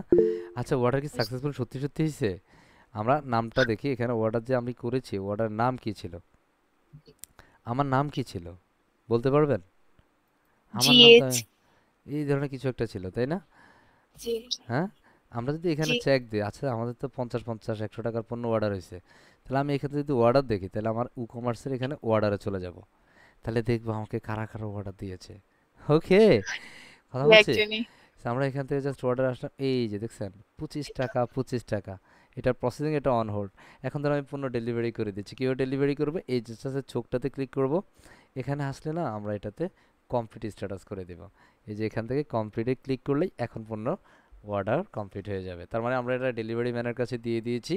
আচ্ছা, অর্ডার কি সাকসেসফুল সত্যি সত্যি হয়েছে? আমরা নামটা দেখি, এখানে অর্ডার যে আমি করেছি অর্ডার নাম কি ছিল, আমার নাম কি ছিল বলতে পারবেন? আমার নামটা জিএইচ এই ধরনের কিছু একটা ছিল, তাই না? জি হ্যাঁ, আমরা যদি এখানে জি চেক দিই, আচ্ছা আমাদের তো 50 100 টাকার পণ্য অর্ডার হয়েছে, তাহলে আমি এখানে যদি অর্ডার দেখি তাহলে আমার ই কমার্সের এখানে অর্ডারে চলে যাব, তাহলে দেখবো আমাকে কারা কারা অর্ডার দিয়েছে। ওকে, কথা বলছি। একজনই So, আমরা এখান থেকে জাস্ট অর্ডার আসলাম, এই যে দেখছেন 25 টাকা 25 টাকা, এটা প্রসেসিং, এটা অন হোল্ড। এখন ধর আমি পণ্য ডেলিভারি করে দিচ্ছি, কীভাবে ডেলিভারি করবে, এই জাস্ট চোখটাতে ক্লিক করব, এখানে আসলে না আমরা এটাতে কমপ্লিট স্ট্যাটাস করে দেব। এই যে এখান থেকে কমপ্লিটে ক্লিক করলেই এখন পণ্য অর্ডার কমপ্লিট হয়ে যাবে, তার মানে আমরা এটা ডেলিভারি ম্যানের কাছে দিয়ে দিয়েছি।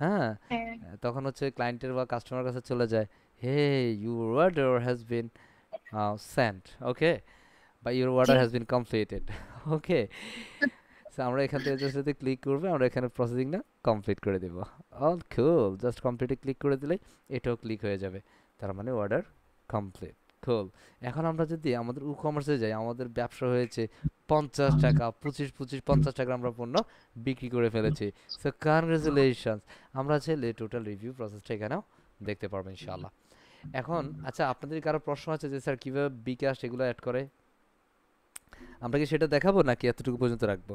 হ্যাঁ, হ্যাঁ তখন হচ্ছে ক্লায়েন্টের বা কাস্টমার কাছে চলে যায়, hey your order has been sent, okay, বা ইউর জি order has been completed. Okay, so আমরা এখান থেকে জাস্ট যদি ক্লিক করবে, আমরা এখানে প্রসেসিংটা কমপ্লিট করে দেব। অল কুল, জাস্ট কমপ্লিটে ক্লিক করে দিলেই এটাও ক্লিক হয়ে যাবে, তার মানে অর্ডার কমপ্লিট। কুল। এখন আমরা যদি আমাদের ই কমার্সে যাই, আমাদের ব্যবসা হয়েছে 50 টাকা, 50 টাকা আমরা পণ্য বিক্রি করে ফেলেছি। সো কনগ্রাচুলেশনস, আমরা চাইলে টোটাল রিভিউ প্রসেসটা এখানেও দেখতে পারবো ইনশাআল্লাহ। এখন আচ্ছা, আপনাদের কারো প্রশ্ন আছে যে স্যার কীভাবে বিকাশ এগুলো অ্যাড করে, আমরা কি সেটা দেখাবো নাকি এতটুকু পর্যন্ত রাখবো?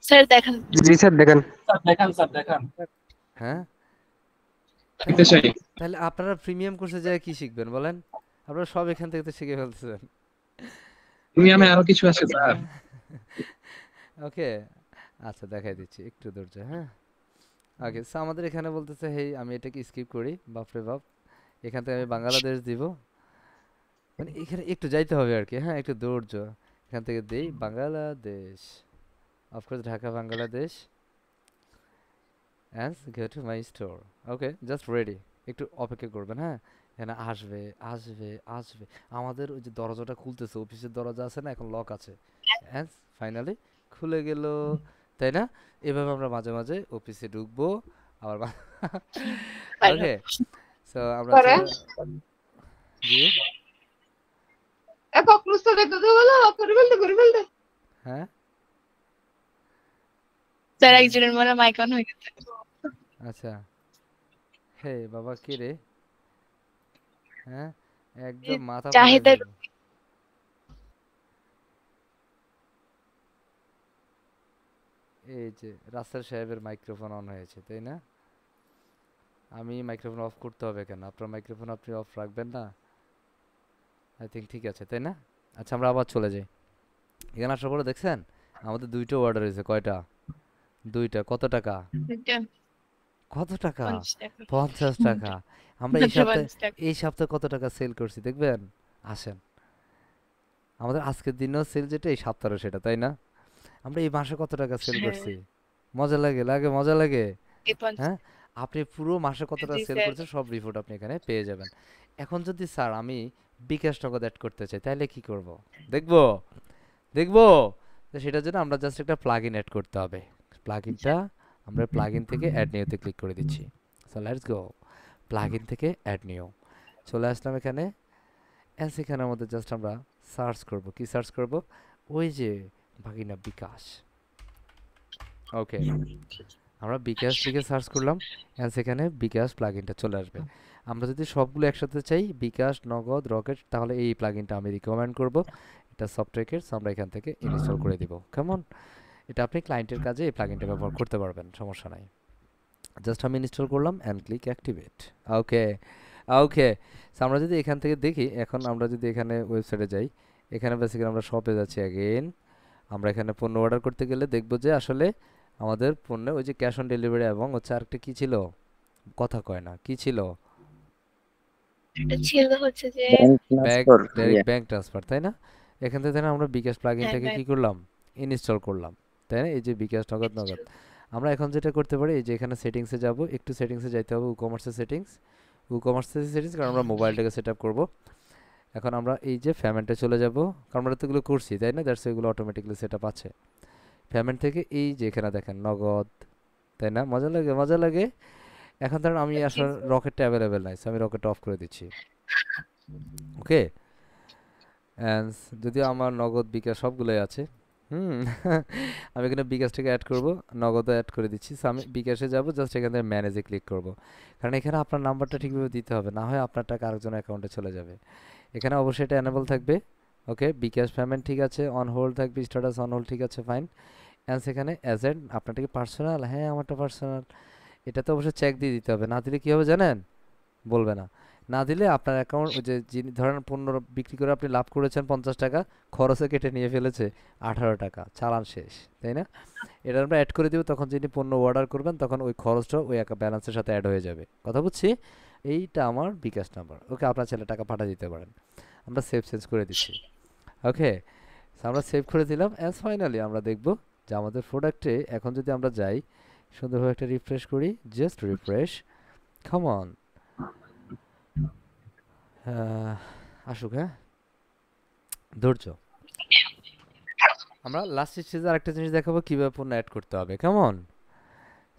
স্যার দেখান জি স্যার দেখেন। স্যার দেখান। হ্যাঁ, শিখতে চাই। তাহলে আপনারা প্রিমিয়াম কোর্সে যায় কি শিখবেন বলেন? আপনারা সব এখান থেকে তো শিখে ফেলতেছেন। প্রিমিয়ামে আরো কিছু আছে স্যার। ওকে, আচ্ছা দেখাই দিচ্ছি, একটু ধৈর্য। হ্যাঁ, ওকে, সো আমাদের এখানে বলতেছে, হেই আমি এটাকে স্কিপ করি, বাপরে বাপ, এখান থেকে আমি বাংলাদেশ দিব, মানে এখানে একটু যাইতে হবে আর কি, হ্যাঁ একটু ধৈর্য। এখান থেকে দেই Bangladesh, of course Dhaka Bangladesh, and go to my store. Okay, just ready, একটু অপেক্ষা করবেন। হ্যাঁ, এখানে আসবে আসবে আসবে, আমাদের ওই যে দরজাটা খুলতেছে, অফিসের দরজা আছে না, এখন লক আছে, অ্যান্ড ফাইনালি খুলে গেল, তাই না? এভাবে আমরা মাঝে মাঝে অফিসে ঢুকবো আবার। পারো ওকে, সো আমরা করে জি, ককরোচ থেকে কথা বলো করে ফেলতে হ্যাঁ, স্যার একজনের মনে মাইক অন হয়ে গেছে আচ্ছা, হে বাবা কে রে, হ্যাঁ, একদম মাথা ফাটাই জাহিদের দিল। এই যে রাসেল সাহেবের মাইক্রোফোন অন হয়েছে, তাই না? আমি মাইক্রোফোন অফ করতে হবে কেন? আপনার মাইক্রোফোন আপনি অফ রাখবেন না? আই থিঙ্ক ঠিক আছে, তাই না? আচ্ছা, আমরা আবার চলে যাই। এখানে আসার পরে দেখছেন আমাদের দুইটা অর্ডার হয়েছে, কয়টা? দুইটা কত টাকা? এটা কত টাকা? 50 টাকা 50 টাকা। আমরা মাত্র 50 টাকা এই সপ্তাহে কত টাকা সেল করছি দেখবেন? আসেন, আমাদের আজকের দিনেও সেল যেটা, এই সপ্তাহেরও সেটা, তাই না? আমরা এই মাসে কত টাকা সেল হ্যাঁ করছি? মজা লাগে, মজা লাগে। এই 50 হ্যাঁ, আপনি পুরো মাসে কত টাকা জি সেল স্যার করেছেন সব রিপোর্ট আপনি এখানে পেয়ে যাবেন। এখন যদি স্যার আমি বিকাশ নগদ অ্যাড করতে চাই তাহলে কি করব? দেখবো দেখবো তো সেটার জন্য আমরা জাস্ট একটা প্লাগইন অ্যাড করতে হবে। প্লাগইনটা আমরা প্লাগইন থেকে অ্যাড নিউতে ক্লিক করে দিচ্ছি। সো লেটস গো, প্লাগইন থেকে অ্যাড নিউ চলে আসলাম এখানে। সেখানের মধ্যে জাস্ট আমরা সার্চ করব। কি সার্চ করব? ওই যে ভাগিনা বিকাশ। ওকে, আমরা বিকাশ লিখে সার্চ করলাম, সেখানে বিকাশ প্লাগইনটা চলে আসবে। আমরা যদি সবগুলো একসাথে চাই, বিকাশ, নগদ, রকেট, তাহলে এই প্লাগইনটা আমি রিকমেন্ড করব। এটা সফটওয়্যার, আমরা এখান থেকে ইনস্টল করে দিব। কেমন? এটা আপনি ক্লায়েন্টের কাজে এই প্লাগইনটা ব্যবহার করতে পারবেন, সমস্যা নাই। জাস্ট আমি ইনস্টল করলাম অ্যান্ড ক্লিক অ্যাক্টিভেট। ওকে ওকে, আমরা যদি এখান থেকে দেখি, এখন আমরা যদি এখানে ওয়েবসাইটে যাই, এখানে বেসিক্যালি আমরা শপে যাচ্ছি অ্যাগেন। আমরা এখানে পণ্য অর্ডার করতে গেলে দেখবো যে আসলে আমাদের পণ্যে ওই যে ক্যাশ অন ডেলিভারি এবং হচ্ছে আরেকটা কি ছিল, কথা কয় না, কি ছিল? এটা ছিল হচ্ছে যে ব্যাংক, ডাইরেক্ট ব্যাংক ট্রান্সফার, তাই না? এখান থেকে তাই না আমরা বিকাশ হ্যাঁ প্লাগইনটাকে কি করলাম? ইনস্টল করলাম, তাই না? এই যে বিকাশ নগদ নগদ। আমরা এখন যেটা করতে পারি, এই যে এখানে সেটিংসে যাব, একটু সেটিংসে যাইতে হবে, কমার্সের সেটিংস, কমার্সের সেটিংস, কারণ আমরা মোবাইলটাকে সেট আপ করবো। এখন আমরা এই যে পেমেন্টে চলে যাব, কারণ আমরা তো এগুলো করছি, তাই না? দ্যাটস এগুলো অটোমেটিক্যালি সেট আপ আছে। পেমেন্ট থেকে এই যে এখানে দেখেন নগদ, তাই না? মজা লাগে, মজা লাগে। এখন ধরেন আমি আসলে রকেটটা অ্যাভেলেবেল নাই, so আমি রকেটটা অফ করে দিচ্ছি। ওকে, অ্যান্ড যদিও আমার নগদ বিকাশ সবগুলোই আছে, হুম আমি এখানে বিকাশটাকে অ্যাড করব, নগদও অ্যাড করে দিচ্ছি। সো আমি বিকাশে যাব, জাস্ট এখান থেকে ম্যানেজে ক্লিক করব, কারণ এখানে আপনার নাম্বারটা ঠিকভাবে দিতে হবে, না হয় আপনার টাকা আরেকজনের অ্যাকাউন্টে চলে যাবে। এখানে অবশ্যই এটা এনেবল থাকবে। ওকে, বিকাশ পেমেন্ট ঠিক আছে, অন হোল্ড থাকবে, স্ট্যাটাস অন হোল্ড ঠিক আছে, ফাইন। অ্যান্ড সেখানে অ্যাজেন্ট আপনারটা কি পার্সোনাল? হ্যাঁ, আমারটা পার্সোনাল। এটা তো অবশ্যই চেক দিয়ে দিতে হবে, না দিলে কী হবে জানেন? বলবে না। না দিলে আপনার অ্যাকাউন্ট, ওই যে যিনি ধরেন পণ্য বিক্রি করে আপনি লাভ করেছেন 50 টাকা, খরচে কেটে নিয়ে ফেলেছে 18 টাকা, চালান শেষ, তাই না? এটা আমরা অ্যাড করে দিব, তখন যিনি পণ্য অর্ডার করবেন তখন ওই খরচটা ওই ব্যালেন্সের সাথে অ্যাড হয়ে যাবে। কথা বুঝছি? এইটা আমার বিকাশ নাম্বার। ওকে, আপনার ছেলে টাকা পাঠিয়ে দিতে পারেন। আমরা সেভ চেঞ্জ করে দিচ্ছি। ওকে, আমরা সেভ করে দিলাম। অ্যাজ ফাইনালি আমরা দেখব যে আমাদের প্রোডাক্টে এখন যদি আমরা যাই, সুন্দরভাবে একটা রিফ্রেশ করি, জাস্ট রিফ্রেশ, কাম অন, আসুক, হ্যাঁ, ধৈর্য। আমরা লাস্ট স্টেজে আরেকটা জিনিস দেখাবো কিভাবে পণ্য অ্যাড করতে হবে, কেমন?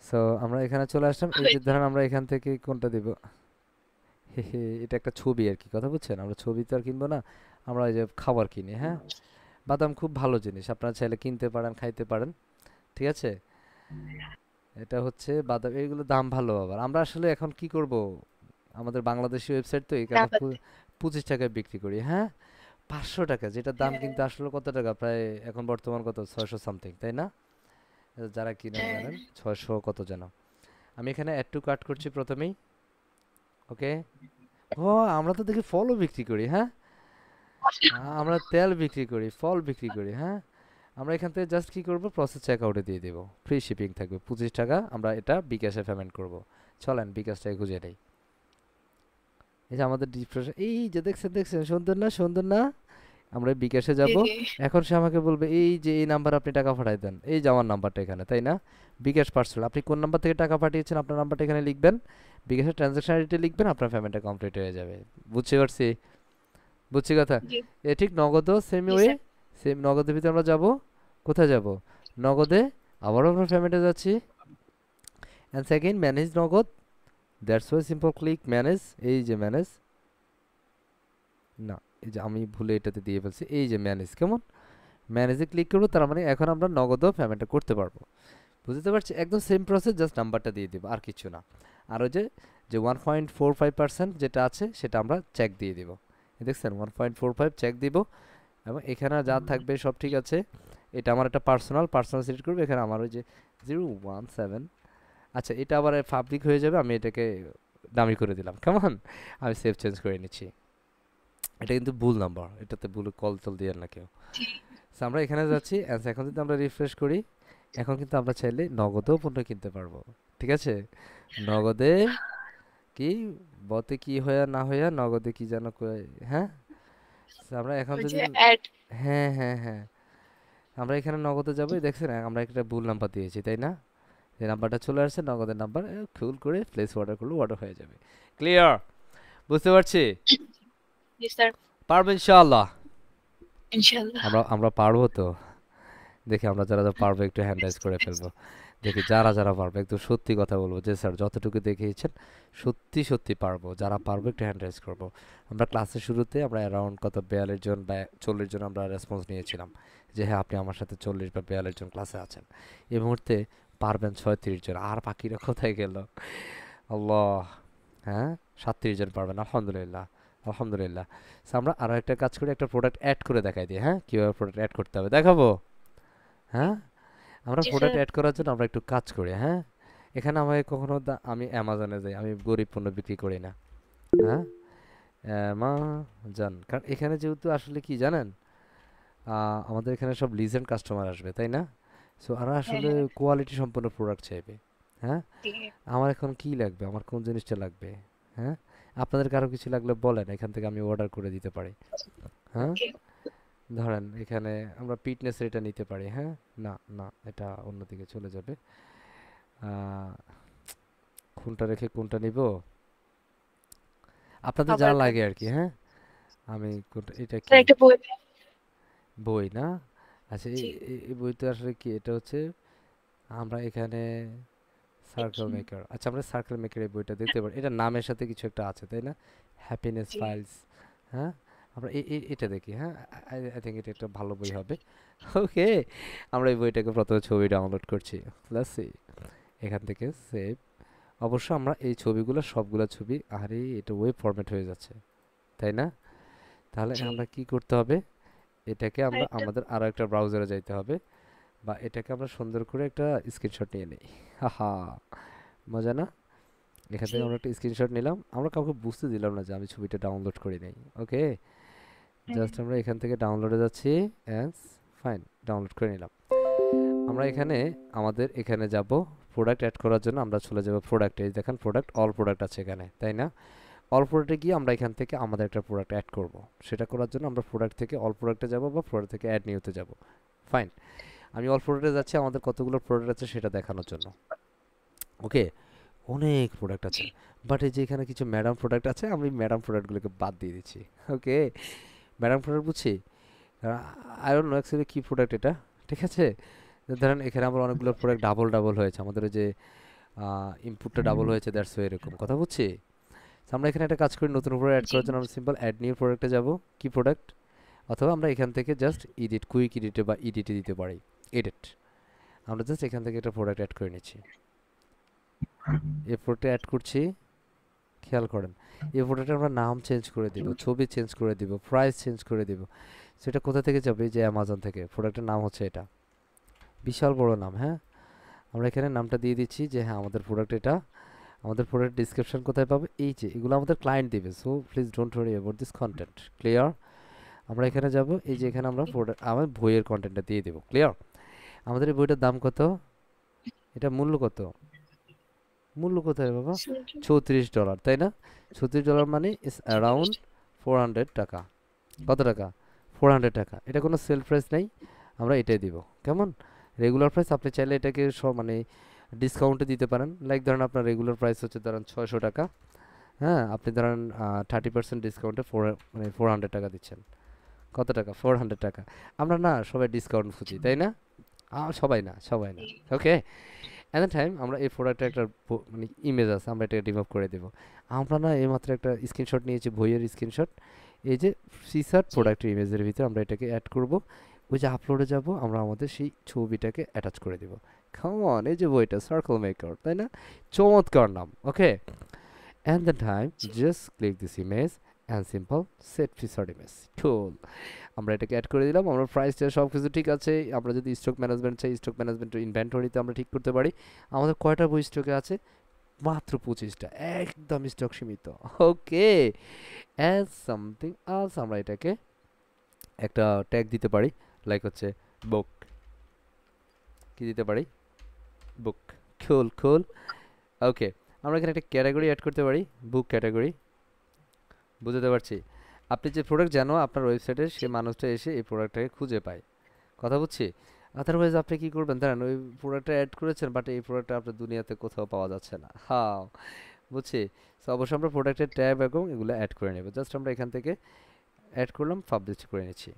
সো আমরা এখানে চলে আসলাম। এই যে ধরেন আমরা এখান থেকে কোনটা দিব, হে হে, এটা একটা ছবি আর কি, কথা বুঝছেন? আমরা ছবি তো আর কিনবো না, আমরা এই যে খাবার কিনি। হ্যাঁ, বাদাম খুব ভালো জিনিস, আপনারা চাইলে কিনতে পারেন, খাইতে পারেন, ঠিক আছে? এটা হচ্ছে বাদাম, এইগুলো দাম ভালো। আবার আমরা আসলে এখন কি করব, আমাদের বাংলাদেশি ওয়েবসাইট তো, এই কারণে 25 টাকায় বিক্রি করি। হ্যাঁ, 500 টাকা, যেটার দাম কিন্তু আসলে কত টাকা, প্রায় এখন বর্তমান কত, 600 সামথিং, তাই না? যারা কিনেন জানেন 600 কত যেন। আমি এখানে অ্যাড টু কার্ট করছি প্রথমেই। ওকে, ও আমরা তো দেখি ফলও বিক্রি করি। হ্যাঁ, আমরা তেল বিক্রি করি, ফল বিক্রি করি। হ্যাঁ, আমরা এখান থেকে জাস্ট কি করব, প্রসেস চেক আউটে দিয়ে দেবো, ফ্রি শিপিং থাকবে 25 টাকা। আমরা এটা বিকাশে পেমেন্ট করব। চলেন বিকাশটাকে খুঁজে নেই। এই যে আমাদের ডিপ্রেশন, এই যে দেখছেন দেখছেন, সুন্দর না, সুন্দর না? আমরা বিকাশে যাব, এখন সে আমাকে বলবে এই যে এই নাম্বার আপনি টাকা পাঠাই দেন, এই যে আমার নাম্বারটা এখানে, তাই না? বিকাশ পার্সেল, আপনি কোন নাম্বার থেকে টাকা পাঠিয়েছেন আপনার নাম্বারটা এখানে লিখবেন, বিকাশের ট্রানজাকশন আইডি লিখবেন, আপনার পেমেন্টটা কমপ্লিট হয়ে যাবে। বুঝতে পারছি? বুঝছি কথা? এ ঠিক নগদও সেম ওয়ে, সেম নগদের ভিতরে আমরা যাব, কোথায় যাব? নগদে, আবারও আমরা পেমেন্টে যাচ্ছি, অ্যান্ড সেকেন্ড ম্যানেজ নগদ, that's why simple click manage. এই যে ম্যানেজ, না এই যে আমি ভুলে এটাতে দিয়ে ফেলছি, এই যে ম্যানেজ, কেমন? ম্যানেজে ক্লিক করবো, তার মানে এখন আমরা নগদও পেমেন্টটা করতে পারবো। বুঝতে পারছি? একদম সেম প্রসেস, জাস্ট নাম্বারটা দিয়ে দিব, আর কিছু না। আর ওই যে 1.45% যেটা আছে সেটা আমরা চেক দিয়ে দিব, দেখছেন 1.45 চেক দিব, এবং এখানে যা থাকবে সব ঠিক আছে। এটা আমার একটা পার্সোনাল সিলেক্ট করবো, এখানে আমার ওই যে 017, আচ্ছা এটা আবার পাবলিক হয়ে যাবে, আমি এটাকে দামি করে দিলাম, কেমন? আমি সেভ চেঞ্জ করে নিচ্ছি। এটা কিন্তু ভুল নাম্বার, এটাতে ভুল কল টল দিয়ে না কেউ। আমরা এখানে যাচ্ছি, এখন যদি আমরা রিফ্রেশ করি, এখন কিন্তু আমরা চাইলে নগদেও পণ্য কিনতে পারবো, ঠিক আছে? নগদে কি বতে কি হইয়া না হইয়া নগদে কি যেন কয়, হ্যাঁ? So আমরা এখন ওই যদি যে অ্যাড হ্যাঁ হ্যাঁ হ্যাঁ আমরা এখানে নগদে যাবো, দেখছেন আমরা একটা ভুল নাম্বার দিয়েছি তাই না? যে নাম্বারটা চলে আসছে নগদের নাম্বার, ফুল করে প্লেস অর্ডার করলে অর্ডার হয়ে যাবে। ক্লিয়ার? বুঝতে পারছি? জি স্যার, পারবো ইনশাআল্লাহ। ইনশাআল্লাহ। আমরা আমরা পারবো তো। দেখি আমরা যারা যারা পারবো একটু হ্যান্ড রাইজ করে ফেলবো। দেখি যারা যারা পারবো একটু সত্যি কথা বলবো যে স্যার যতটুকু দেখিয়েছেন সত্যি সত্যি পারবো, যারা পারবো একটু হ্যান্ড রাইজ করবো। আমরা ক্লাসের শুরুতে আমরা অ্যারাউন্ড কত 42 জন বা 40 জন আমরা রেসপন্স নিয়েছিলাম যে হ্যাঁ আপনি আমার সাথে 40 বা 42 জন ক্লাসে আছেন। এই মুহূর্তে পারবেন 36 জন, আর বাকিরা কোথায় গেল? আল্লাহ। হ্যাঁ 37 জন পারবেন, আলহামদুলিল্লাহ আলহামদুলিল্লাহ। So আমরা আরও একটা কাজ করি, একটা প্রোডাক্ট অ্যাড করে দেখাই দিই। হ্যাঁ কীভাবে প্রোডাক্ট অ্যাড করতে হবে দেখাবো। হ্যাঁ আমরা জি প্রোডাক্ট স্যার। অ্যাড করার জন্য আমরা একটু কাজ করি। হ্যাঁ এখানে আমাকে কখনো আমি অ্যামাজনে যাই, আমি গরিব পণ্য বিক্রি করি না। হ্যাঁ অ্যামাজন, কারণ এখানে যেহেতু আসলে কি জানেন, আমাদের এখানে সব লিজেন্ড কাস্টমার আসবে তাই না? সো ওরা হ্যাঁ আসলে হ্যাঁ, কোয়ালিটি সম্পন্ন প্রোডাক্ট চাইবে। হ্যাঁ জি, আমার এখন কি লাগবে, আমার কোন জিনিসটা লাগবে? হ্যাঁ আপনাদের কারো কিছু লাগলে বলেন, এখান থেকে আমি অর্ডার করে দিতে পারি। হ্যাঁ ওকে। ধরেন এখানে আমরা ফিটনেস এটা নিতে পারি। হ্যাঁ না না এটা অন্যদিকে চলে যাবে। আহ, কোনটা রেখে কোনটা নিব আপনাদের যা খাবার লাগে খান। আর কি। হ্যাঁ আমি কোনটা, এটা স্যার কি একটা বই। বই না? আচ্ছা জি, এই বইটা আসলে কি, এটা হচ্ছে আমরা এখানে সার্কেল দেখি। মেকার। আচ্ছা আমরা সার্কেল মেকার এই বইটা দেখতে পারি, এটা নামের সাথে কিছু একটা আছে তাই না? হ্যাপিনেস জি, ফাইলস। হ্যাঁ আমরা এটা দেখি। হ্যাঁ আই থিঙ্ক এটা একটা ভালো বই হবে। ওকে আমরা এই বইটাকে প্রথমে ছবি ডাউনলোড করছি। লেটস সি, এখান থেকে সেভ। অবশ্য আমরা এই ছবিগুলো সবগুলো ছবি, আরে এটা ওয়েব ফরম্যাট হয়ে যাচ্ছে তাই না? তাহলে জি। আমরা কি করতে হবে, এটাকে আমরা আরেকটা আমাদের আরো একটা ব্রাউজারে যাইতে হবে, বা এটাকে আমরা সুন্দর করে একটা স্ক্রিনশট নিয়ে নিই। হাহা মজা না? এখান জি, থেকে আমরা একটা স্ক্রিনশট নিলাম, আমরা কাউকে বুঝতে দিলাম না যে আমি ছবিটা ডাউনলোড করি নাই। ওকে হ্যাঁ, জাস্ট আমরা এখান থেকে ডাউনলোডে যাচ্ছি, অ্যান্ড ফাইন ডাউনলোড করে নিলাম। আমরা এখানে আমাদের এখানে যাব প্রোডাক্ট অ্যাড করার জন্য, আমরা চলে যাব প্রোডাক্টে। দেখেন প্রোডাক্ট অল প্রোডাক্ট আছে এখানে তাই না? অল প্রোডাক্টে গিয়ে আমরা এখান থেকে আমাদের একটা প্রোডাক্ট অ্যাড করব। সেটা করার জন্য আমরা প্রোডাক্ট থেকে অল প্রোডাক্টে যাব বা প্রোডাক্ট থেকে অ্যাড নিউতে যাব। ফাইন আমি অল প্রোডাক্টে যাচ্ছি আমাদের কতগুলো প্রোডাক্ট আছে সেটা দেখানোর জন্য। ওকে অনেক প্রোডাক্ট আছে, বাট এই যে এখানে কিছু ম্যাডাম প্রোডাক্ট আছে, আমি ম্যাডাম প্রোডাক্টগুলোকে বাদ দিয়ে দিচ্ছি। ওকে ম্যাডাম প্রোডাক্ট বুঝছি, আই ডোন্ট নো অ্যাকচুয়ালি কী প্রোডাক্ট এটা, ঠিক আছে? ধরেন এখানে আমার অনেকগুলো প্রোডাক্ট ডাবল ডাবল হয়েছে, আমাদের ওই যে ইনপুটটা ডাবল হয়েছে, দ্যাটস এরকম কথা বুঝছি। So আমরা এখানে একটা কাজ করি, নতুন প্রোডাক্ট অ্যাড জি, করার জন্য আমরা সিম্পল অ্যাড নিউ প্রোডাক্টে যাব। কি প্রোডাক্ট, অথবা আমরা এখান থেকে জাস্ট এডিট, কুইক এডিটে বা এডিটে দিতে পারি। এডিট আমরা জাস্ট এখান থেকে একটা প্রোডাক্ট অ্যাড করে নিচ্ছি, এই প্রোডাক্টে অ্যাড করছি। খেয়াল করেন এই প্রোডাক্টে আমরা নাম চেঞ্জ করে দিব, ছবি চেঞ্জ করে দিব, প্রাইস চেঞ্জ করে দিব। সেটা কোথা থেকে যাবে, এই যে অ্যামাজন থেকে। প্রোডাক্টের নাম হচ্ছে এটা, বিশাল বড় নাম। হ্যাঁ আমরা এখানে নামটা দিয়ে দিচ্ছি যে হ্যাঁ আমাদের প্রোডাক্ট এটা। আমাদের প্রোডাক্ট ডিসক্রিপশন কোথায় পাবে, এই যে এগুলো আমাদের ক্লায়েন্ট দিবে। So please don't worry about this content. Clear? আমরা এখানে যাব, এই যে এখানে আমরা প্রোডাক্ট আমার বইয়ের কন্টেন্টটা দিয়ে দেবো। ক্লিয়ার? আমাদের এই বইটার দাম কত, এটা মূল্য কত, মূল্য কোথায় বাবা, $34 তাই না? $34 মানে ইস অ্যারাউন্ড 400 টাকা। কত টাকা, 400 টাকা। এটা কোনো সেল প্রাইস নাই, আমরা এটাই দিব। কেমন রেগুলার প্রাইস, আপনি চাইলে এটাকে সব মানে ডিসকাউন্টে দিতে পারেন। লাইক ধরেন আপনার রেগুলার প্রাইস হচ্ছে ধরেন 600 টাকা। হ্যাঁ আপনি ধরেন 30% ডিসকাউন্টে মানে 400 টাকা দিচ্ছেন। কত টাকা, 400 টাকা। আমরা না সবাই ডিসকাউন্ট খুঁজি তাই না? সবাই না, সবাই না। ওকে অ্যাট দ্য টাইম আমরা এই প্রোডাক্টের একটা মানে ইমেজ আছে, আমরা এটাকে রিমুভ করে দেবো। আমরা না এইমাত্র একটা স্ক্রিনশট নিয়েছি, বইয়ের স্ক্রিনশট। এই যে সিসার জি, প্রোডাক্টের ইমেজের ভিতরে আমরা এটাকে অ্যাড করব। ওই যে আপলোডে যাব, আমরা আমাদের সেই ছবিটাকে অ্যাটাচ করে দেবো। খামন এই যে বইটা সার্কেল মেকার তাই না? চমৎকার নাম। ওকে অ্যান্ড দ্য টাইম জি, just click this image and simple set feature image tool. আমরা এটাকে অ্যাড করে দিলাম। আমরা প্রাইসটা সব কিছু ঠিক আছে। আমরা যদি স্টক ম্যানেজমেন্ট চাই, স্টক ম্যানেজমেন্টের ইনভেন্টরিতে আমরা ঠিক করতে পারি। আমাদের কয়টা বই স্টকে আছে, মাত্র 25টা, একদম স্টক সীমিত। ওকে অ্যাজ সামথিং আলস আমরা এটাকে একটা ট্যাগ দিতে পারি, লাইক হচ্ছে বুক। কি দিতে পারি? বুক। কুল কুল। ওকে, আমরা এখানে একটা ক্যাটাগরি অ্যাড করতে পারি, বুক ক্যাটাগরি। বুঝতে পারছি, আপনি যে প্রোডাক্ট জানো আপনার ওয়েবসাইটে সে মানুষটা এসে এই প্রোডাক্টটাকে খুঁজে পায়, কথা বুঝছি। আদারওয়াইজ আপনি কি করবেন জানেন, ওই প্রোডাক্টটা অ্যাড করেছেন বাট এই প্রোডাক্টটা আপনার দুনিয়াতে কোথাও পাওয়া যাচ্ছে না। হ্যাঁ বুঝছি। তো অবশ্যই আমরা প্রোডাক্টের ট্যাব এবং এগুলো অ্যাড করে নেব। জাস্ট আমরা এখান থেকে অ্যাড করলাম, পাবলিশ করে নিচ্ছি,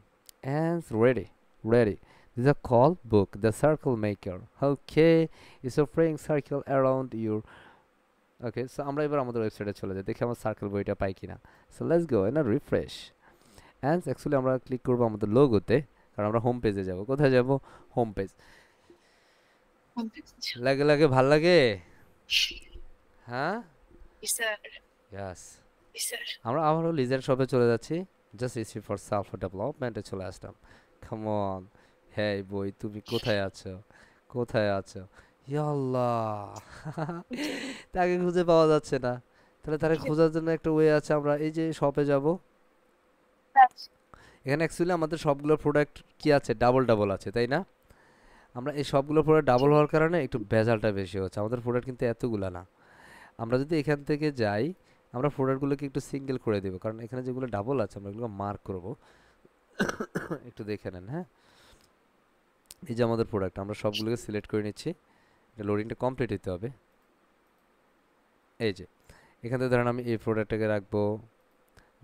and ready ready. This is a call book, the circle maker. Okay, it's a fraying circle around your. Okay, so আমরা এবার আমাদের ওয়েবসাইটে চলে যাই, দেখি আমার সার্কেল বইটা পাই কিনা। So let's go and refresh. And actually আমরা ক্লিক করবো আমাদের লোগোতে, কারণ আমরা হোম পেজে যাব। কোথায় যাব? Home page. লাগে লাগে ভাল লাগে, হ্যাঁ Yes, sir. ইয়াস। Yes, sir. আমরা আবারও লিজেন্ড শপে চলে যাচ্ছি, জাস্ট ইসি ফর সেলফ ডেভেলপমেন্টে চলে আসলাম। কাম অন, হেই বই তুমি কোথায় আছো, কোথায় আছো? ইয়াল্লাহ, তাকে খুঁজে পাওয়া যাচ্ছে না। তাহলে তাকে খোঁজার জন্য একটা ওয়ে আছে, আমরা এই যে শপে যাব। এখানে অ্যাকচুয়ালি আমাদের সবগুলো প্রোডাক্ট কি আছে, ডাবল ডাবল আছে, তাই না? আমরা এই সবগুলো প্রোডাক্ট ডাবল হওয়ার কারণে একটু ভেজালটা বেশি হচ্ছে। আমাদের প্রোডাক্ট কিন্তু এতগুলা না। আমরা যদি এখান থেকে যাই, আমরা প্রোডাক্টগুলোকে একটু সিঙ্গেল করে দেবো, কারণ এখানে যেগুলো ডাবল আছে আমরা এগুলো মার্ক করব। একটু দেখে নেন, হ্যাঁ। এই যে আমাদের প্রোডাক্ট, আমরা সবগুলোকে সিলেক্ট করে নিচ্ছি। এটা লোডিংটা কমপ্লিট হতে হবে। এই যে এখান থেকে ধরেন আমি এই প্রোডাক্টটাকে রাখবো,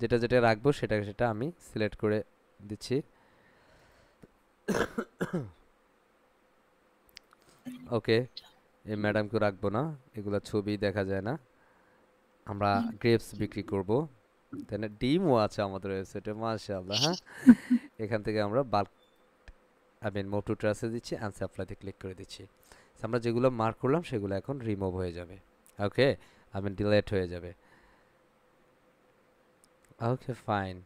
যেটা যেটা রাখবো সেটা সেটা আমি সিলেক্ট করে দিচ্ছি। ওকে, এই ম্যাডামকে রাখবো না, এগুলা ছবি দেখা যায় না। আমরা গ্রেপস বিক্রি করব, তাই না? ডিমও আছে আমাদের ওয়েবসাইটে, মাশাআল্লাহ। হ্যাঁ, এখান থেকে আমরা বাল্ক মোটু ট্রাসে দিচ্ছি, অ্যান্ড সাপ্লাইতে ক্লিক করে দিচ্ছি। আমরা যেগুলো মার্ক করলাম সেগুলো এখন রিমুভ হয়ে যাবে। ওকে, ডিলিট হয়ে যাবে। ওকে ফাইন,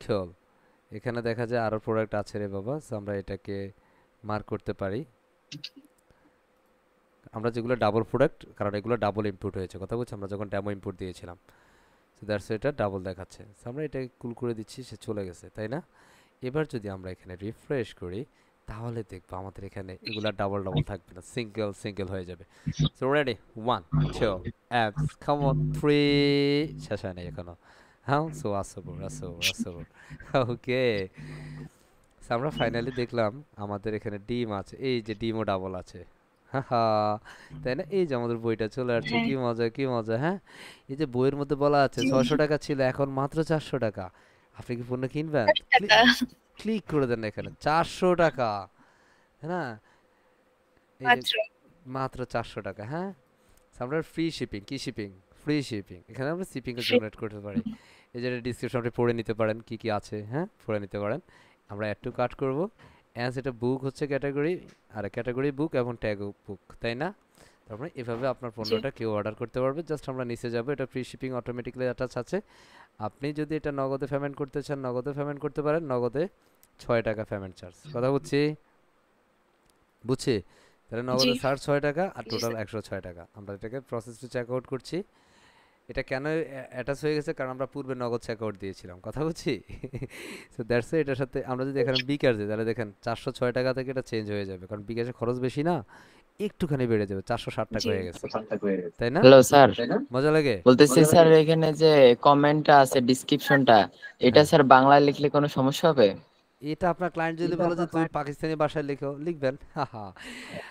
কুল। এখানে দেখা যায় আরো প্রোডাক্ট আছে রে বাবা, সো আমরা এটাকে মার্ক করতে পারি। আমরা যেগুলো ডাবল প্রোডাক্ট, কারণ এগুলো ডাবল ইনপুট হয়েছে, কথা বলছি, আমরা যখন ডেমো ইনপুট দিয়েছিলাম, সো দ্যাটস এটা ডাবল দেখাচ্ছে। সো আমরা এটাকে কুল করে দিচ্ছি, সে চলে গেছে, তাই না? এবার যদি আমরা এখানে রিফ্রেশ করি, তাহলে দেখবো আমাদের এখানে এগুলা ডাবল ডাবল থাকবে না, সিঙ্গেল সিঙ্গেল হয়ে যাবে। So ready, 1 2 apps come on 3, শেষ হয় নাই এখনো। হ্যাঁ, সো আসবর আসবর আসবর। ওকে, আমরা ফাইনালি দেখলাম আমাদের এখানে ডিম আছে, এই যে ডিমও ডাবল আছে। হাহা, তাই না? এই যে আমাদের বইটা চলে আসছে, কি মজা কি মজা। হ্যাঁ, এই যে বইয়ের মধ্যে বলা আছে 600 টাকা ছিল, এখন মাত্র 400 টাকা। আপনি কি পণ্য কিনবেন? ক্লিক করে দেন এখানে, 400 টাকা, তাই না? এই যে মাত্র 400 টাকা। হ্যাঁ, আমরা ফ্রি শিপিং, কি শিপিং? Free shipping. এখানে আমরা শিপিং এর জেনারেট করতে পারি। এই যে ডেসক্রিপশন আপনি পড়ে নিতে পারেন কি কি আছে, হ্যাঁ পড়ে নিতে পারেন। আমরা অ্যাড টু কাট করব, অ্যাজ এটা বুক হচ্ছে ক্যাটাগরি, আর ক্যাটাগরি বুক এবং ট্যাগ বুক, তাই না? তারপরে এভাবে আপনার পণ্যটা কেউ অর্ডার করতে পারবে। জাস্ট আমরা নিচে যাব, এটা ফ্রি শিপিং অটোমেটিক্যালি অ্যাটাচ আছে। আপনি যদি এটা নগদে পেমেন্ট করতে চান, নগদে পেমেন্ট করতে পারেন, নগদে 6 টাকা পেমেন্ট চার্জ, কথা বুঝছি? বুঝছি? তাহলে নগদে চার্জ 6 টাকা আর টোটাল 106 টাকা। আমরা এটাকে প্রসেস টু চেক আউট করছি। এটা কেন অ্যাটাচ হয়ে গেছে? কারণ আমরা পূর্বে নগদ চেক আউট দিয়েছিলাম, কথা বুঝছি? সো দ্যাটস এটার সাথে আমরা যদি এখানে বিকাশ দিই, তাহলে দেখেন 406 টাকা থেকে এটা চেঞ্জ হয়ে যাবে, কারণ বিকাশে খরচ বেশি না, একটুখানি বেড়ে যাবে, 460 টাকা হয়ে গেছে, তাই না? হ্যালো স্যার, মজা লাগে? বলতেছি স্যার এখানে যে কমেন্টটা আছে ডেসক্রিপশনটা, এটা স্যার বাংলায় লিখলে কোনো সমস্যা হবে? এটা আপনার ক্লায়েন্ট যদি বলে যে তুমি পাকিস্তানি ভাষায় লিখো, লিখবেন। হাহা,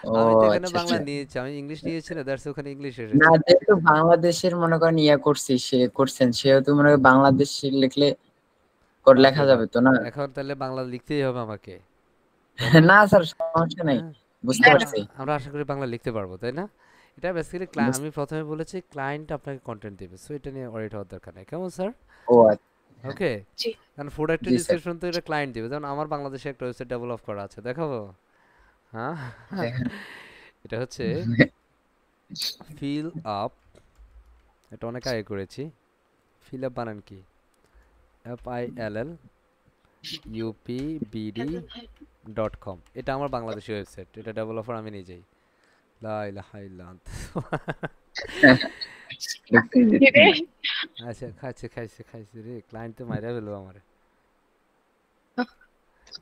ও আমি তো এখানে আচ্ছা বাংলা আচ্ছা। নিয়েছি, আমি ইংলিশ নিয়েছি না, দ্যাটস ওখানে ইংলিশ না এসেছে। যেহেতু বাংলাদেশের মনে করেন ইয়া করছি, সে করছেন, সেহেতু মনে করেন বাংলাদেশ লিখলে বাপ লেখা রে যাবে বাপ, তো না? এখন তাহলে বাংলা লিখতেই হবে আমাকে, তাই না? না স্যার সমস্যা নাই, হ্যাঁ, বুঝতে আমরা পারছি। আমরা আশা করি বাংলা লিখতে পারবো, তাই না? এটা বেসিক্যালি আমি প্রথমে বলেছি ক্লায়েন্ট আপনাকে কন্টেন্ট দেবে, সো এটা নিয়ে ওয়ারিড হওয়ার দরকার নেই, কেমন স্যার? ও আচ্ছা, ওকে, জি কারণ প্রোডাক্টের জি স্যার। ডিসক্রিপশন তো এটা ক্লায়েন্ট দিবে। যেমন আমার বাংলাদেশে একটা ওয়েবসাইট ডেভেলপ করা আছে, দেখাবো? হ্যাঁ, এটা হচ্ছে ফিল আপ, এটা অনেক আগে করেছি। ফিল আপ বানান কি? FILLUPBD.com, এটা আমার বাংলাদেশি ওয়েবসাইট, এটা ডেভেলপার আমি নিজেই। লা ইলাহা ইল্লা আনতা। আচ্ছা, খাইছে খাইছে খাইছে রে, ক্লায়েন্ট তো মাইরা ফেলবো আমারে।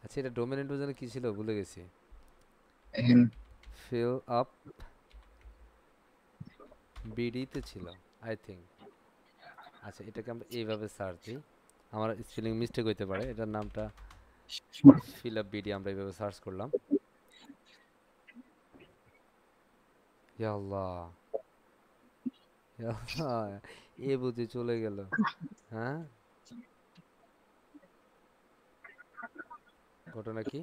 আচ্ছা, এটা ডোমেন নেম যেন কি ছিল ভুলে গেছি। ফিল আপ বিডিতে ছিল আই থিঙ্ক। আচ্ছা এটাকে আমরা এইভাবে সার্চ দিই, আমার স্পেলিং মিস্টেক হইতে পারে, এটার নামটা ফিল আপ বিডি আমরা এইভাবে সার্চ করলাম। ইয়া আল্লাহ, ইয়া আল্লাহ, এ বুঝি চলে গেল। হ্যাঁ ঘটনা কি?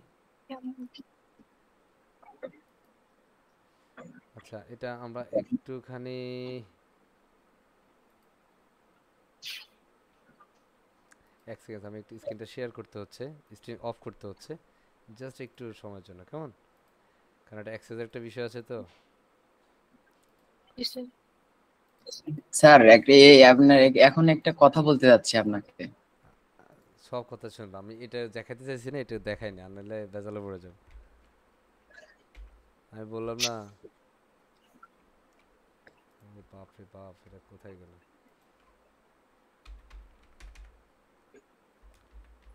আচ্ছা এটা আমরা একটুখানি এক সেকেন্ড, আমি একটু স্ক্রিনটা শেয়ার করতে হচ্ছে, স্ক্রিন অফ করতে হচ্ছে জাস্ট একটু সময়ের জন্য, কেমন? কারণ এটা অ্যাক্সেসের একটা বিষয় আছে তো। জি স্যার। স্যার আপনার এখন একটা কথা বলতে যাচ্ছি আপনাকে। সব কথা শুনবো, আমি এটা দেখাতে চাইছি না, এটা দেখাই না, নাহলে বেজালে পড়ে যাবো। আমি বললাম না, বাপ রে বাপ, এটা কোথায় গেল?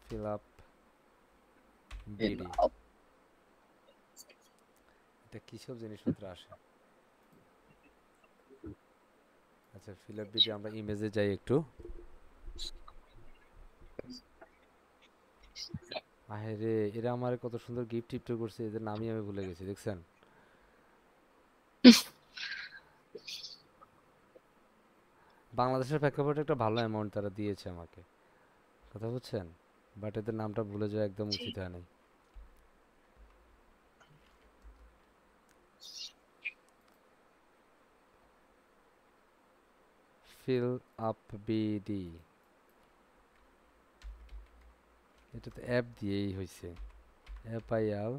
ফিল আপ বিডি, এটা কি সব জিনিসপত্র আসে? আচ্ছা ফিল আপ বিডি, আমরা ইমেজে যাই একটু। আরে রে, এরা আমার কত সুন্দর গিফট টিফট করছে, এদের নামই আমি ভুলে গেছি, দেখছেন? বাংলাদেশের প্রেক্ষাপটে একটা ভালো অ্যামাউন্ট তারা দিয়েছে আমাকে, কথা বুঝছেন? বাট এদের নামটা ভুলে যাওয়া একদম জি। উচিত হয় নাই। ফিল আপ বিডি, এটা তো অ্যাপ দিয়েই হয়েছে, অ্যাপ আইয়াল,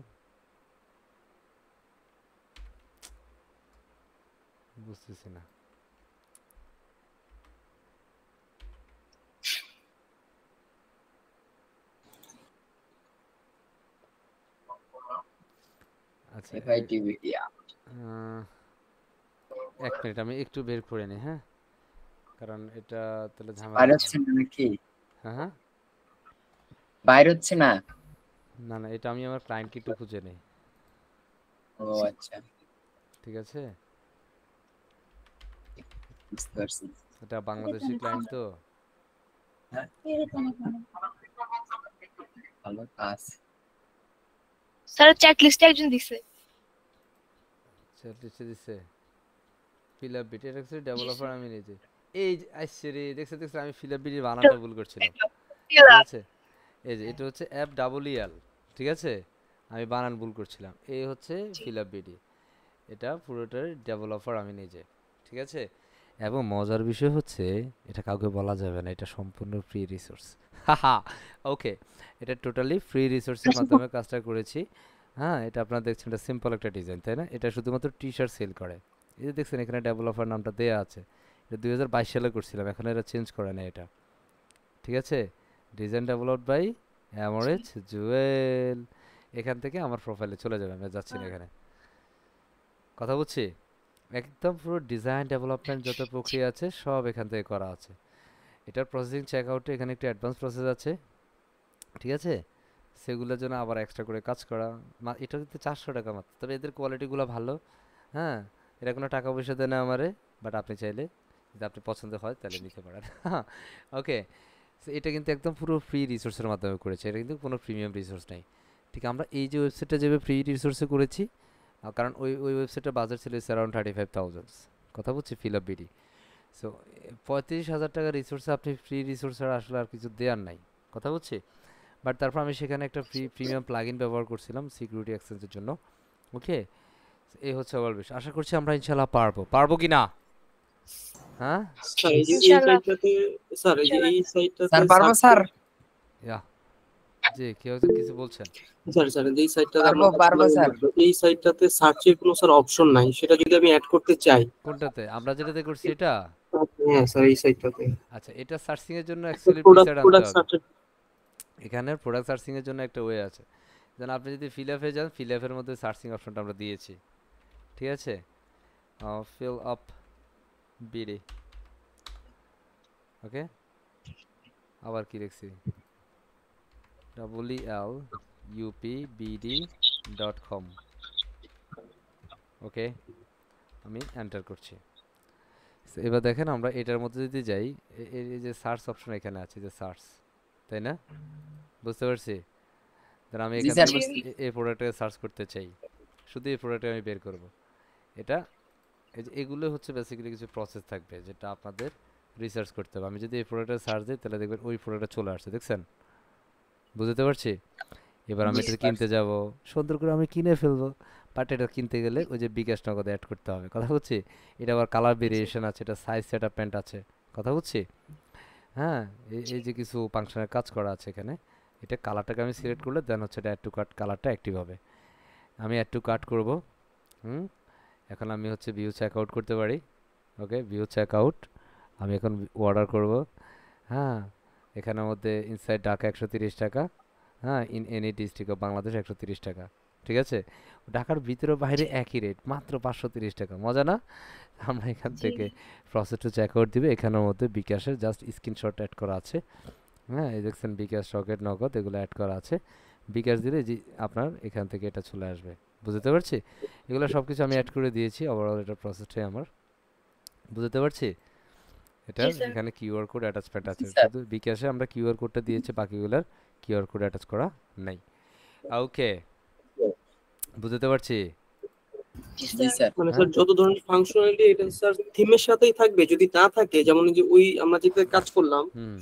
বুঝতেছি না। আচ্ছা এক মিনিট, আমি একটু বের করে নিই, হ্যাঁ, কারণ এটা তাহলে ঝামেলা বাইরে হবে। হচ্ছে না নাকি? হ্যাঁ হ্যাঁ, বাইরে হচ্ছে না? না না, এটা আমি আমার ক্লায়েন্টকে একটু খুঁজে নিই, ও আচ্ছা, ঠিক আছে? বুঝতে পারছি। এটা বাংলাদেশি ক্লায়েন্ট তো। ভালো কাজ। স্যার চ্যাট লিস্টে একজন দিছে। চ্যাট লিস্টে দিছে ফিল আপ বিট, এটা হচ্ছে ডেভেলপার আমি নিজে। এই যে আসছে রে, দেখছে দেখছে, আমি ফিল আপ বিটির বানানটা ভুল করছিলাম, ঠিক আছে? এই যে এটা হচ্ছে অ্যাপ ডাবল ইএল, ঠিক আছে? আমি বানান ভুল করছিলাম, এই হচ্ছে ফিল আপ বিডি, এটা পুরোটার ডেভেলপার আমি নিজে, ঠিক আছে? এবং মজার বিষয় হচ্ছে এটা কাউকে বলা যাবে না, এটা সম্পূর্ণ ফ্রি রিসোর্স। হাহা, ওকে, এটা টোটালি ফ্রি রিসোর্সের মাধ্যমে কাজটা করেছি। হ্যাঁ, এটা আপনারা দেখছেন, এটা সিম্পল একটা ডিজাইন, তাই না? এটা শুধুমাত্র টি শার্ট সেল করে। এই যে দেখছেন এখানে ডেভেলপার নামটা দেয়া আছে, এটা 2022 সালে করছিলাম, এখন এরা চেঞ্জ করে না এটা, ঠিক আছে? ডিজাইন ডেভেলপড বাই অ্যামোরেজ জুয়েল। এখান থেকে আমার প্রোফাইলে চলে যাবে, আমি যাচ্ছি না এখানে, কথা বুঝছি? একদম পুরো ডিজাইন ডেভেলপমেন্ট যত প্রক্রিয়া আছে সব এখান থেকে করা আছে। এটার প্রসেসিং চেকআউটে এখানে একটু অ্যাডভান্স প্রসেস আছে, ঠিক আছে? সেগুলোর জন্য আবার এক্সট্রা করে কাজ করা। এটা কিন্তু 400 টাকা মাত্র, তবে এদের কোয়ালিটিগুলো ভালো। হ্যাঁ, এরা কোনো টাকা পয়সা দেয় না আমারে, বাট আপনি চাইলে যদি আপনি পছন্দ হয় তাহলে নিতে পারেন। ওকে, এটা কিন্তু একদম পুরো ফ্রি রিসোর্সের মাধ্যমে করেছে, এটা কিন্তু কোনো প্রিমিয়াম রিসোর্স নাই। ঠিক আমরা এই যে ওয়েবসাইটটা যেভাবে ফ্রি রিসোর্সে করেছি, কারণ ওই ওয়েবসাইটটার বাজার ছিল অ্যারাউন্ড 35,000, কথা বুঝছি, ফিল আপ বিডি। সো 35,000 টাকা রিসোর্সে আপনি ফ্রি রিসোর্স ছাড়া আসলে আর কিছু দেওয়ার নাই, কথা বুঝছি? বাট তারপর আমি সেখানে একটা প্রিমিয়াম প্লাগইন ব্যবহার করছিলাম সিকিউরিটি এক্সচেঞ্জের জন্য। ওকে, এই হচ্ছে আমার বিষয়, আশা করছি আমরা ইনশাল্লাহ পারবো কি না? হ্যাঁ স্যার এই যে এই ইনশাআল্লাহ। সাইটটাতে, স্যার এই যে এই সাইটটাতে স্যার পারবো স্যার, ইয়া, জি কেউ একজন কিছু বলছেন? স্যার স্যার এই সাইটটাতে পারবো আমরা পারবো স্যার। এই সাইটটাতে সার্চের কোনো স্যার অপশন নাই, সেটা যদি আমি অ্যাড করতে চাই। কোনটাতে আমরা যেটাতে করছি এটা? হ্যাঁ স্যার এই সাইটটাতে আচ্ছা, এটা সার্চিং এর জন্য অ্যাকচুয়ালি প্রোডাক্ট প্রিসেট আনতে প্রোডাক্ট হবে। সার্চের। এখানে প্রোডাক্ট সার্চিং এর জন্য একটা ওয়ে আছে, যেন আপনি যদি ফিল আপে যান, ফিল আপের মধ্যে সার্চিং অপশনটা আমরা দিয়েছি, ঠিক আছে? ফিল আপ বিডি, ওকে, আবার কি লিখছি, WLUPBD.com, ওকে, আমি এন্টার করছি। So, এবার দেখেন আমরা এটার মধ্যে যদি যাই, এই যে সার্চ অপশন এখানে আছে, যে সার্চ, তাই না? বুঝতে পারছি। তাহলে আমি জি এখান স্যার, থেকে জি। এই প্রোডাক্টটাকে সার্চ করতে চাই, শুধু এই প্রোডাক্টে আমি বের করব। এটা এই যে এগুলো হচ্ছে বেসিক্যালি কিছু প্রসেস থাকবে যেটা আপনাদের রিসার্চ করতে হবে। আমি যদি এই প্রোডাক্টটা সার্চ দিই তাহলে দেখবেন ওই প্রোডাক্টটা চলে আসছে, দেখছেন? বুঝতে পারছি। এবার আমি এটা কিনতে যাব, সুন্দর করে আমি কিনে ফেলবো। বাট এটা কিনতে গেলে ওই যে বিকাশ নগদ অ্যাড করতে হবে, কথা বুঝছি। এটা আবার কালার ভেরিয়েশন আছে, এটা সাইজ সেটআপমেন্ট আছে, কথা বুঝছি। হ্যাঁ, এই যে কিছু ফাংশনের কাজ করা আছে এখানে। এটা কালারটাকে আমি সিলেক্ট করলে দেন হচ্ছে এটা অ্যাড টু কার্ট কালারটা অ্যাক্টিভ হবে। আমি অ্যাড টু কার্ট করব। হুম, এখন আমি হচ্ছে ভিউ চেক আউট করতে পারি। ওকে, ভিউ চেক আউট। আমি এখন অর্ডার করব। হ্যাঁ, এখানের মধ্যে ইনসাইড ঢাকা 130 টাকা, হ্যাঁ, in any district of Bangladesh 130 টাকা, ঠিক আছে। ঢাকার ভিতরে বাইরে একই রেট, মাত্র 530 টাকা, মজা না? আমরা এখান জি। থেকে প্রসেস টু চেক আউট দিবে, এখানের মধ্যে বিকাশের জাস্ট স্ক্রিনশট অ্যাড করা আছে। হ্যাঁ, এই দেখছেন বিকাশ, রকেট, নগদ এগুলো অ্যাড করা আছে। বিকাশ দিলে যে আপনার এখান থেকে এটা চলে আসবে, বুঝতে পারছি। এগুলো সব কিছু আমি অ্যাড করে দিয়েছি, ওভারঅল এটা প্রসেসটাই আমার, বুঝতে পারছি। জি এটার স্যার। এখানে কিউআর কোড অ্যাটাচমেন্ট জি আছে, স্যার, শুধু বিকাশে আমরা কিউআর কোডটা দিয়েছি, বাকিগুলোর কিউআর কোড অ্যাটাচ করা নাই। ওকে, বুঝতে পারছি। জি জি স্যার। স্যার। মানে হ্যাঁ, স্যার যত ধরনের ফাংশনালিটি এটা স্যার থিমের সাথেই থাকবে, যদি না থাকে যেমন এই যে ওই আমরা যেটা কাজ করলাম হুম,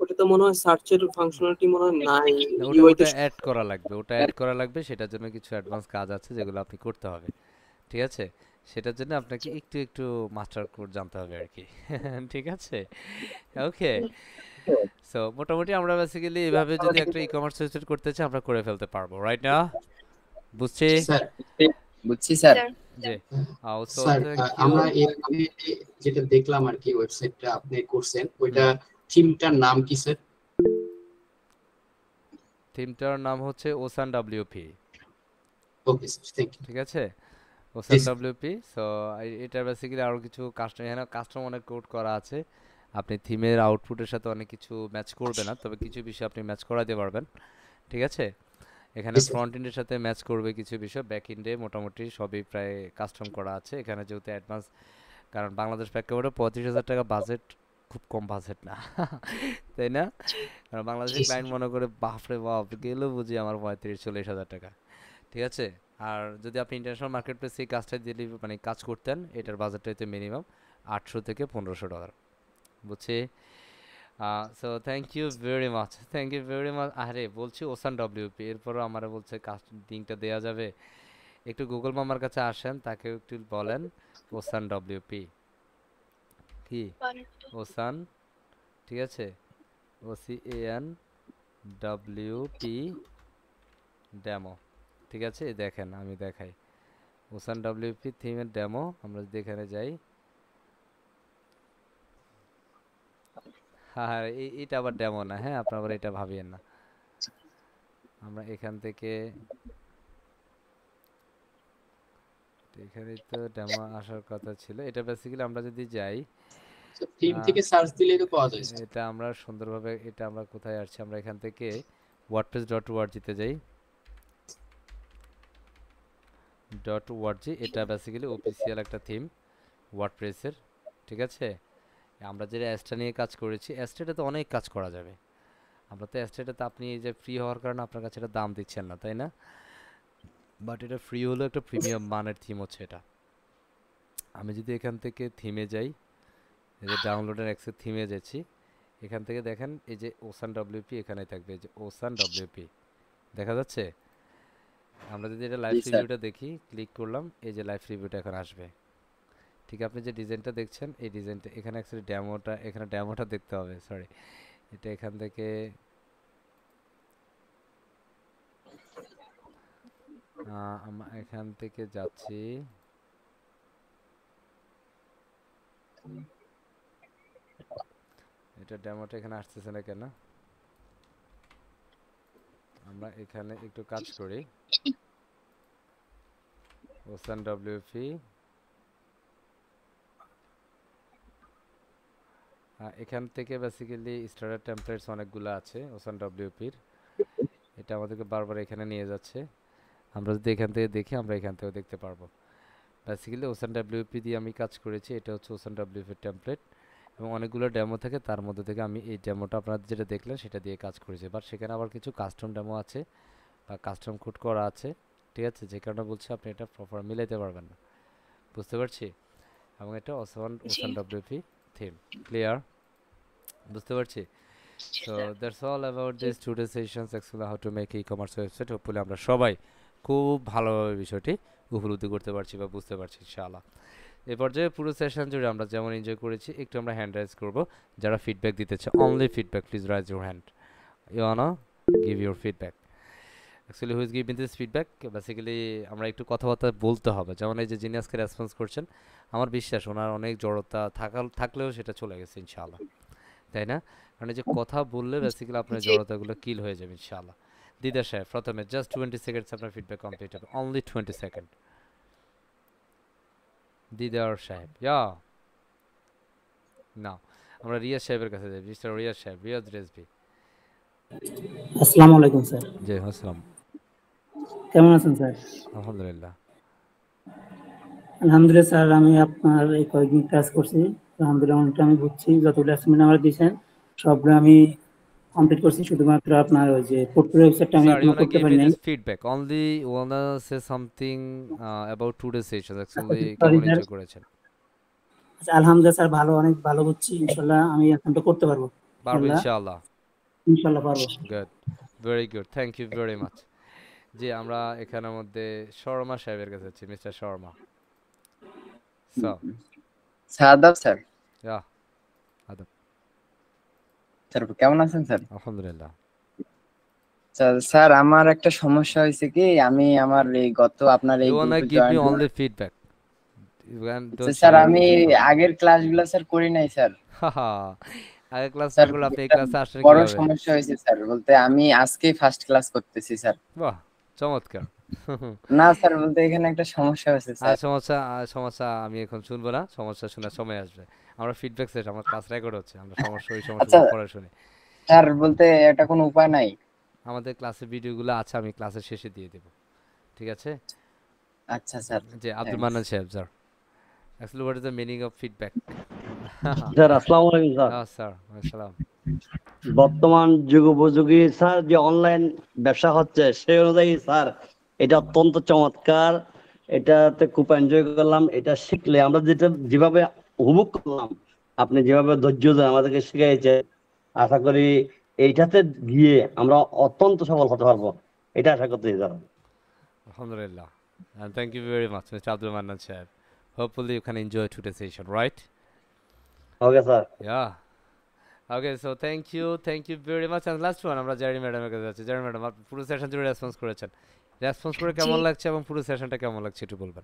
ওটাতে মনে হয় সার্চের ফাংশনালিটি মনে হয় নাই, না, ওটা ইউআই তে ওটা অ্যাড করা লাগবে, ওটা অ্যাড করা লাগবে, সেটার জন্য কিছু অ্যাডভান্স কাজ আছে যেগুলো আপনি করতে হবে, ঠিক আছে। সেটার জন্য আপনাকে একটু একটু মাস্টার কোড জানতে হবে আর কি। ঠিক আছে, ওকে। সো মোটামুটি আমরা বেসিক্যালি এভাবে যদি একটা ই কমার্স ওয়েবসাইট করতে চাই আমরা করে ফেলতে পারবো, রাইট না? বুঝছি স্যার বুঝছি জি স্যার। স্যার। যে সো স্যার থ্যাংক ইউ। আমরা এর আগে যেটা দেখলাম আর কি, ওয়েবসাইটটা আপনি করছেন, ওইটা হুম, থিমটার নাম কি স্যার? থিমটার নাম হচ্ছে Ocean WP, okay sir, thank you. ঠিক আছে, জি ওসান স্যার। ডাব্লিউপি। সো এটা বেসিক্যালি আরও কিছু কাস্টম, এখানে কাস্টম অনেক কোড করা আছে। আপনি থিমের আউটপুটের সাথে অনেক কিছু ম্যাচ করবে না, তবে কিছু বিষয় আপনি ম্যাচ করাতে পারবেন, ঠিক আছে। এখানে জি স্যার। ফ্রন্ট এন্ডের সাথে ম্যাচ করবে কিছু বিষয়, ব্যাক এন্ডে মোটামুটি সবই প্রায় কাস্টম করা আছে এখানে, যেহেতু অ্যাডভান্স, কারণ বাংলাদেশ প্রেক্ষাপটে 35,000 টাকা বাজেট খুব কম বাজেট না। তাই না? কারণ বাংলাদেশের জি স্যার। ক্লায়েন্ট মনে করে বাপরে বাপ গেলেও বুঝি আমার 35-40 হাজার টাকা, ঠিক আছে। আর যদি আপনি ইন্টারন্যাশনাল মার্কেট প্লেসে এই কাজটা ডেলিভারি মানে কাজ করতেন, এটার বাজেটটা হইতে মিনিমাম 800 থেকে 1500 ডলার, বুঝছি। So thank you very much, thank you very much. আরে বলছি ওসান ডব্লিউপি, এরপরও আমার বলছে কাস্ট লিঙ্কটা দেওয়া যাবে। একটু গুগল মামার কাছে আসেন, তাকে একটু বলেন ওসান ডব্লিউপি কি, ওসান, ঠিক আছে, OCAN WP ডেমো, ঠিক আছে। এই দেখেন আমি দেখাই, ওসান ডব্লিউপি থিমের ডেমো। আমরা যদি এখানে যাই, হ্যাঁ, এটা আবার ডেমো না, হ্যাঁ, আপনার আবার এটা ভাবিয়েন না। আমরা এখান থেকে, এখানেই তো ডেমো আসার কথা ছিল। এটা বেসিক্যালি আমরা যদি যাই, থিম আহ, থেকে সার্চ দিলে তো পাওয়া যায় স্যার। এটা আমরা সুন্দরভাবে, এটা আমরা কোথায় আসছি, আমরা এখান থেকে wordpress.org-তে যাই। .org, এটা বেসিক্যালি অফিসিয়াল একটা থিম ওয়ার্ডপ্রেসের, ঠিক আছে। আমরা যে অ্যাস্ট্রা নিয়ে কাজ করেছি, অ্যাস্ট্রাটাতে অনেক কাজ করা যাবে। আমরা তো অ্যাস্ট্রাটাতে, আপনি এই যে ফ্রি হওয়ার কারণে আপনার কাছে এটা দাম দিচ্ছেন না, তাই না? বাট এটা ফ্রি হলো, একটা প্রিমিয়াম মানের থিম হচ্ছে এটা। আমি যদি এখান থেকে থিমে যাই, এই যে ডাউনলোডের অ্যাক্সেস থিমে যাচ্ছি, এখান থেকে দেখেন এই যে ওসান ডব্লিউপি এখানে থাকবে, এই যে ওসান ডব্লিউপি দেখা যাচ্ছে। আমরা যদি এটা লাইভ জি স্যার। রিভিউটা দেখি, ক্লিক করলাম, এই যে লাইভ রিভিউটা এখন আসবে। ঠিক, আপনি যে ডিজাইনটা দেখছেন এই ডিজাইনটা, এখানে অ্যাকচুয়ালি ডেমোটা, এখানে ডেমোটা দেখতে হবে, সরি। এটা এখান থেকে এখান থেকে যাচ্ছি, এটা ডেমোটা এখানে আসতেছে না কেন? আমরা এখানে একটু কাজ করি, ওসান ডব্লিউপি, এখান থেকে বেসিক্যালি স্টার্টার টেমপ্লেটস অনেকগুলো আছে ওসান ডব্লিউপির। এটা আমাদেরকে বারবার এখানে নিয়ে যাচ্ছে। আমরা যদি এখান থেকে দেখি, আমরা এখান থেকেও দেখতে পারবো। বেসিক্যালি ওসান ডাব্লিউপি দিয়ে আমি কাজ করেছি, এটা হচ্ছে ওসান ডাব্লিউপি টেমপ্লেট এবং অনেকগুলো ডেমো থাকে, তার মধ্যে থেকে আমি এই ডেমোটা আপনারা যেটা দেখলেন সেটা দিয়ে কাজ করেছি। বাট সেখানে আবার কিছু কাস্টম ডেমো আছে বা কাস্টম কোড করা আছে, ঠিক আছে, যে কারণে বলছি আপনি এটা প্রপার মিলাইতে পারবেন না, বুঝতে পারছি। এবং এটা ওসান ডাব্লিউপি থিম, ক্লিয়ার, বুঝতে পারছি। So that's all about this today's sessions actually how to make e-commerce website. Hopefully আমরা সবাই খুব ভালোভাবে বিষয়টি উপলব্ধি করতে পারছি বা বুঝতে পারছি ইনশাআল্লাহ। এই পর্যায়ে পুরো সেশন জুড়ে আমরা যেমন এনজয় করেছি, একটু আমরা হ্যান্ড রাইজ করব। যারা ফিডব্যাক দিতে চায়, only feedback, please raise your hand, you wanna give your feedback. Actually who's giving this feedback, basically আমরা একটু কথাবার্তা বলতে হবে। যেমন এই যে যিনি আজকে রেসপন্স করছেন, আমার বিশ্বাস ওনার অনেক জড়তা থাকলেও সেটা চলে গেছে ইনশাআল্লাহ, তাই না? কারণ এই যে কথা বললে বেসিক্যালি আপনার জড়তাগুলো কিল হয়ে যাবে ইনশাআল্লাহ। দিদার সাহেব প্রথমে জাস্ট 20 সেকেন্ডস আপনার ফিডব্যাক কমপ্লিট হবে, অনলি 20 সেকেন্ড। দিদার সাহেব, ইয়া নাও আমরা রিয়াজ সাহেবের কাছে যাই। মিস্টার রিয়াজ সাহেব, রিয়াজ রেজবি। আসসালামু আলাইকুম স্যার। জি আসসালাম, কেমন আছেন স্যার? আলহামদুলিল্লাহ। আলহামদুলিল্লাহ স্যার, আমি আপনার এই কয়েকদিন কাজ করছি, আলহামদুলিল্লাহ অনেকটা আমি বুঝছি। যতগুলো অ্যাসাইনমেন্ট আমার দিয়েছেন সবগুলো আমি কমপ্লিট করছি, শুধুমাত্র আপনার ওই যে পোর্টফোলিও ওয়েবসাইটটা আমি Sir, you এখনো wanna করতে give পারি me নাই। this feedback? Only wanna say something about today's session. Actually, Sorry, কেমন sir. এনজয় করেছেন? আচ্ছা, আলহামদুলিল্লাহ স্যার, অনেক ভালো বুঝছি। ইনশাল্লাহ আমি এখনটা করতে পারবো। পারবো ইনশাআল্লাহ। ইনশাল্লাহ পারবো। Good, very good, thank you very much. জি আমরা এখানের মধ্যে শর্মা সাহেবের কাছে আছি, মিস্টার শর্মা। আদাব স্যার। ইয়া আদাব স্যার কেমন আছেন স্যার? আলহামদুলিল্লাহ। স্যার আমার একটা সমস্যা হয়েছে কি, আমি আমার এই আপনার এই You wanna গ্রুপে give me join. only feedback? Sir আমি আগের ক্লাসগুলো স্যার করি নাই স্যার। আগের ক্লাস না স্যার করলে আপনি এই একটা ক্লাসে আসলে বড় কিভাবে? সমস্যা হয়েছে স্যার, বলতে আমি আজকেই ফার্স্ট ক্লাস করতেছি স্যার। বাহ চমৎকার। না স্যার, বলতে এখানে একটা সমস্যা হয়েছে আর স্যার। সমস্যা আমি এখন শুনবো না, সমস্যা শোনার সময় আসবে। আমরা ফিডব্যাক সেট, আমার ক্লাস রেকর্ড হচ্ছে, আমরা ওই আচ্ছা সমস্যাগুলো পরে শুনি। স্যার, বলতে এটা কোনো উপায় নাই? আমাদের ক্লাসের ভিডিওগুলো আছে, আমি ক্লাসের শেষে দিয়ে দেব, ঠিক আছে? আচ্ছা স্যার। জি আব্দুল মান্নান সাহেব sir, actually what is the meaning of feedback? Sir আসসালামু আলাইকুম স্যার। স্যার আসসালাম। বর্তমান যুগোপযোগী স্যার যে অনলাইন ব্যবসা হচ্ছে সেই অনুযায়ী স্যার এটা অত্যন্ত চমৎকার, এটাতে খুব এনজয় করলাম। এটা শিখলে আমরা যেভাবে উপভোগ করলাম, আপনি যেভাবে ধৈর্য ধরে আমাদেরকে শিখিয়েছে, আশা করি এইটাতে গিয়ে আমরা অত্যন্ত সফল হতে পারবো, এটা আশা করতেছি sir. Alhamdulillah. And thank you very much, Mr. Abdul Mannan Saab. Hopefully you can enjoy today's session, right? Okay sir. Yeah. Okay, so thank you very much. And last one, আমরা জারি ম্যাডামের কাছে যাচ্ছি। জারি ম্যাডাম, আপনি পুরো session জুড়ে response করেছেন। রেসপন্স করে কেমন লাগছে এবং পুরো সেশনটা কেমন লাগছে একটু বলবেন?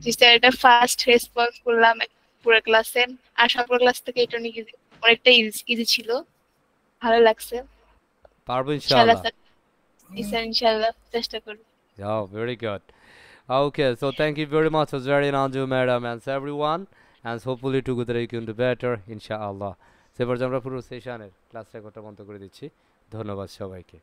জি স্যার, এটা ফার্স্ট রেসপন্স করলাম পুরো ক্লাসে, আর সবগুলো ক্লাস থেকে এটা অনেকটা ইজি ছিল, ভালো লাগছে। পারবো ইনশাআল্লাহ। জি স্যার, ইনশাআল্লাহ চেষ্টা করব। Yeah, very good. Okay, so thank you very much, Azari Nanju madam and everyone, and hopefully together you can do better, inshallah. সে পর্যন্ত আমরা পুরো সেশনের ক্লাস রেকর্ডটা বন্ধ করে দিচ্ছি। ধন্যবাদ সবাইকে।